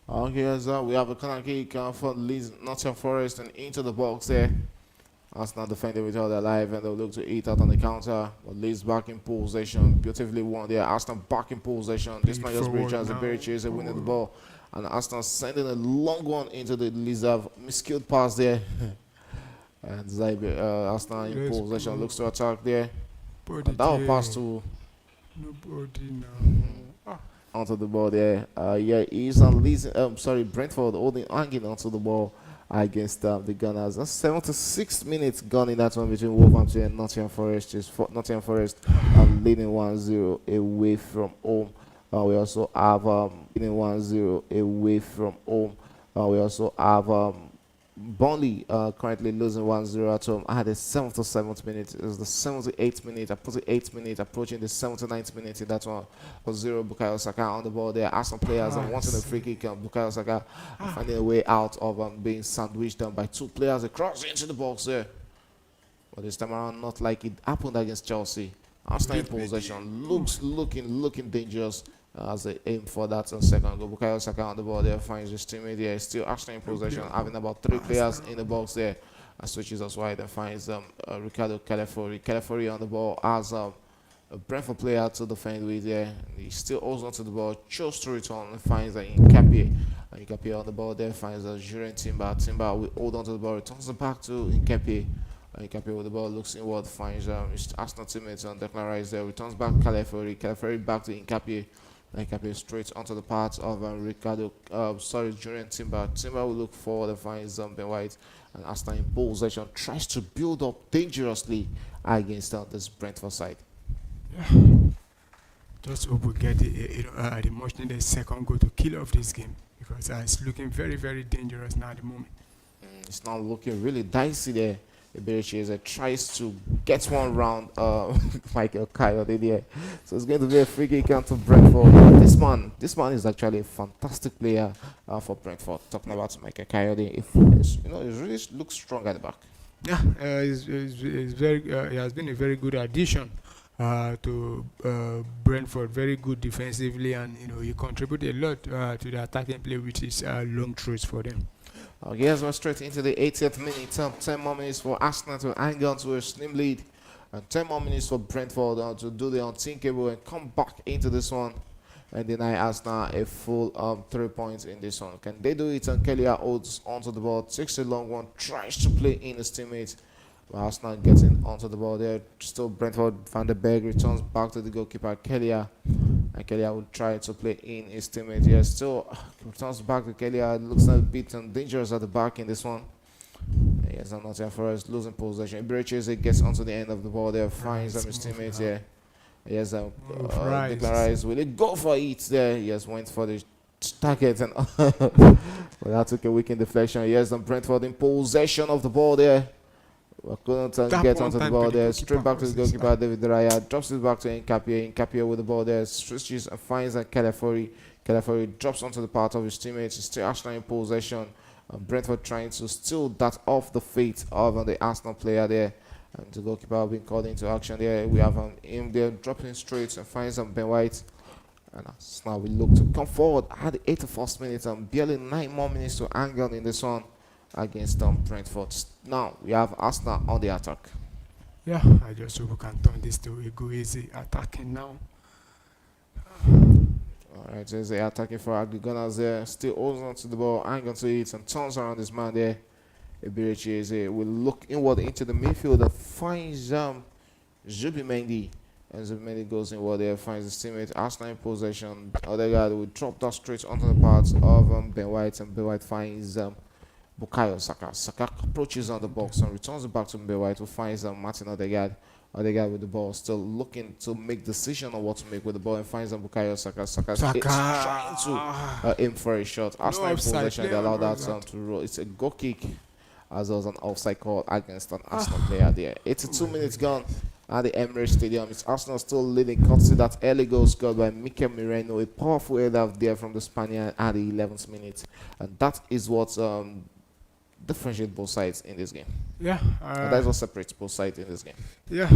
Okay, so we have a corner kick for Leeds, Nottingham Forest, and into the box there. Arsenal defending with all their life, and they'll look to eat out on the counter. But Leeds back in possession, beautifully won there. Arsenal back in possession. This might just be chance. The Berry is winning the ball, and Arsenal sending a long one into the Leeds. Misskilled pass there, and Arsenal in possession looks to attack there. And that will pass to nobody now. Onto the ball there. He's on Leeds. Brentford hanging onto the ball against the Gunners. That's 76 minutes gone in that one between Wolverhampton and Nottingham Forest. Nottingham Forest leading 1-0 away from home. We also have leading 1-0 away from home. We also have Burnley currently losing 1-0 at home at the 77th minute. It was the 78th minute, 8th minute, approaching the 79th minute in that one. 0 Bukayo Saka on the ball there. Arsenal players are wanting a free kick. Bukayo Saka finding a way out of being sandwiched down by two players across into the box there. But this time around, not like it happened against Chelsea. Arsenal in possession looking dangerous. As they aim for that on second goal. Bukayo Saka on the ball there finds his teammate there. Still Arsenal in possession, having about 3 players in the box there. And switches us wide and finds Ricardo Calafori on the ball as a Brentford player to defend with there. He still holds onto the ball, chose to return and finds Nkapie. Nkapie on the ball there finds Juren Timber. Timber will hold onto the ball, returns it back to Nkapie. Nkapie with the ball looks inward, finds his Arsenal teammates on Declan Rice there, returns back Calafori back to Nkapie. Nkapie straight onto the path of Juren Timber. Timber will look forward and finds Ben White, and Arsenal in possession tries to build up dangerously against this Brentford side. Yeah. Just hope we get the much needed second goal to kill off this game, because it's looking very, very dangerous now at the moment. It's not looking really dicey there. Iberichese tries to get one round Michael Coyote there. So it's going to be a free kick to Brentford. This man is actually a fantastic player for Brentford. Talking about Michael Coyote, he really looks strong at the back. Yeah, he's very. He has been a very good addition to Brentford. Very good defensively, and he contributed a lot to the attacking play with his long throws for them. Okay, let's go straight into the 80th minute. 10 more minutes for Arsenal to hang on to a slim lead, and 10 more minutes for Brentford to do the unthinkable and come back into this one and deny Arsenal a full 3 points in this one. Can they do it? And Kelia holds onto the ball, takes a long one, tries to play in his teammates. Arsenal getting onto the ball there. Still Brentford. Van der Berg returns back to the goalkeeper Kelia, and Kelia will try to play in his teammate here. Still returns back to Kelia. Looks a bit dangerous at the back in this one. Yes, and Nottingham Forest losing possession. Ibericheze gets onto the end of the ball there, finds his teammates here. Yes, Declan Rice, will he go for it there? Yes, went for the target and well, that took a wicked deflection. Yes, and Brentford in possession of the ball there. We couldn't get onto the ball there. Straight back to the goalkeeper, David Raya. Drops it back to Nkapie. Nkapie with the ball there. Switches and finds Calafori. Calafori drops onto the part of his teammates. It's still Arsenal in possession. Brentford trying to steal that off the feet of the Arsenal player there. And the goalkeeper being called into action there. We have him there dropping straight and finds Ben White. And now we look to come forward at the 81st minute and barely 9 more minutes to hang on in this one against Brentford. Now we have Arsenal on the attack. Yeah, I just hope we can turn this to a go easy attacking now. Alright, there's the attacking for the Gunners there. Still holds on to the ball, hang on to it, and turns around this man there. Ibericheze will look inward into the midfield and finds Zubimendi. And Zubimendi goes inward there, finds his teammate. Arsenal in possession. Odegaard will drop that straight onto the parts of Ben White, and Ben White finds Bukayo Saka. Saka approaches on the box and returns it back to Ben White, who finds Martin Odegaard. Odegaard with the ball, still looking to make decision on what to make with the ball, and finds Bukayo Saka. Saka is trying to aim for a shot. Arsenal in possession, they allow that to roll. It's a goal kick, as there was an offside call against an Arsenal player there. 82 minutes gone at the Emirates Stadium. It's Arsenal still leading, consider that early goal scored by Mikel Merino, a powerful header there from the Spaniard at the 11th minute. And that is what differentiates both sides in this game. Yeah. That's what separates both sides in this game. Yeah,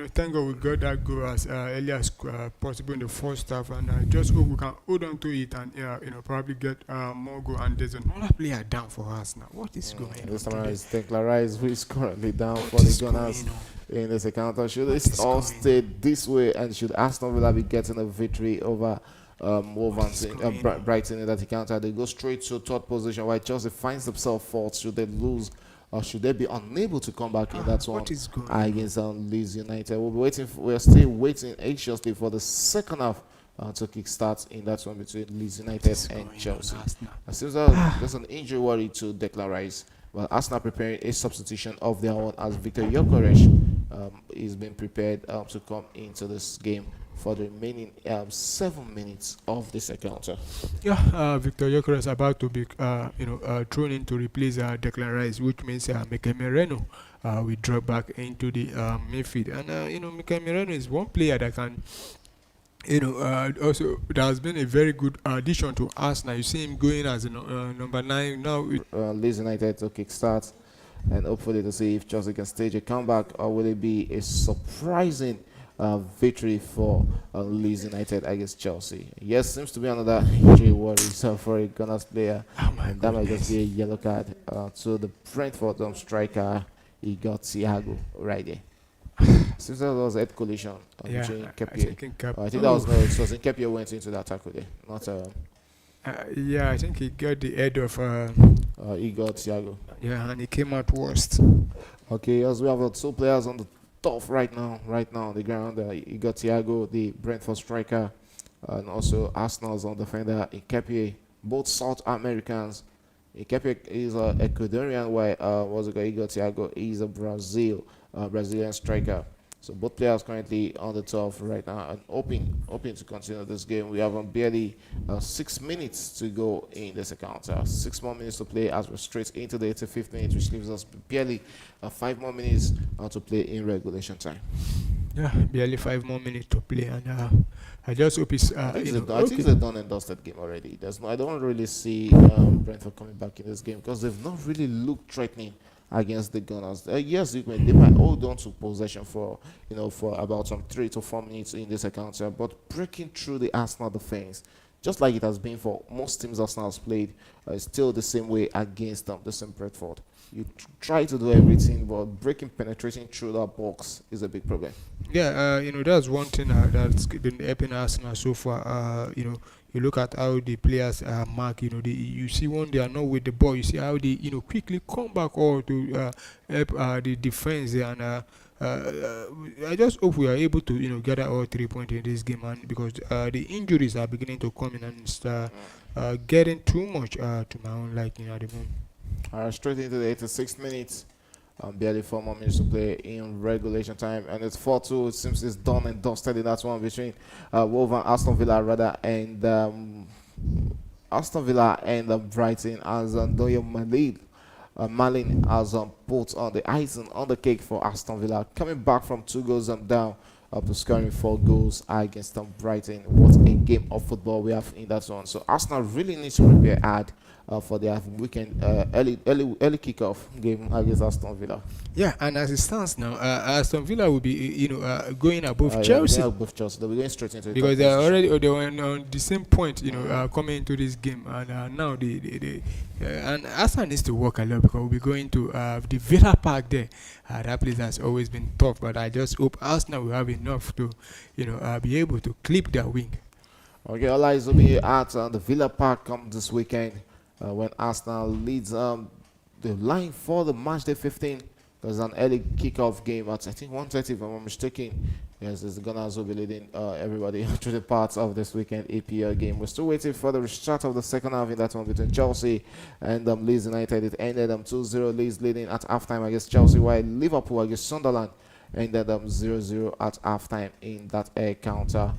thank God we got that goal as early as possible in the first half, and I just hope we can hold on to it and probably get more goal. And there's another player down for us now. What is going on? This time is Declan Rice, who is currently down for the Gunners in this encounter. Should it all stay this way, and should Aston Villa be getting a victory over Wolverhampton, Brighton in that encounter, they go straight to third position, while Chelsea finds themselves fourth. Should they lose, or should they be unable to come back in that one against Leeds United? We're still waiting anxiously for the second half to kickstart in that one between Leeds United and Chelsea. It seems that there's an injury worry to Declan Rice, but Arsenal preparing a substitution of their own, as Victor Gyökeres is being prepared to come into this game for the remaining 7 minutes of this encounter. Yeah, Victor Gyökeres is about to be thrown in to replace Declan Rice, which means Mikel Merino will drop back into the midfield. And Mikel Merino is one player that can also there has been a very good addition to Arsenal. You see him going as number 9 now. Leeds United to kickstart, and hopefully to see if Chelsea can stage a comeback, or will it be a surprising victory for Leeds United against Chelsea. Yes, seems to be another injury worry for a Gunners player, and that might just be a yellow card to the Brentford striker. He got Thiago right there. Seems that was a head collision between Nkapie. I think that was it was Nkapie went into that tackle there, not yeah, I think he got the head of he got Thiago. Yeah, and he came out worst. Okay, as we have 2 players on the tough right now on the ground. You got Thiago, the Brentford striker, and also Arsenal's on defender Nkapie, both South Americans. Nkapie is a Ecuadorian, while Thiago is a Brazilian striker. So both players currently on the top right now and hoping to continue this game. We have barely 6 minutes to go in this encounter. 6 more minutes to play as we're straight into the 85th minute, which leaves us barely 5 more minutes to play in regulation time. Yeah, barely 5 more minutes to play, and I just hope it's. I think it's a done and dusted game already. I don't really see Brentford coming back in this game because they've not really looked threatening against the Gunners. Yes, they might hold on to possession for about 3 to 4 minutes in this encounter, but breaking through the Arsenal defense, just like it has been for most teams Arsenal has played, still the same way against the same Brentford. You try to do everything, but penetrating through that box is a big problem. Yeah, that's one thing that's been helping Arsenal so far. You look at how the players mark. You see when they are not with the ball, you see how they quickly come back or to help the defense there. And I just hope we are able to gather all 3 points in this game, and because the injuries are beginning to come in and start getting too much to my own liking at the moment. Straight into the 86th minute. Barely 4 more minutes to play in regulation time, and it's 4-2. It seems it's done and dusted in that one between Wolves and Aston Villa, rather, and Aston Villa and Brighton as Ndoye Malin has put on the icing on the cake for Aston Villa, coming back from 2 goals down up to scoring 4 goals against Brighton. What a game of football we have in that one. So Arsenal really needs to prepare hard for their weekend early kickoff game against Aston Villa. Yeah, and as it stands now, Aston Villa will be, going above Chelsea. Yeah, above Chelsea. They'll be going straight into the Because top position. they were on the same point, coming into this game, and now they and Arsenal needs to work a lot because we'll be going to the Villa Park there. That place has always been tough, but I just hope Arsenal will have enough to, be able to clip their wing. Okay, all eyes will be at the Villa Park come this weekend when Arsenal leads the line for the match day 15. There's an early kickoff game at, I think, 1:30 if I'm not mistaken. Yes, the Gunners will be leading everybody through the parts of this weekend APL game. We're still waiting for the restart of the second half in that one between Chelsea and Leeds United. It ended 2-0, Leeds leading at halftime against Chelsea, while Liverpool against Sunderland ended 0-0 at halftime in that air counter.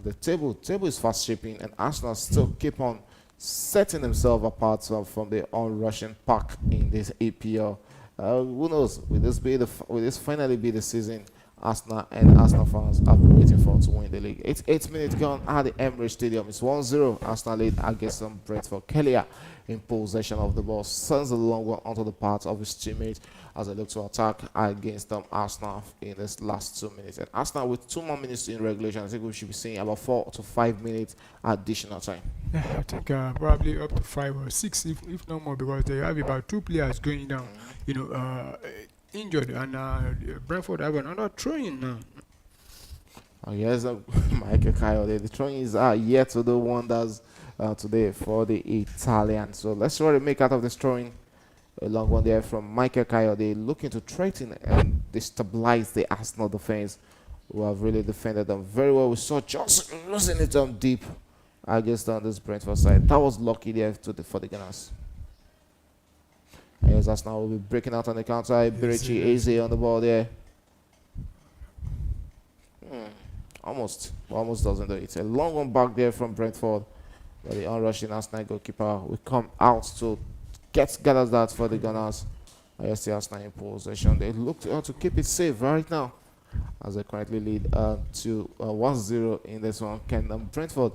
The table is fast shaping, and Arsenal still keep on setting themselves apart from the onrushing pack in this APL. Who knows? Will this finally be the season Arsenal and Arsenal fans have been waiting for to win the league? It's 8 minutes gone at the Emirates Stadium. It's 1-0. Arsenal lead against Brentford. Kelly in possession of the ball sends the long one onto the path of his teammate as they look to attack against Arsenal in this last 2 minutes. And Arsenal with 2 more minutes in regulation. I think we should be seeing about 4 to 5 minutes additional time. Yeah, I think probably up to 5 or 6, if not more, because they have about 2 players going down, injured, and Brentford have another throw-in now. Oh, yes, Michael Coyote. The throw-ins are yet to do wonders today for the Italians. So let's try to make out of this throw-in. A long one there from Michael Coyote, looking to threaten and destabilize the Arsenal defense, who have really defended them very well. We saw just losing it deep against this Brentford side. That was lucky there for the Gunners. Yes, Arsenal will be breaking out on the counter. Birichi Eze on the ball there. Almost doesn't do it. A long one back there from Brentford, but the onrushing Arsenal goalkeeper will come out to gather that for the Gunners. Yes, the Arsenal in possession. They look to keep it safe right now as they currently lead to 1-0 in this one. Can Brentford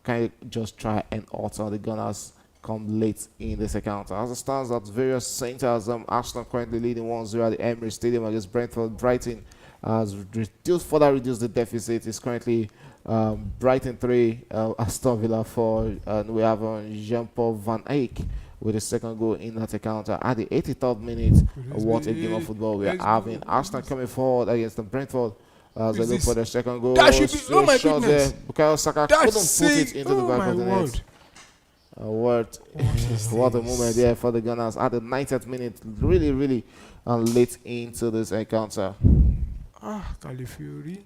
kind of just try and alter the Gunners come late in this account? As it stands at various centers, Arsenal currently leading 1-0 at the Emirates Stadium against Brentford. Brighton has further reduced the deficit. It's currently Brighton 3, Aston Villa 4, and we have Jean-Paul Van Eyck with the second goal in that account at the 83rd minute. What a game of football we are having. Arsenal coming forward against the Brentford as they look for the second goal. That should be, oh my goodness. Bukayo Saka couldn't put it into the back of the net. What a moment there for the Gunners at the 90th minute. Really late into this encounter. Calafiori.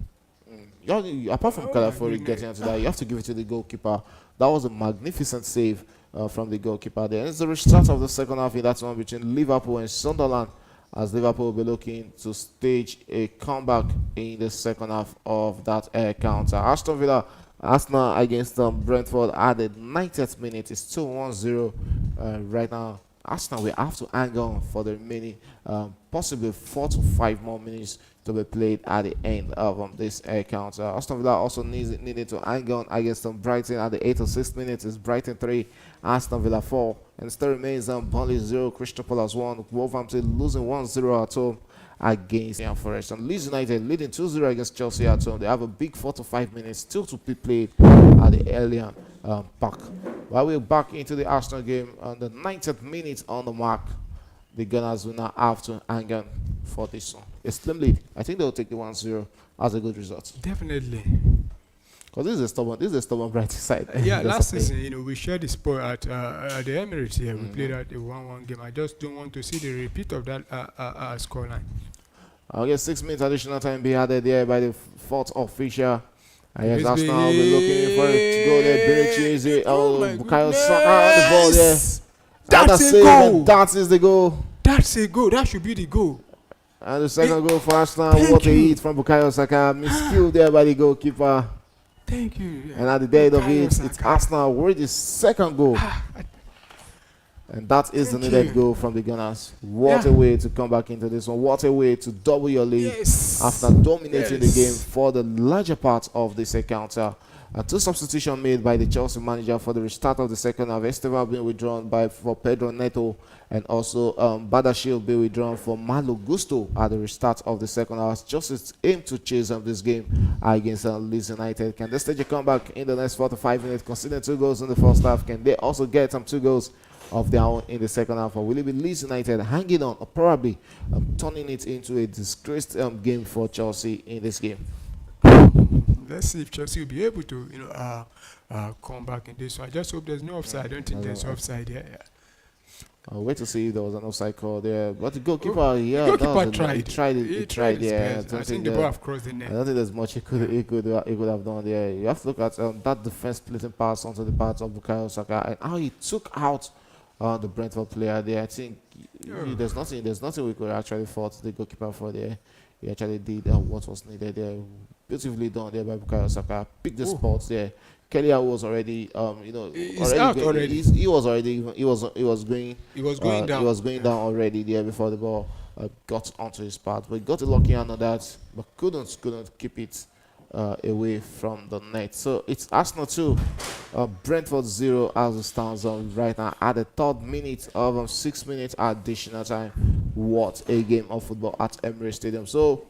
Apart from Calafiori getting into that, you have to give it to the goalkeeper. That was a magnificent save from the goalkeeper there. It's the restart of the second half in that one between Liverpool and Sunderland, as Liverpool will be looking to stage a comeback in the second half of that counter. Aston Villa, Arsenal against Brentford at the 90th minute. It's 2-1-0 right now. Arsenal will have to hang on for the remaining possibly 4 to 5 more minutes to be played at the end of this counter. Aston Villa also needed to hang on against Brighton at the 8th or 6th minute. It's Brighton 3, Aston Villa 4, and still remains Burnley 0, Crystal Palace 1, Wolverhampton losing 1-0 at home against Forest, and Leeds United leading 2-0 against Chelsea at home. They have a big 4 to 5 minutes still to be played at the Allianz Park. While we're back into the Arsenal game on the 90th minute on the mark, the Gunners will now have to hang on for this one. A slim lead. I think they'll take the 1-0 as a good result. Definitely. Because this is a stubborn Brighton side. Yeah, last season, we shared the sport at the Emirates here. We played at a 1-1 game. I just don't want to see the repeat of that scoreline. I'll get 6 minutes additional time be added there by the fourth official. I guess Arsenal will be looking for it to go there. Bukayo Saka on the ball there. That's a goal. That is the goal. That's a goal. That should be the goal. And the second goal for Arsenal, what a hit from Bukayo Saka. Miscue there by the goalkeeper. Thank you. And at the end of Bukayo it, it's Saka. Arsenal with the second goal. And that is the Thank needed you. goal from the Gunners. What Yeah. a way to come back into this one. What a way to double your lead Yes. after dominating the Yes. game for the larger part of this encounter. Two substitutions made by the Chelsea manager for the restart of the second half. Esteban being withdrawn for Pedro Neto, and also Badashil being withdrawn for Malo Gusto at the restart of the second half. Just aim to chase up this game against Leeds United. Can they stage a comeback in the next 4 to 5 minutes, considering 2 goals in the first half? Can they also get some 2 goals of their own in the second half, or will it be Leeds United hanging on, or probably turning it into a disgraced game for Chelsea in this game? Let's see if Chelsea will be able to, come back in this one. I just hope there's no offside. I don't think there's offside here. Yeah. I'll wait to see if there was an offside call there. But the goalkeeper, The goalkeeper tried. He tried it. He tried, his yeah. best. I think the ball have crossed the I net. don't think there's much he could have done there. You have to look at that defense splitting pass onto the part of Bukayo Saka and how he took out the Brentford player there. I think there's nothing we could actually fault the goalkeeper for there. He actually did what was needed there. Beautifully done there by Bukayo Saka. Picked the spots there. Kelly was already, He's out already. He was going. He was going down. He was going down already there before the ball got onto his path. But he got a lucky hand on that, but couldn't keep it away from the net. So it's Arsenal 2, Brentford 0 as it stands right now at the 3rd minute of 6 minutes additional time. What a game of football at Emirates Stadium. So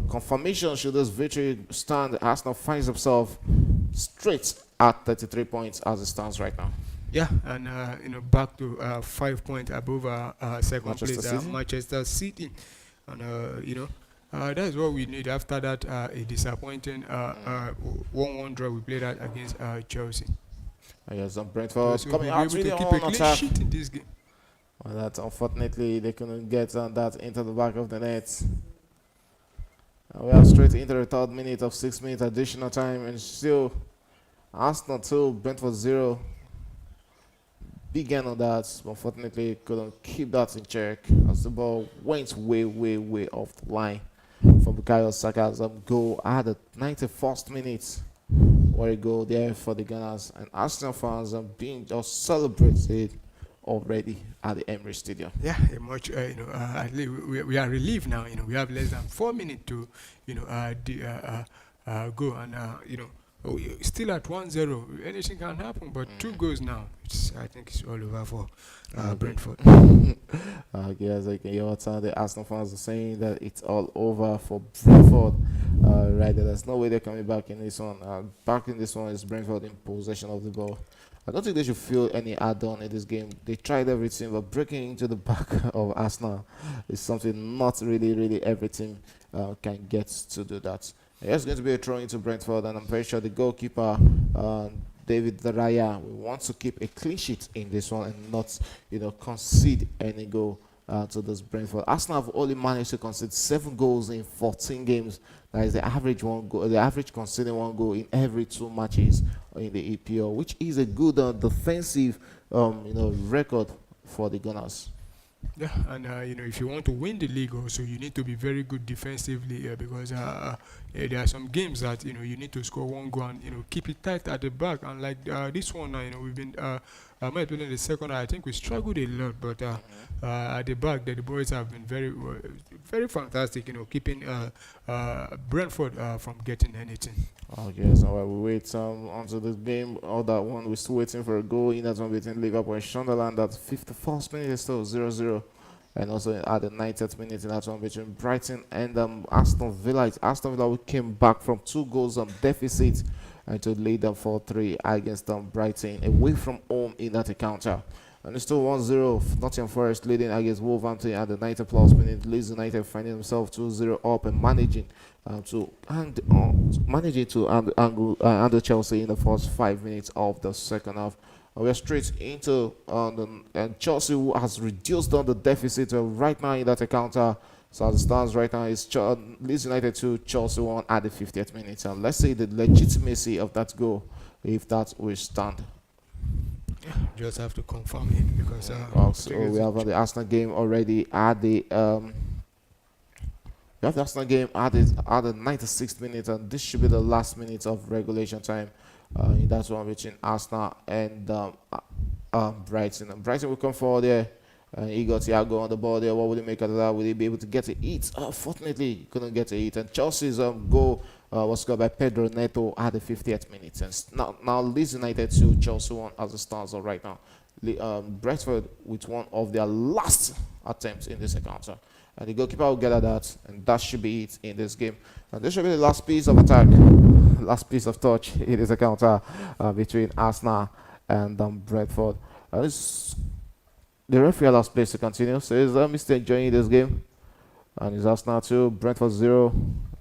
confirmation, should this victory stand, Arsenal finds himself straight at 33 points as it stands right now. Yeah, and back to 5 points above second Manchester place, City. Manchester City, and that's what we need. After that, a disappointing 1-1 draw we played out against Chelsea. Yes, Brentford So coming we'll be out able really to keep on a clean attack. sheet in this game. Well, that unfortunately they couldn't get that into the back of the net. We are straight into the 3rd minute of 6 minutes additional time, and still Arsenal 2, Brentford 0. Big end on that, but unfortunately couldn't keep that in check as the ball went way off the line from Bukayo Saka's goal at the 91st minute. What a goal there for the Gunners, and Arsenal fans are being just celebrated already at the Emirates Stadium. Yeah, a much at least we are relieved now. We have less than 4 minutes to go, and still at 1-0. Anything can happen, but 2 goals now. I think it's all over for Brentford. Yes, I can hear what the Arsenal fans are saying, that it's all over for Brentford. Right, there's no way they're coming back in this one. Back in this one is Brentford in possession of the ball. I don't think they should feel any add-on in this game. They tried everything, but breaking into the back of Arsenal is something not really every team can get to do that. It's going to be a throw into Brentford, and I'm very sure the goalkeeper, David Raya, will want to keep a clean sheet in this one and not, concede any goal to this Brentford. Arsenal have only managed to concede 7 goals in 14 games. That is the average the average conceding 1 goal in every 2 matches in the EPL, which is a good defensive, record for the Gunners. Yeah, and if you want to win the league, also you need to be very good defensively, because there are some games that you need to score 1 goal and keep it tight at the back. And like this one, we've been might be in the second half. I think we struggled a lot, but at the back, the boys have been very fantastic. Keeping Brentford from getting anything. Okay, so we wait onto the game. All that one, we're still waiting for a goal in that one between Liverpool and Sunderland. At 51st minute, it's still 0-0. And also at the 90th minute in that one between Brighton and Aston Villa. It's Aston Villa who came back from 2 goals deficit and to lead them 4-3 against Brighton away from home in that encounter. And it's still 1-0. Nottingham Forest leading against Wolverhampton at the 90th minute. Leeds United finding themselves 2-0 up and managing to handle Chelsea in the first 5 minutes of the second half. We are straight into Chelsea, who has reduced down the deficit right now in that encounter. So as it stands right now, it's Leeds United 2, Chelsea 1 at the 50th minute. And let's see the legitimacy of that goal, if that will stand. Just have to confirm it because So we have the Arsenal game already at the we have the Arsenal game at the 96th minute, and this should be the last minute of regulation time. In that one between Arsenal and Brighton. And Brighton will come forward there. He got Thiago on the ball there. What would he make of that? Will he be able to get a hit? Fortunately, he couldn't get a hit. And Chelsea's goal was scored by Pedro Neto at the 50th minute. And now Leeds United 2, Chelsea 1 as it stands right now. Brentford with one of their last attempts in this encounter. And the goalkeeper will get at that, and that should be it in this game. And this should be the last piece of attack, last piece of touch in this encounter between Arsenal and Brentford. The referee allows place to continue. So is Mr. enjoying this game? And it's Arsenal 2, Brentford 0.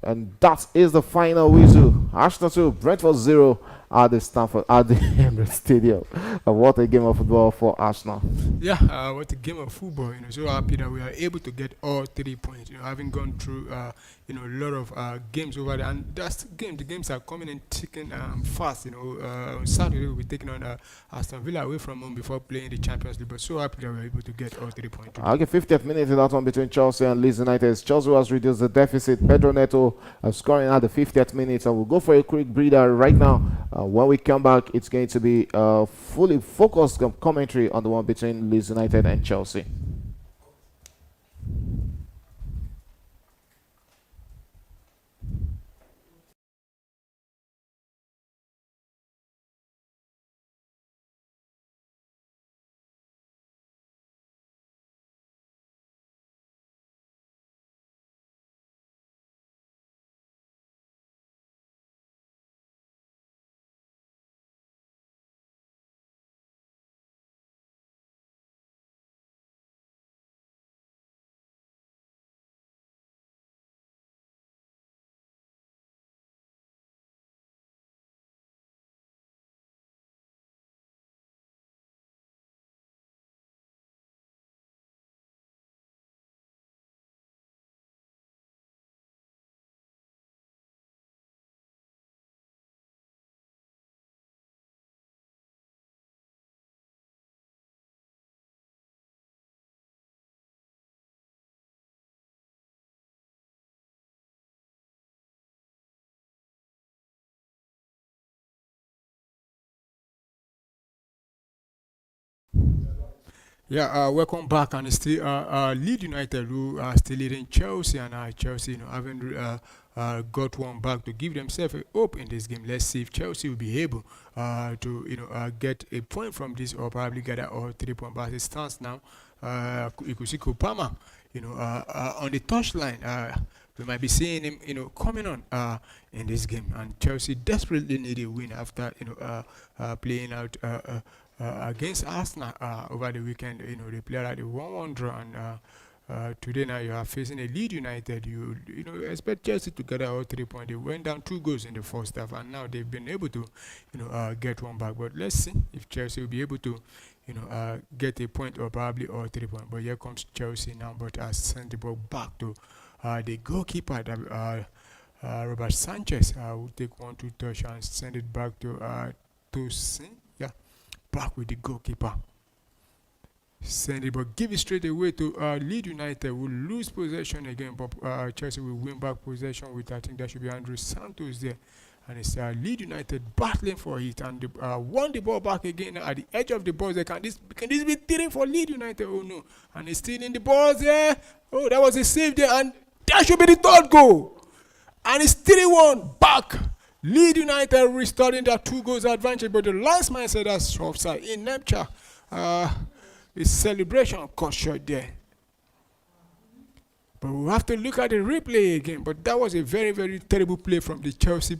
And that is the final whistle. Arsenal 2, Brentford 0 at the Emirates Stadium. And what a game of football for Arsenal. Yeah, what a game of football. So happy that we are able to get all 3 points. Having gone through a lot of games over there, and that's the games are coming and ticking fast. On Saturday we'll be taking on Aston Villa away from home before playing the Champions League. But so happy that we're able to get all 3 points. Okay, 50th minute in that one between Chelsea and Leeds United. Chelsea has reduced the deficit. Pedro Neto scoring at the 50th minute. And we'll go for a quick breather right now. When we come back, it's going to be fully focused commentary on the one between Leeds United and Chelsea. Yeah, welcome back, and it's still Leeds United who are still leading Chelsea, and Chelsea, haven't got one back to give themselves a hope in this game. Let's see if Chelsea will be able to, get a point from this, or probably gather all 3 points. But as it stands now, you could see Kupama, on the touchline. We might be seeing him, coming on in this game, and Chelsea desperately need a win after, playing out. Against Arsenal over the weekend. They played at the 1-1 draw, and today now you are facing a Leeds United. You expect Chelsea to get all 3 points. They went down 2 goals in the first half, and now they've been able to get one back. But let's see if Chelsea will be able to get a point, or probably all 3 points. But here comes Chelsea now, but send the ball back to the goalkeeper, Robert Sanchez, will take 1-2 touch and send it back to Tosin. Back with the goalkeeper. Send it, but give it straight away to Leeds United. Will lose possession again, but Chelsea will win back possession with, I think that should be Andrew Santos there. And it's Leeds United battling for it, and they won the ball back again at the edge of the box. Can this be 3 for Leeds United? Oh no. And it's still in the balls there. Oh, that was a save there, and that should be the 3rd goal. And it's 3-1 back. Leeds United restoring that 2 goals advantage, but the linesman said that's offside. In Nepcha, his celebration cut short there. But we'll have to look at the replay again. But that was a very, very terrible play from the Chelsea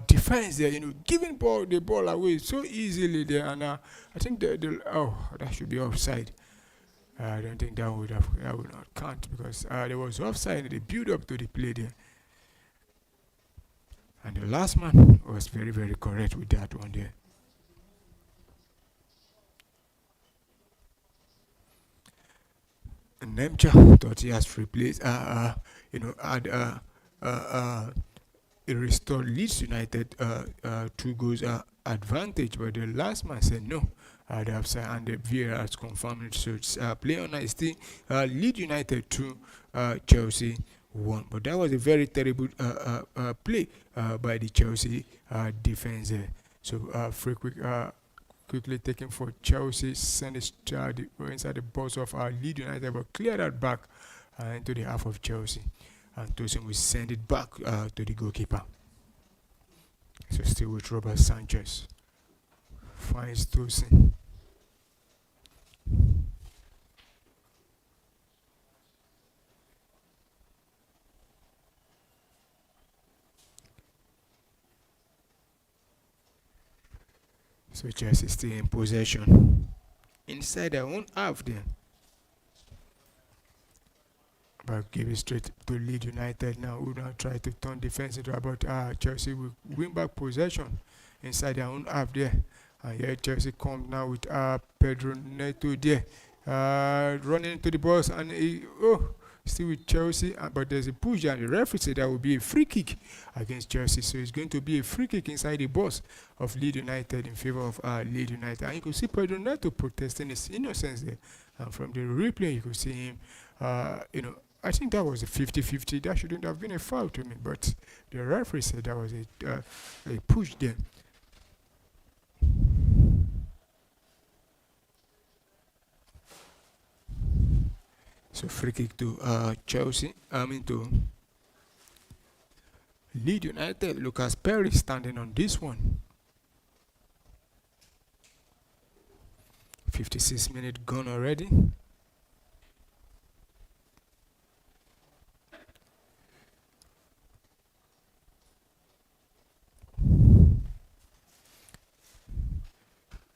defense there. Giving the ball away so easily there, and I think that should be offside. I don't think that would not count, because there was offside in the build up to the play there. And the last man was very, very correct with that one there. And Nemcha thought he has replaced, it restored Leeds United 2 goals advantage, but the last man said no. the upside, and the VAR has confirmed it. So it's play on night still Leeds United 2, Chelsea 1. But that was a very terrible play by the Chelsea defense there. So free quick. Quickly taken for Chelsea, send it inside the box of Leeds United, but clear that back into the half of Chelsea. And Tosin will send it back to the goalkeeper. So still with Robert Sanchez. Finds Tosin. So Chelsea still in possession. Inside their own half there. But give it straight to Leeds United now, who now try to turn defense into about Chelsea will win back possession inside their own half there. And here Chelsea come now with Pedro Neto there. Running into the box, and still with Chelsea, but there's a push, and the referee said that will be a free kick against Chelsea. So it's going to be a free kick inside the box of Leeds United in favor of Leeds United. And you could see Pedro Neto protesting his innocence there. And from the replay, you could see him, I think that was a 50-50. That shouldn't have been a foul to me, but the referee said that was a push there. So free kick to Chelsea. To Leeds United. Lucas Perry standing on this one. 56 minutes gone already.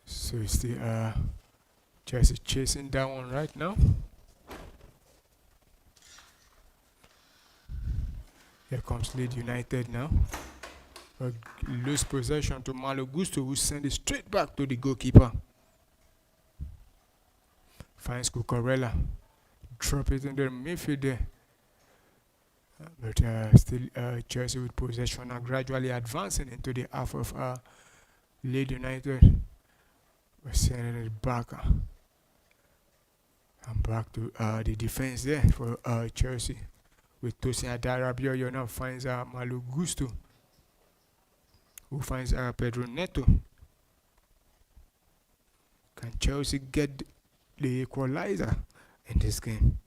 So it's the Chelsea chasing that one right now. Here comes Leeds United now. Lose possession to Malo Gusto, who send it straight back to the goalkeeper. Finds Cucurella. Drop it in the midfield there. But still Chelsea with possession now, gradually advancing into the half of Leeds United. We're sending it back. And back to the defense there for Chelsea. With Tosin Adarabioyo now finds Malo Gusto, who finds Pedro Neto. Can Chelsea get the equalizer in this game?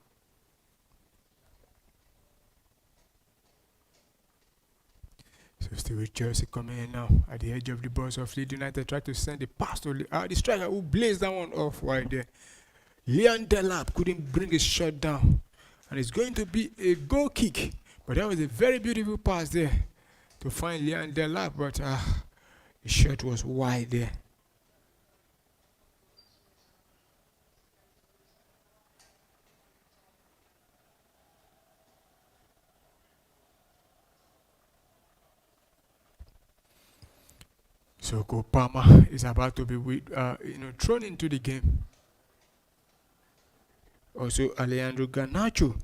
So still with Chelsea coming in now at the edge of the box of Leeds United, try to send the pass to the striker, who blazed that one off wide there. Leon Delap couldn't bring his shot down. And it's going to be a goal kick. But that was a very beautiful pass there to find Leon Delap. But the shot was wide there. So Kopama is about to be thrown into the game. Also, Alejandro Garnacho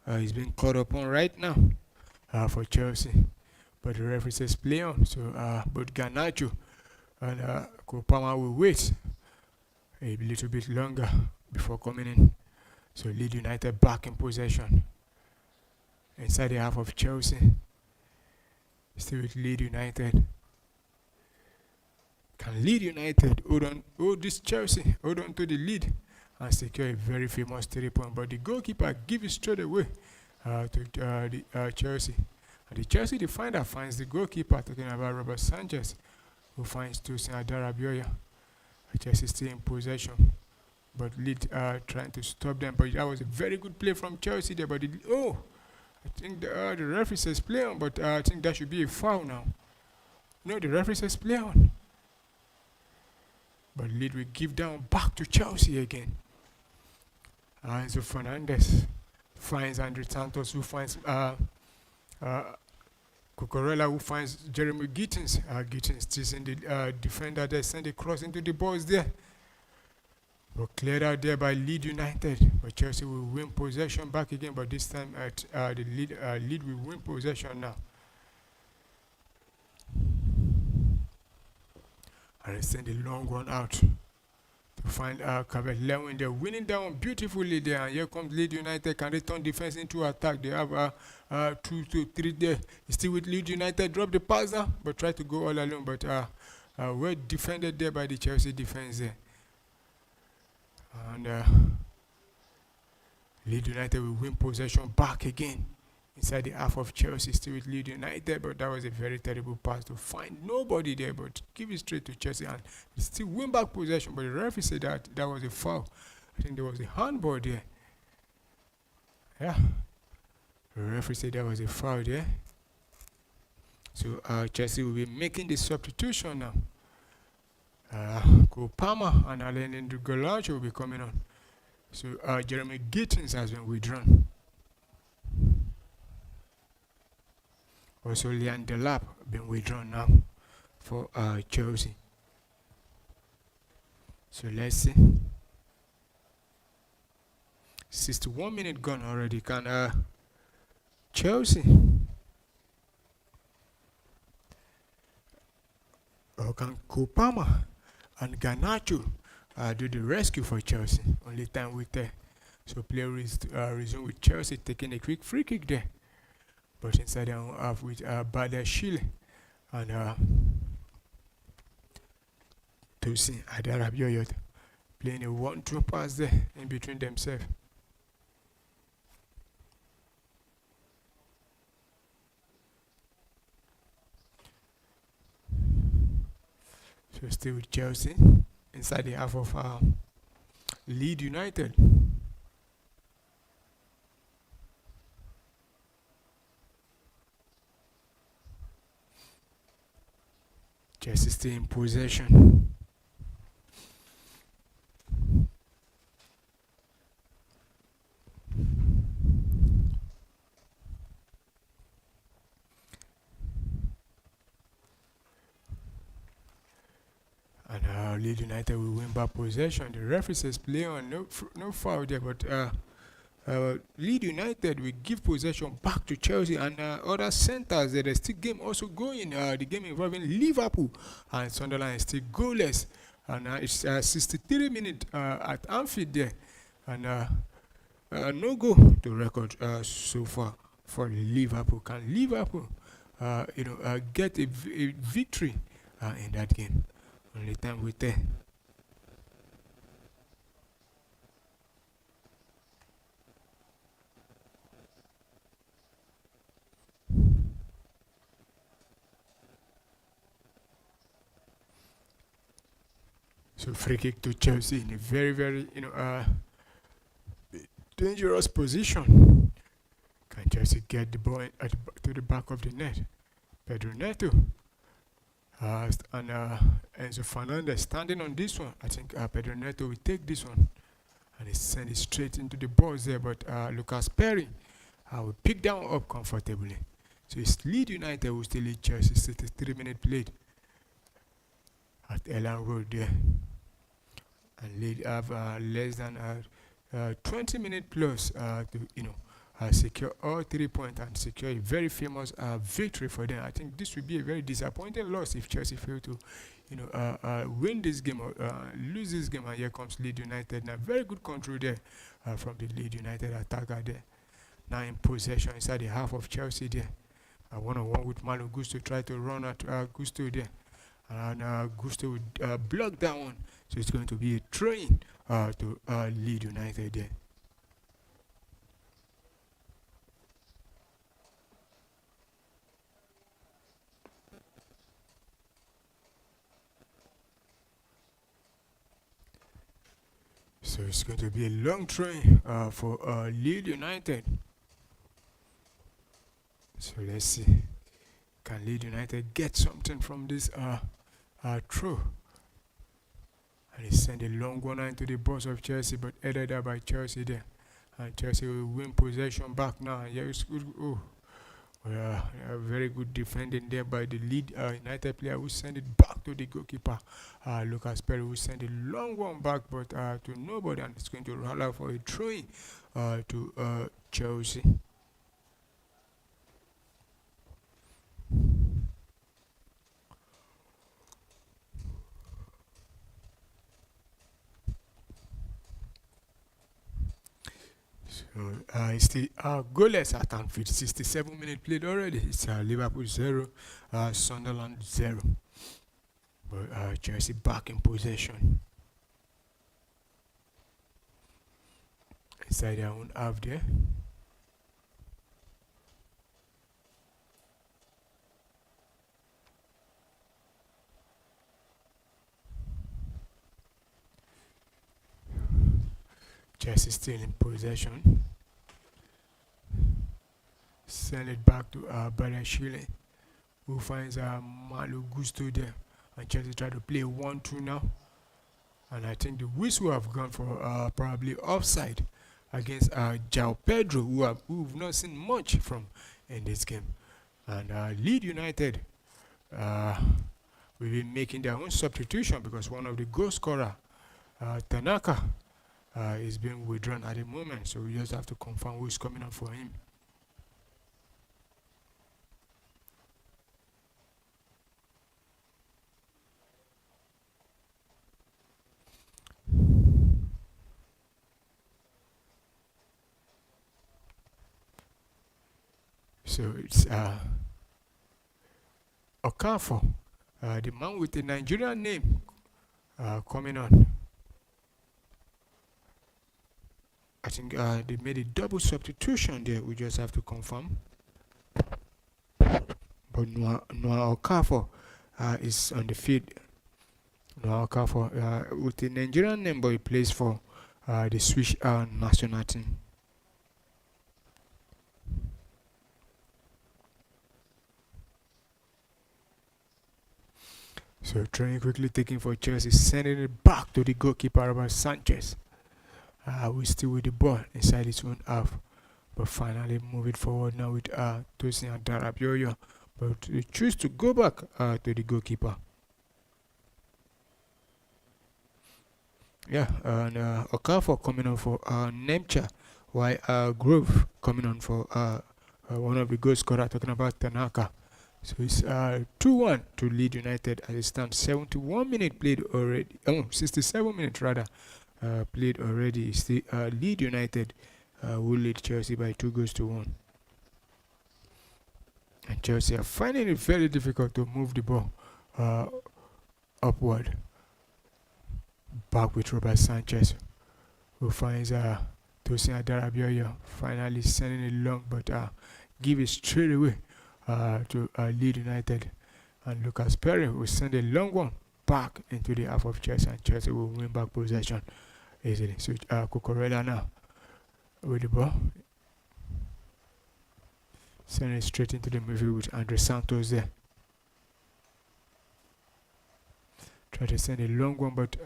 is being caught upon right now for Chelsea. But the referee says play on. So, but Garnacho and Kopama will wait a little bit longer before coming in. So, Leeds United back in possession inside the half of Chelsea. Still with Leeds United. Can Leeds United hold on? This Chelsea hold on to the lead and secure a very famous 3-point, but the goalkeeper gives it straight away to the Chelsea. And the Chelsea defender finds the goalkeeper, talking about Robert Sanchez, who finds Tosin Adarabioyo. Chelsea still in possession, but Leeds trying to stop them. But that was a very good play from Chelsea there. But I think the referee says play on, but I think that should be a foul now. No, the referee says play on. But Leeds will give down back to Chelsea again. Enzo Fernandez finds Andre Santos, who finds Cucurella, who finds Jeremy Gittins. Gittins is in the defender there, send a cross into the box there. But cleared out there by Leeds United. But Chelsea will win possession back again, but this time the Leeds will win possession now. And they send a long one out find Calvert Lewin. They're winning down beautifully there. And here comes Leeds United. Can they turn defense into attack? They have 2 to 3 there. Still with Leeds United. Drop the pass now, but try to go all alone. But well defended there by the Chelsea defense there. And Leeds United will win possession back again inside the half of Chelsea, still with Leeds United, but that was a very terrible pass to find nobody there, but give it straight to Chelsea and still win back possession. But the referee said that was a foul. I think there was a handball there. Yeah, the referee said that was a foul there. So Chelsea will be making the substitution now. Cole Palmer and Alain Golacho will be coming on. So Jeremy Gittins has been withdrawn. Also, Lian Delap been withdrawn now for Chelsea. So let's see. 61 minutes gone already. Can Chelsea or can Kopama and Garnacho do the rescue for Chelsea? Only time with there. So player resume with Chelsea, taking a quick free kick there. But inside the half with Badashile and Tosin Adarabioyot playing a 1-2 pass there in between themselves. So still with Chelsea inside the half of Leeds United. Chelsea still in possession. And Leeds United will win back possession. The referee says play on, no foul there, but Leeds United will give possession back to Chelsea and other centers. There is still game also going. The game involving Liverpool and Sunderland is still goalless. And it's 63 minutes at Anfield there. And no goal to record so far for Liverpool. Can Liverpool get a victory in that game? Only time with there. So free kick to Chelsea in a very, very dangerous position. Can Chelsea get the ball to the back of the net? Pedro Neto and Enzo Fernandez standing on this one. I think Pedro Neto will take this one and he send it straight into the box there. But Lucas Perry will pick down up comfortably. So it's Leeds United who still lead Chelsea. 63 minutes played at Elland Road there. And Leeds have less than 20 minutes plus to secure all 3 points and secure a very famous victory for them. I think this will be a very disappointing loss if Chelsea fail to win this game or lose this game. And here comes Leeds United. Now very good control there from the Leeds United attacker there. Now in possession inside the half of Chelsea there. One-on-one with Malo Gusto, try to run at Gusto there. And Gusto would block that one. So it's going to be a train to Leeds United there. So it's going to be a long train for Leeds United. So let's see. Can Leeds United get something from this throw? And he sent a long one into the box of Chelsea, but headed up by Chelsea there. And Chelsea will win possession back now. Yeah, it's good. Oh, very good defending there by the Leeds United player who sent it back to the goalkeeper. Lucas Perry who sent a long one back, but to nobody, and it's going to roll out for a throw-in to Chelsea. It's still goalless at Anfield. 67 minutes played already. It's Liverpool 0, Sunderland 0. But Chelsea back in possession. Inside their own half there. Chelsea still in possession. Send it back to Badiashile, who finds Malo Gusto there. And Chelsea try to play 1-2 now. And I think the whistle have gone for probably offside against João Pedro, who've not seen much from in this game. And Leeds United will be making their own substitution because one of the goal scorer, Tanaka, is being withdrawn at the moment. So we just have to confirm who is coming on for him. So it's Okafor, the man with the Nigerian name, coming on. I think they made a double substitution there. We just have to confirm. But Noah Okafor is on the field. Noah Okafor with the Nigerian name, but he plays for the Swiss national team. So trying quickly taking for Chelsea, sending it back to the goalkeeper, Robert Sanchez. We still with the ball inside his own half, but finally move it forward now with Tosin and Darabioyo. But they choose to go back to the goalkeeper. Yeah, and Okafor coming on for Nemcha, while Grove coming on for one of the goal scorers, talking about Tanaka. So it's 2-1 to Leeds United as it stands. 71 minutes played already. 67 minutes rather played already. It's the Leeds United will lead Chelsea by 2-1. And Chelsea are finding it very difficult to move the ball upward. Back with Robert Sanchez, who finds Tosin Adarabioyo, finally sending it long, but give it straight away to Leeds United, and Lucas Perry will send a long one back into the half of Chelsea, and Chelsea will win back possession easily. So Cucurella now with the ball, sending it straight into the midfield with Andre Santos there. Try to send a long one, but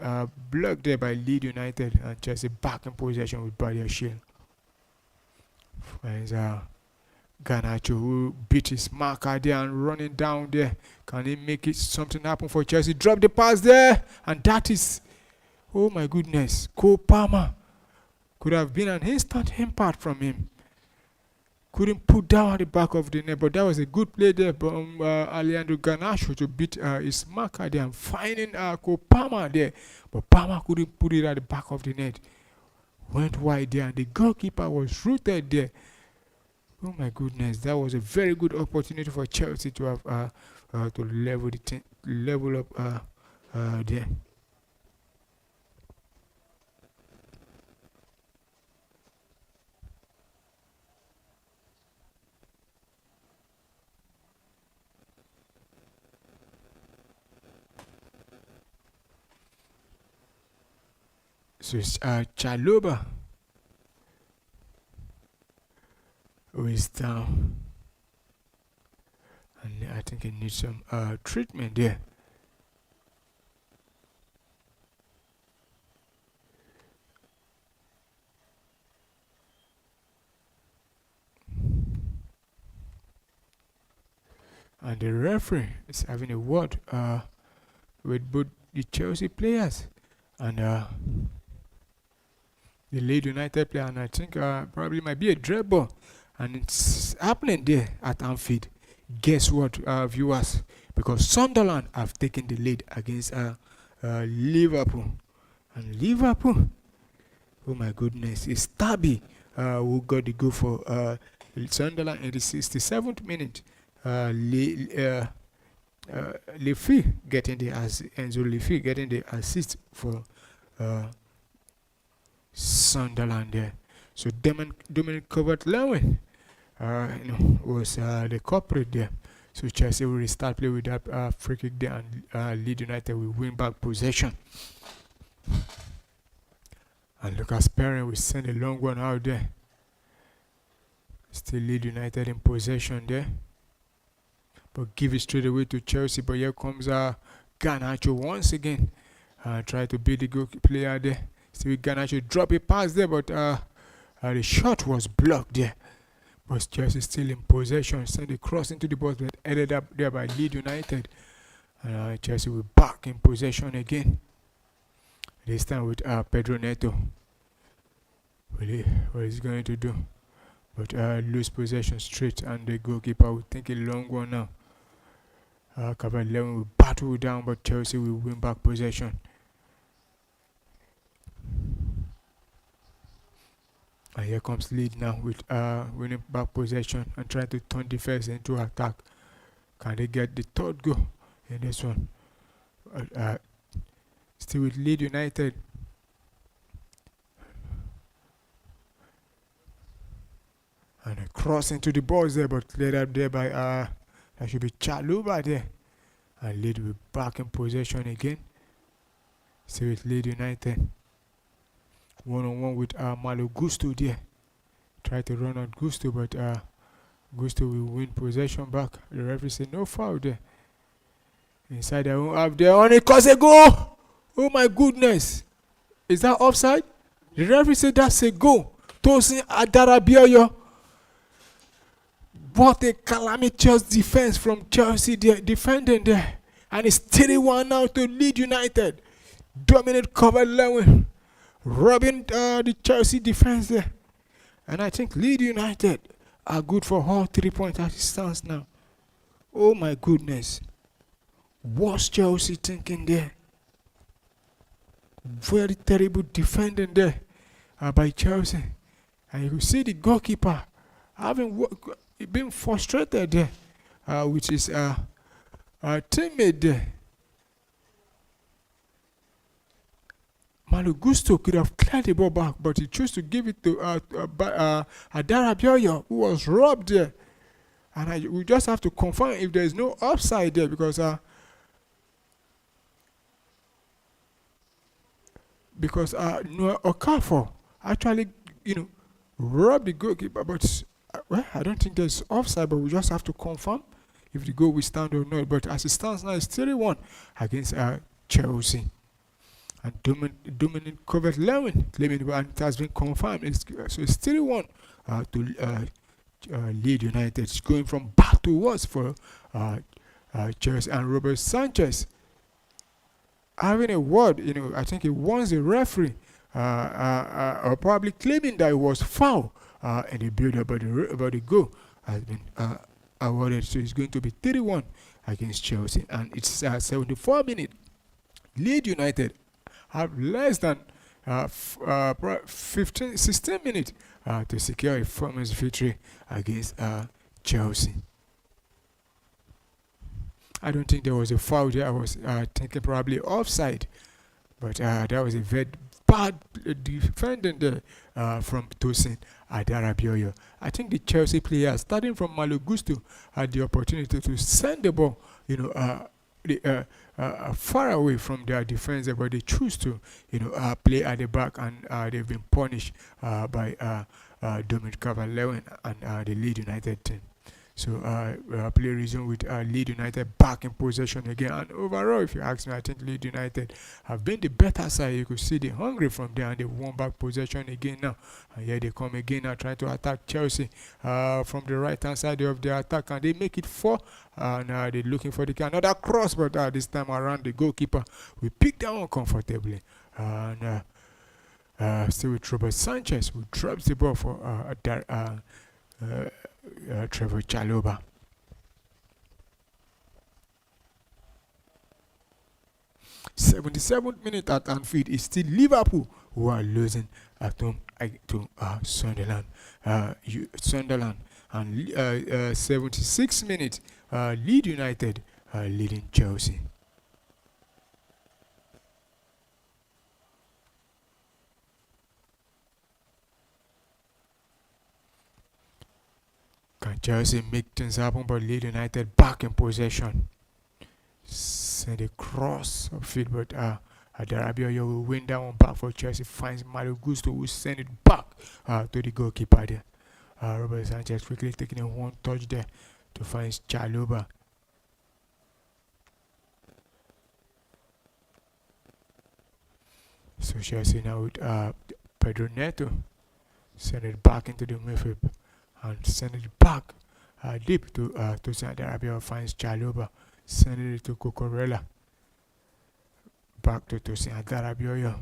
blocked there by Leeds United, and Chelsea back in possession with Badiashile. Finds Garnacho, who beat his marker there and running down there. Can he make it something happen for Chelsea? Drop the pass there, and that is, oh my goodness, Cole Palmer. Could have been an instant impact from him. Couldn't put down the back of the net, but that was a good play there from Alejandro Garnacho to beat his marker there and finding Cole Palmer there. But Palmer couldn't put it at the back of the net. Went wide there, and the goalkeeper was rooted there. Oh my goodness, that was a very good opportunity for Chelsea to have to level up there. So it's Chaloba who is down, and I think he needs some treatment there. And the referee is having a word with both the Chelsea players and the Leeds United player, and I think probably might be a dread ball, and it's happening there at Anfield. Guess what, viewers? Because Sunderland have taken the lead against Liverpool, and Liverpool Oh my goodness, it's Tabby who got the goal for Sunderland in the 67th minute. Lefi getting the Enzo Lefi getting the assist for Sunderland there. So Dominic Calvert-Lewin was the culprit there. So Chelsea will restart play with that free kick there, and Leeds United will win back possession. And Lucas Perrin will send a long one out there. Still Leeds United in possession there. But give it straight away to Chelsea. But here comes Garnacho once again. Try to beat the goal player there. Still Garnacho drop a pass there, but the shot was blocked there. But Chelsea still in possession. Send a cross into the box, but ended up there by Leeds United. And Chelsea will back in possession again. This time with Pedro Neto. What is he going to do? But lose possession straight, and the goalkeeper will take a long one now. Calvert-Lewin will battle down, but Chelsea will win back possession. And here comes Leeds now with winning back possession and trying to turn defense into attack. Can they get the third goal in this one? Still with Leeds United. And a cross into the box there, but led up there by that should be Chaluba there. And Leeds will back in possession again. Still with Leeds United. 1-on-1 with Malo Gusto there. Try to run on Gusto, but Gusto will win possession back. The referee said no foul there. Inside their own half there, on it, cause a goal! Oh my goodness! Is that offside? The referee said that's a goal. Tosin Adarabioyo. What a calamitous defense from Chelsea there, defending there. And it's 3-1 now to Leeds United. Dominic Calvert-Lewin robbing the Chelsea defense there. And I think Leeds United are good for all 3 points as it stands now. Oh my goodness. What's Chelsea thinking there? Very terrible defending there by Chelsea. And you can see the goalkeeper having been frustrated there with his teammate there. Malo Gusto could have cleared the ball back, but he chose to give it to Adarabioyo, who was robbed there. And we just have to confirm if there is no offside there, because Noah Okafor actually, robbed the goalkeeper. But well, I don't think there's offside, but we just have to confirm if the goal will stand or not. But as it stands now, it's 3-1 against Chelsea. And Dominic Calvert-Lewin claiming, and it has been confirmed. So it's 3-1 to Leeds United. It's going from bad to worse for Chelsea. And Robert Sanchez having a word, I think he wants the referee or probably claiming that it was foul and the build about the goal has been awarded. So it's going to be 3-1 against Chelsea. And it's 74 minutes. Leeds United have less than 16 minutes to secure a famous victory against Chelsea. I don't think there was a foul there. I was thinking probably offside, but that was a very bad defending there from Tosin Adarabioyo. I think the Chelsea players, starting from Malo Gusto, had the opportunity to send the ball, far away from their defense, but they choose to, play at the back, and they've been punished by Dominic Calvert-Lewin and the Leeds United team. So play resume with Leeds United back in possession again. And overall, if you ask me, I think Leeds United have been the better side. You could see they're hungry from there, and they won back possession again now. And here they come again now, trying to attack Chelsea from the right-hand side of their attack, and they make it 4. And they're looking for another cross, but this time around the goalkeeper will pick that one comfortably. And still with Robert Sanchez, who drops the ball for Trevor Chalobah. 77th minute at Anfield is still Liverpool who are losing at home to Sunderland. Sunderland and 76 minutes. Leeds United leading Chelsea. Can Chelsea make things happen? But Leeds United back in possession. Send a cross of field, but Adarabioyo will win that one back for Chelsea. Finds Mario Gusto, who send it back to the goalkeeper there. Robert Sanchez quickly taking a one touch there to find Chaloba. So Chelsea now with Pedro Neto. Send it back into the midfield and send it back deep to Saudi Arabia. Finds Chaloba. Send it to Cucurella. Back to Tosin Adarabioyo.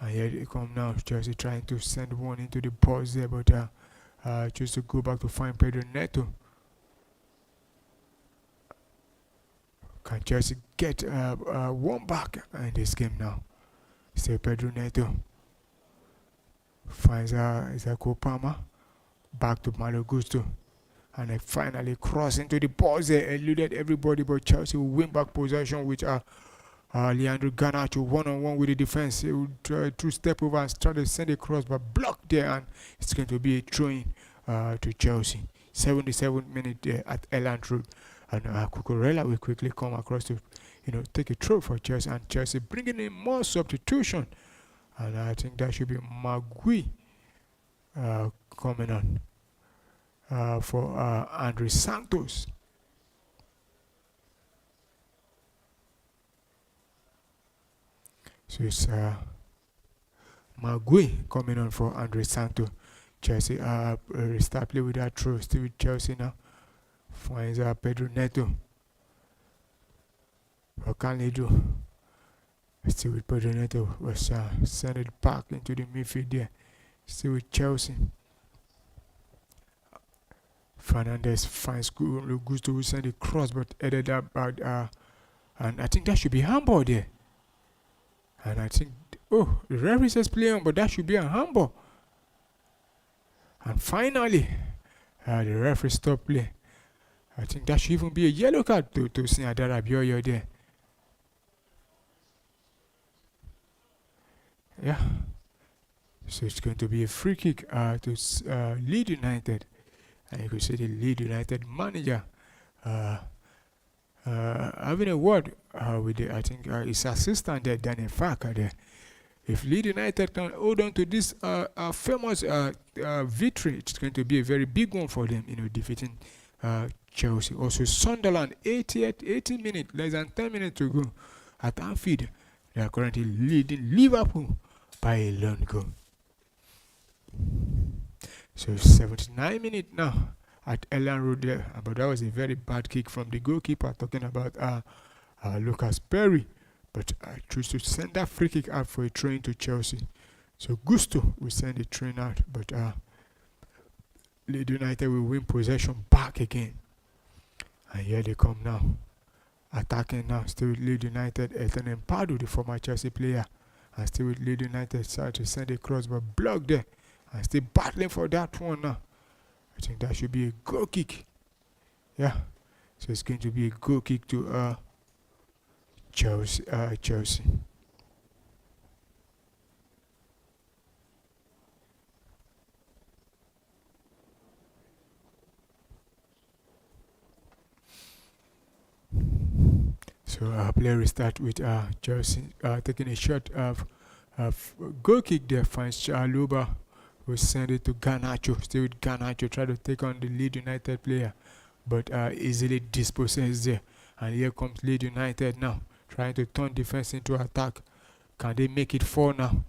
And here they come now. Chelsea trying to send one into the box there, but choose to go back to find Pedro Neto. Can Chelsea get one back in this game now? Still Pedro Neto. Finds Isako Palmer. Back to Malo Gusto. And they finally cross into the box there. Eluded everybody, but Chelsea will win back possession with Leandro Garnacho one-on-one with the defense. He will try to step over and try to send a cross, but blocked there, and it's going to be a throw-in to Chelsea. 77th minute there at Elland Road. And Cucurella will quickly come across to, take a throw for Chelsea. And Chelsea bringing in more substitution. And I think that should be Magui coming on for Andre Santos. So it's Magui coming on for Andre Santos. Chelsea restart play with that throw. Still with Chelsea now. Finds Pedro Neto. What can they do? Still with Pedro Neto. Was send it back into the midfield there. Still with Chelsea. Fernandez finds Gusto, who send a cross, but headed up out. And I think that should be handball there. And I think, the referee says play on, but that should be a handball. And finally, the referee stopped play. I think that should even be a yellow card to Tosin Adarabioyo there. Yeah. So it's going to be a free kick to Leeds United. And you could see the Leeds United manager having a word with his assistant there, Daniel Farker there. If Leeds United can hold on to this famous victory, it's going to be a very big one for them, defeating Chelsea. Also Sunderland, 80 minutes, less than 10 minutes to go at Anfield. They are currently leading Liverpool by a lone goal. So 79 minutes now at Elland Road there. But that was a very bad kick from the goalkeeper, talking about Lucas Perry. But I choose to send that free kick out for a throw-in to Chelsea. So Gusto will send a throw-in out, but Leeds United will win possession back again. And here they come now. Attacking now, still with Leeds United. Ethan Mpadu, the former Chelsea player. And still with Leeds United, trying to send a cross, but blocked there. And still battling for that one now. I think that should be a goal kick. Yeah. So it's going to be a goal kick to Chelsea. So player restart with Chelsea taking a shot of goal kick there. Finds Chaloba, who send it to Garnacho. Still with Garnacho, try to take on the Leeds United player, but easily dispossessed there. And here comes Leeds United now, trying to turn defense into attack. Can they make it 4 now?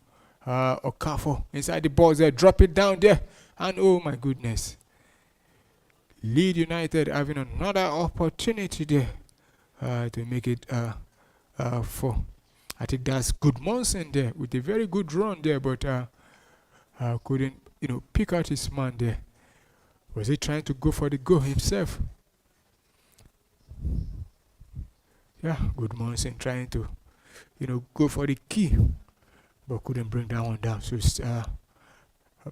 Okafor inside the box there, drop it down there, and oh my goodness, Leeds United having another opportunity there to make it 4. I think that's Goodmanson there with a very good run there, but couldn't pick out his man there. Was he trying to go for the goal himself? Yeah, Goodmanson trying to go for the key, but couldn't bring that one down. So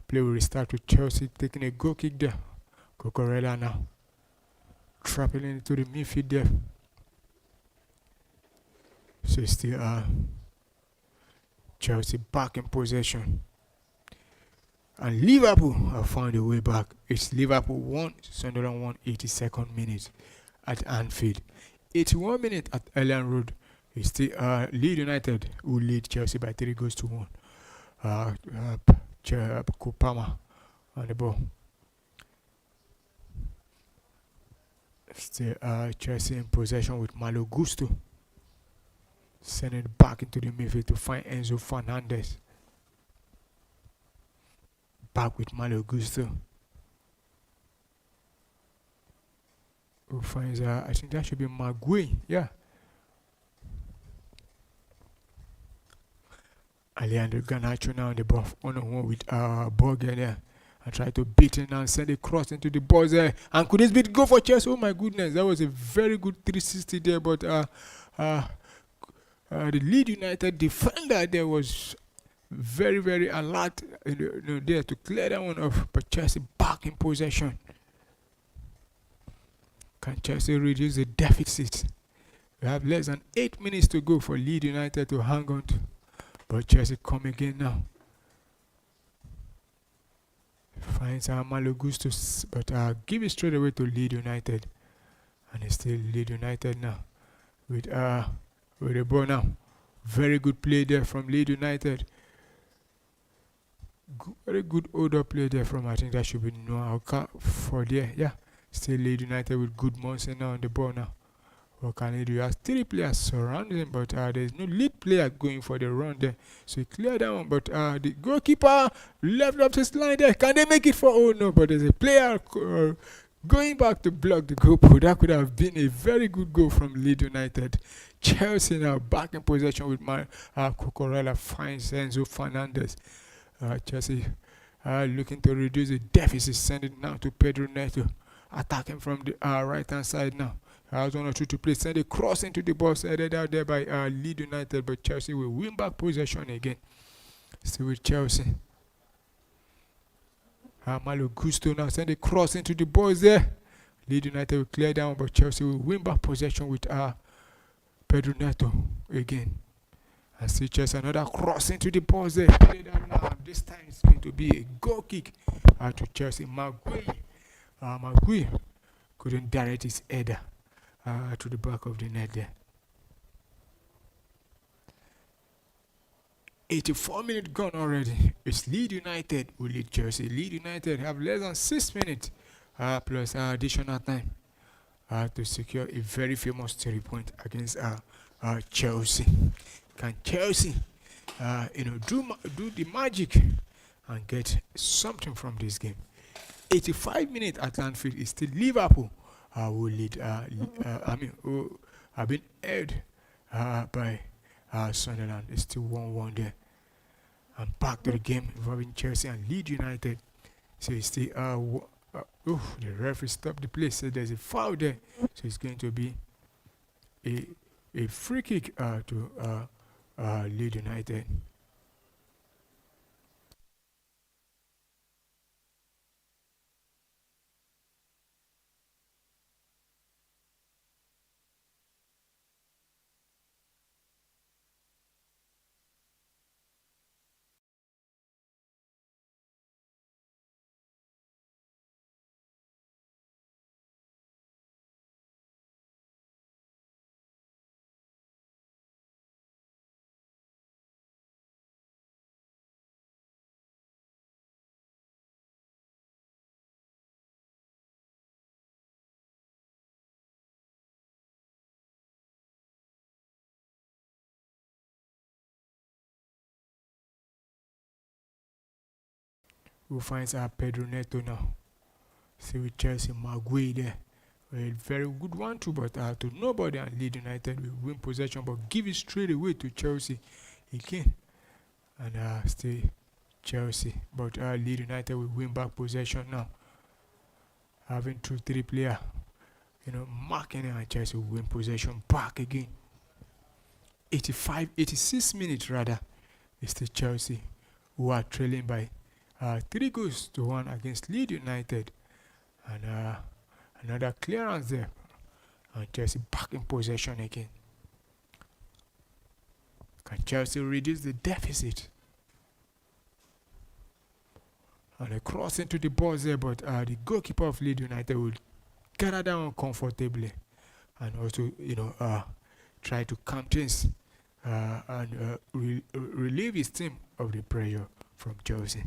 play will restart with Chelsea taking a goal kick there. Cucurella now trapping into the midfield there. So still Chelsea back in possession. And Liverpool have found a way back. It's Liverpool 1, Sunderland 1, 82nd minute at Anfield. 81 minutes at Elland Road. It's still Leeds United who lead Chelsea by 3-1. Kopama on the ball. Still Chelsea in possession with Malo Gusto. Sending it back into the midfield to find Enzo Fernandez. Back with Malo Gusto. Who finds I think that should be Magui. Yeah. Alejandro Garnacho now on the ball on with Borger there. And try to beat him and send a cross into the box there. And could this be go for Chelsea? Oh my goodness, that was a very good 360 there. But the Leeds United defender there was very, very alert there to clear that one off. But Chelsea back in possession. Can Chelsea reduce the deficit? We have less than 8 minutes to go for Leeds United to hang on to. But Chelsea come again now. Finds Malo Gusto, but give it straight away to Leeds United. And it's still Leeds United now. With the ball now. Very good play there from Leeds United. Very good order play there from, I think that should be Noah for there. Yeah. Still Leeds United with good Monson now on the ball now. What can he do? He has 3 players surrounding him, but there's no lead player going for the run there. So he cleared that one, but the goalkeeper left up his line there. Can they make it for? Oh no, but there's a player going back to block the goal. That could have been a very good goal from Leeds United. Chelsea now back in possession with Cucurella finds Enzo Fernandez. Chelsea looking to reduce the deficit, send it now to Pedro Neto. Attacking from the right hand side now. Has 1 or 2 to play. Send a cross into the box headed out there by Leeds United, but Chelsea will win back possession again. Still with Chelsea. Malo Gusto now send a cross into the box there. Leeds United will clear down, but Chelsea will win back possession with Pedro Neto again. And see Chelsea another cross into the box there. Now. This time it's going to be a goal kick to Chelsea. Magui couldn't direct his header to the back of the net there. 84 minutes gone already. It's Leeds United who lead Chelsea. Leeds United have less than 6 minutes plus additional time to secure a very famous 3 point against Chelsea. Can Chelsea do the magic and get something from this game? 85 minutes at Anfield is still Liverpool who lead. Who have been held by Sunderland. It's still 1-1 there. And back to the game involving Chelsea and Leeds United. So it's still the referee stopped the play. So there's a foul there. So it's going to be a free kick to Leeds United. Who finds Pedro Neto now. See with Chelsea, Magui there. A very good one too, but to nobody, and Leeds United will win possession, but give it straight away to Chelsea again. And stay Chelsea, but Leeds United will win back possession now. Having 2-3 players, marking it, and Chelsea will win possession back again. 86 minutes rather, it's the Chelsea who are trailing by 3 goals to 1 against Leeds United. And another clearance there. And Chelsea back in possession again. Can Chelsea reduce the deficit? And a cross into the box there, but the goalkeeper of Leeds United will gather down comfortably and also, try to calm things and relieve his team of the pressure from Chelsea.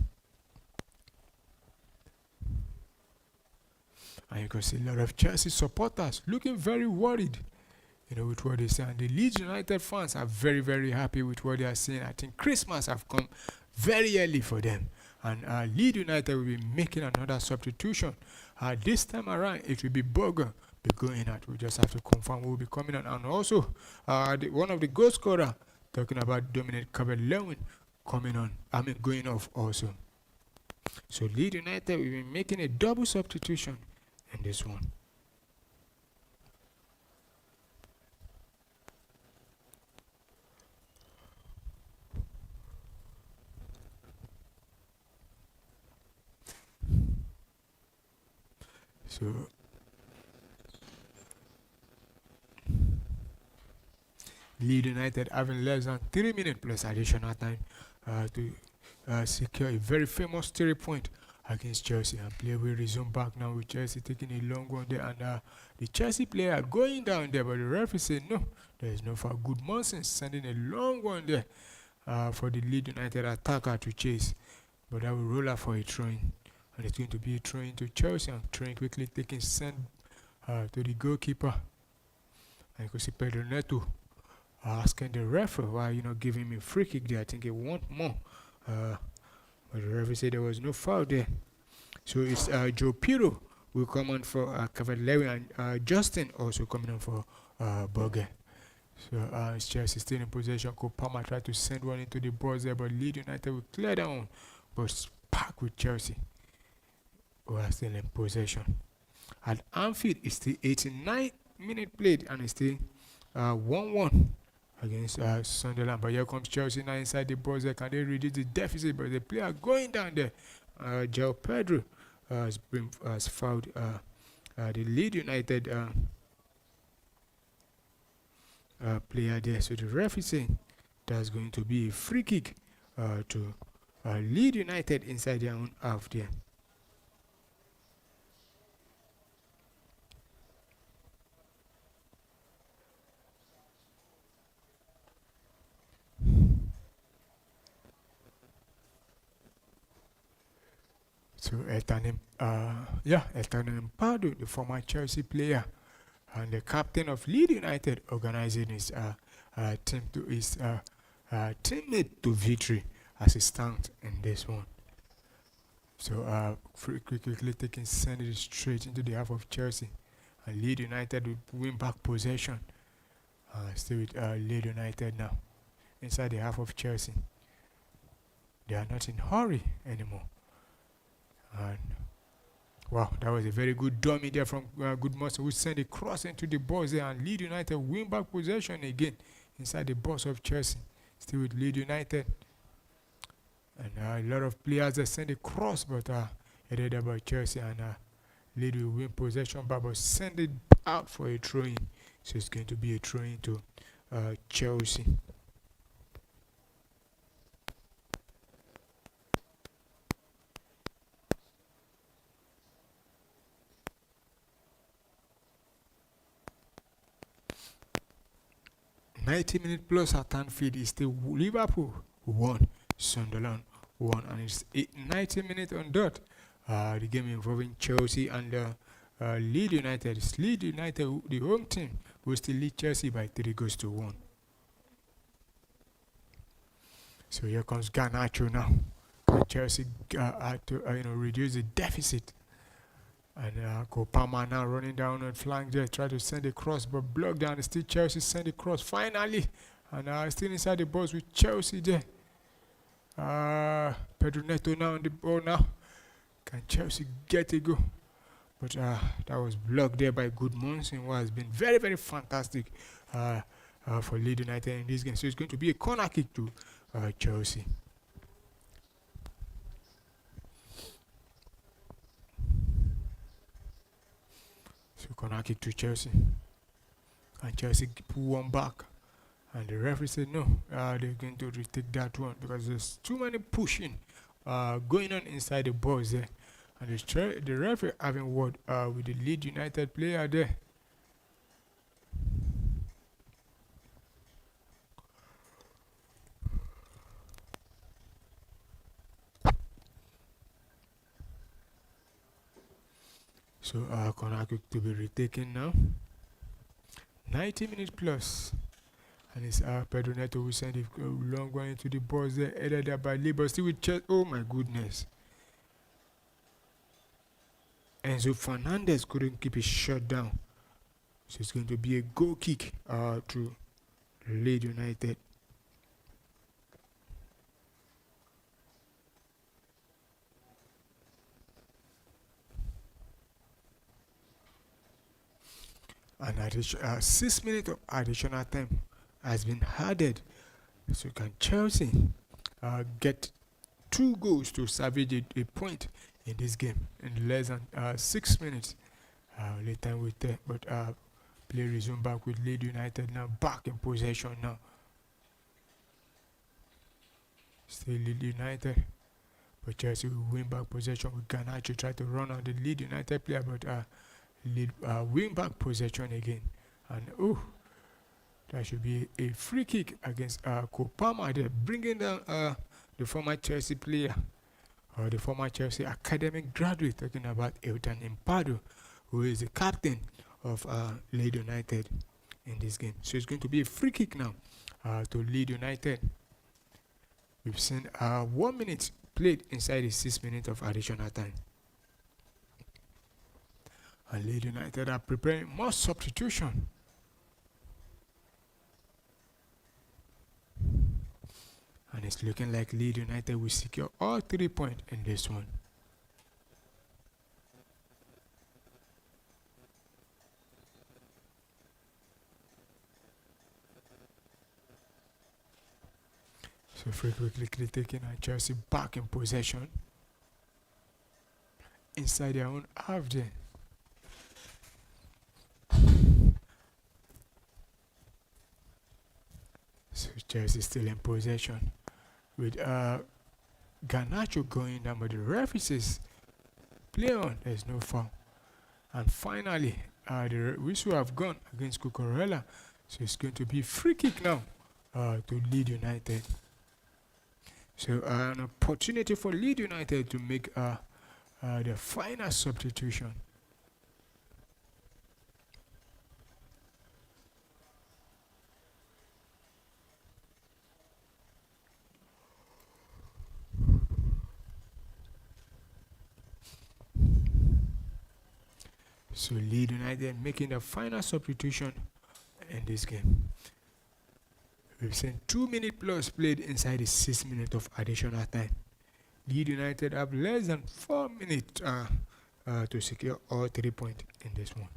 And you can see a lot of Chelsea supporters looking very worried, with what they say. And the Leeds United fans are very, very happy with what they are seeing. I think Christmas have come very early for them. And Leeds United will be making another substitution. This time around, it will be Burger be going out. We just have to confirm who will be coming on. And also, one of the goal scorer, talking about Dominic Calvert-Lewin, going off also. So Leeds United will be making a double substitution in this one. So Leeds United having less than 3 minutes plus additional time to secure a very famous 3-point against Chelsea. And play will resume back now with Chelsea taking a long one there. And the Chelsea player going down there, but the referee said no, there is no foul. Good Monson sending a long one there for the Leeds United attacker to chase. But that will roll out for a throw-in. And it's going to be a throw-in to Chelsea. And throw-in quickly taking send to the goalkeeper. And you can see Pedro Neto asking the referee why giving me a free kick there. I think he want more. But the referee said there was no foul there. So it's Joe Pirro will come on for Calvert-Lewin, and Justin also coming on for Burger. So it's Chelsea still in possession. Kopama tried to send one into the box there, but Leeds United will clear down. But back with Chelsea, who are still in possession. At Anfield, it's still 89 minutes played, and it's still 1-1 against Sunderland. But here comes Chelsea now inside the box there. Can they reduce the deficit? But the player going down there, João Pedro, has fouled the Leeds United player there. So the referee saying that's going to be a free kick to Leeds United inside their own half there. So Etanim Pardo, the former Chelsea player and the captain of Leeds United, organizing his team to his teammate to victory as he stands in this one. So quickly taking send it straight into the half of Chelsea, and Leeds United will win back possession. Still with Leeds United now inside the half of Chelsea. They are not in hurry anymore. And wow, that was a very good dummy there from Good Muscle, who sent a cross into the box there, and Leeds United win back possession again inside the box of Chelsea. Still with Leeds United. And a lot of players that send a cross, but headed about Chelsea, and Leeds will win possession back, but send it out for a throw-in. So it's going to be a throw-in to Chelsea. .90 plus at Anfield is still Liverpool 1, Sunderland 1, and it's 90 minutes on dot. The game involving Chelsea and Leeds United. It's Leeds United, the home team, will still lead Chelsea by 3-1. So here comes Garnacho now. Chelsea had to reduce the deficit. And Kopama now running down on flank there, try to send a cross, but blocked down. Still Chelsea send a cross finally, and still inside the box with Chelsea there. Pedro Neto now on the ball now. Can Chelsea get a go? But that was blocked there by Good Monson, who has been very, very fantastic for Leeds United in this game. So it's going to be a corner kick to Chelsea. So corner kick to Chelsea. And Chelsea pull one back. And the referee said no, they're going to retake that one because there's too many pushing going on inside the box there. And the referee having word with the Leeds United player there. So corner kick to be retaken now. 90 minutes plus. And it's Pedro Neto who sent it long one into the box there, headed there by Lee, but still with chest. Oh my goodness. Enzo Fernandez couldn't keep his shot down. So it's going to be a goal kick to Leeds United. And 6 minutes of additional time has been added. So can Chelsea get 2 goals to salvage a point in this game in less than 6 minutes? Late time with that, but play resume back with Leeds United now back in possession now. Still Leeds United, but Chelsea will win back possession with Garnacho try to run on the Leeds United player, but win back possession again. And that should be a free kick against Kopama. They're bringing down the former Chelsea player, or the former Chelsea academic graduate, talking about Elton Impado, who is the captain of Leeds United in this game. So it's going to be a free kick now to Leeds United. We've seen 1 minute played inside the 6 minutes of additional time. And Leeds United are preparing more substitution. And it's looking like Leeds United will secure all 3 points in this one. So free quickly taken and Chelsea back in possession. Inside their own half there. So Chelsea still in possession with Garnacho going down, but the referee says play on, there's no foul. And finally, the whistle have gone against Cucurella, so it's going to be free kick now to Leeds United. So an opportunity for Leeds United to make the final substitution. So Leeds United making the final substitution in this game. We've seen 2 minutes plus played inside the 6 minutes of additional time. Leeds United have less than 4 minutes to secure all 3 points in this one.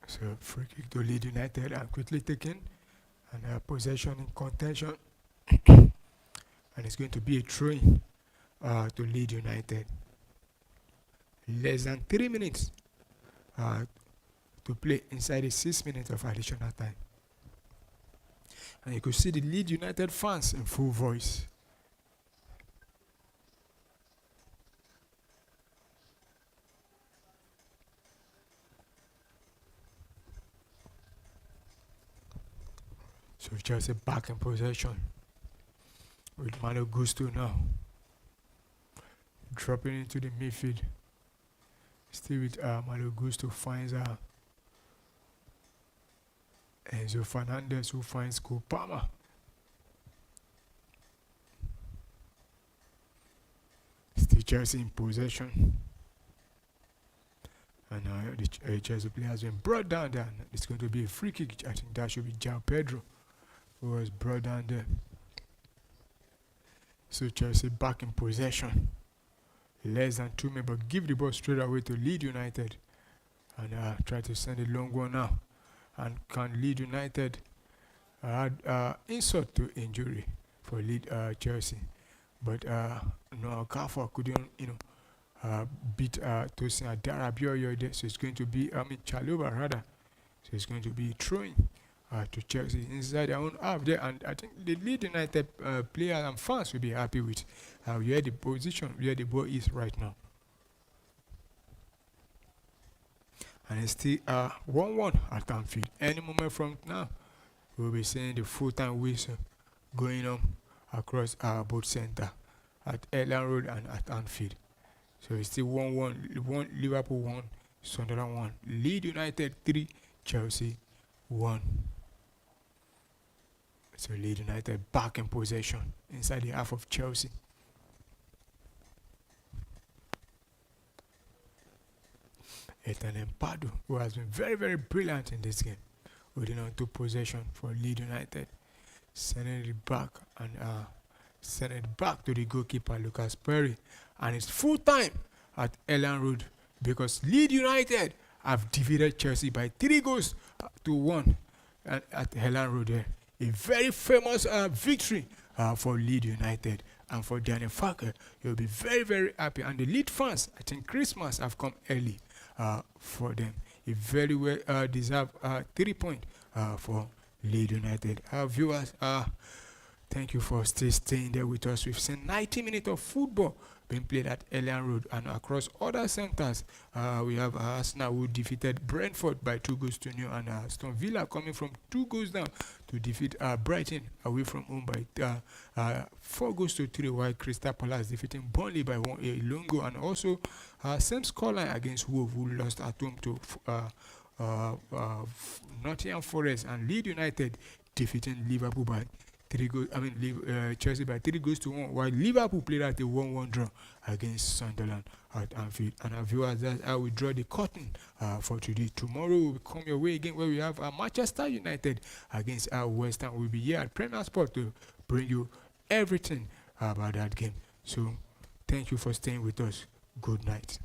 So free kick to Leeds United and quickly taken. And possession in contention. And it's going to be a throw-in to Leeds United. Less than 3 minutes to play inside the 6 minutes of additional time. And you could see the Leeds United fans in full voice. So Chelsea back in possession with Malo Gusto now dropping into the midfield. Still with Malo Gusto finds Enzo Fernandez, who finds Kopama. Still Chelsea in possession. And the Chelsea player has been brought down there. It's going to be a free kick. I think that should be João Pedro, who was brought down there. So Chelsea back in possession. Less than 2 minutes, but give the ball straight away to Leeds United and try to send a long one now. And can Leeds United add insult to injury for Chelsea? But no, Okafor couldn't, beat Tosin Adarabioyo there, so it's going to be, Chalobah rather. So it's going to be throwing to Chelsea inside their own half there, and I think the Leeds United players and fans will be happy with where the position, where the ball is right now. And it's still 1-1 at Anfield. Any moment from now, we'll be seeing the full-time whistle going on across both center at Elland Road and at Anfield. So it's still 1-1. Liverpool 1, Sunderland 1. Leeds United 3, Chelsea 1. So Leeds United back in possession inside the half of Chelsea. Ethan Empado, who has been very, very brilliant in this game, holding on to possession for Leeds United, sending it back and sending it back to the goalkeeper Lucas Perry, and it's full time at Elland Road because Leeds United have defeated Chelsea by 3-1 at Elland Road there. A very famous victory for Leeds United, and for Daniel Farker, you'll be very, very happy. And the Leeds fans, I think Christmas have come early for them. A very well deserved 3 points for Leeds United. Viewers, thank you for staying there with us. We've seen 90 minutes of football being played at Elland Road and across other centers. We have Arsenal, who defeated Brentford by 2-0, and Aston Villa coming from 2 goals down to defeat Brighton away from home by 4-3, while Crystal Palace defeating Burnley by 1 lone goal, and also same scoreline against Wolves, who lost at home to Nottingham Forest, and Leeds United defeating Liverpool by 3 goals. Chelsea by 3-1, while Liverpool played at a 1-1 draw against Sunderland at Anfield. And our viewers, that's how we draw the curtain for today. Tomorrow we'll come your way again, where we have Manchester United against West Ham. We'll be here at Premier Sport to bring you everything about that game. So thank you for staying with us. Good night.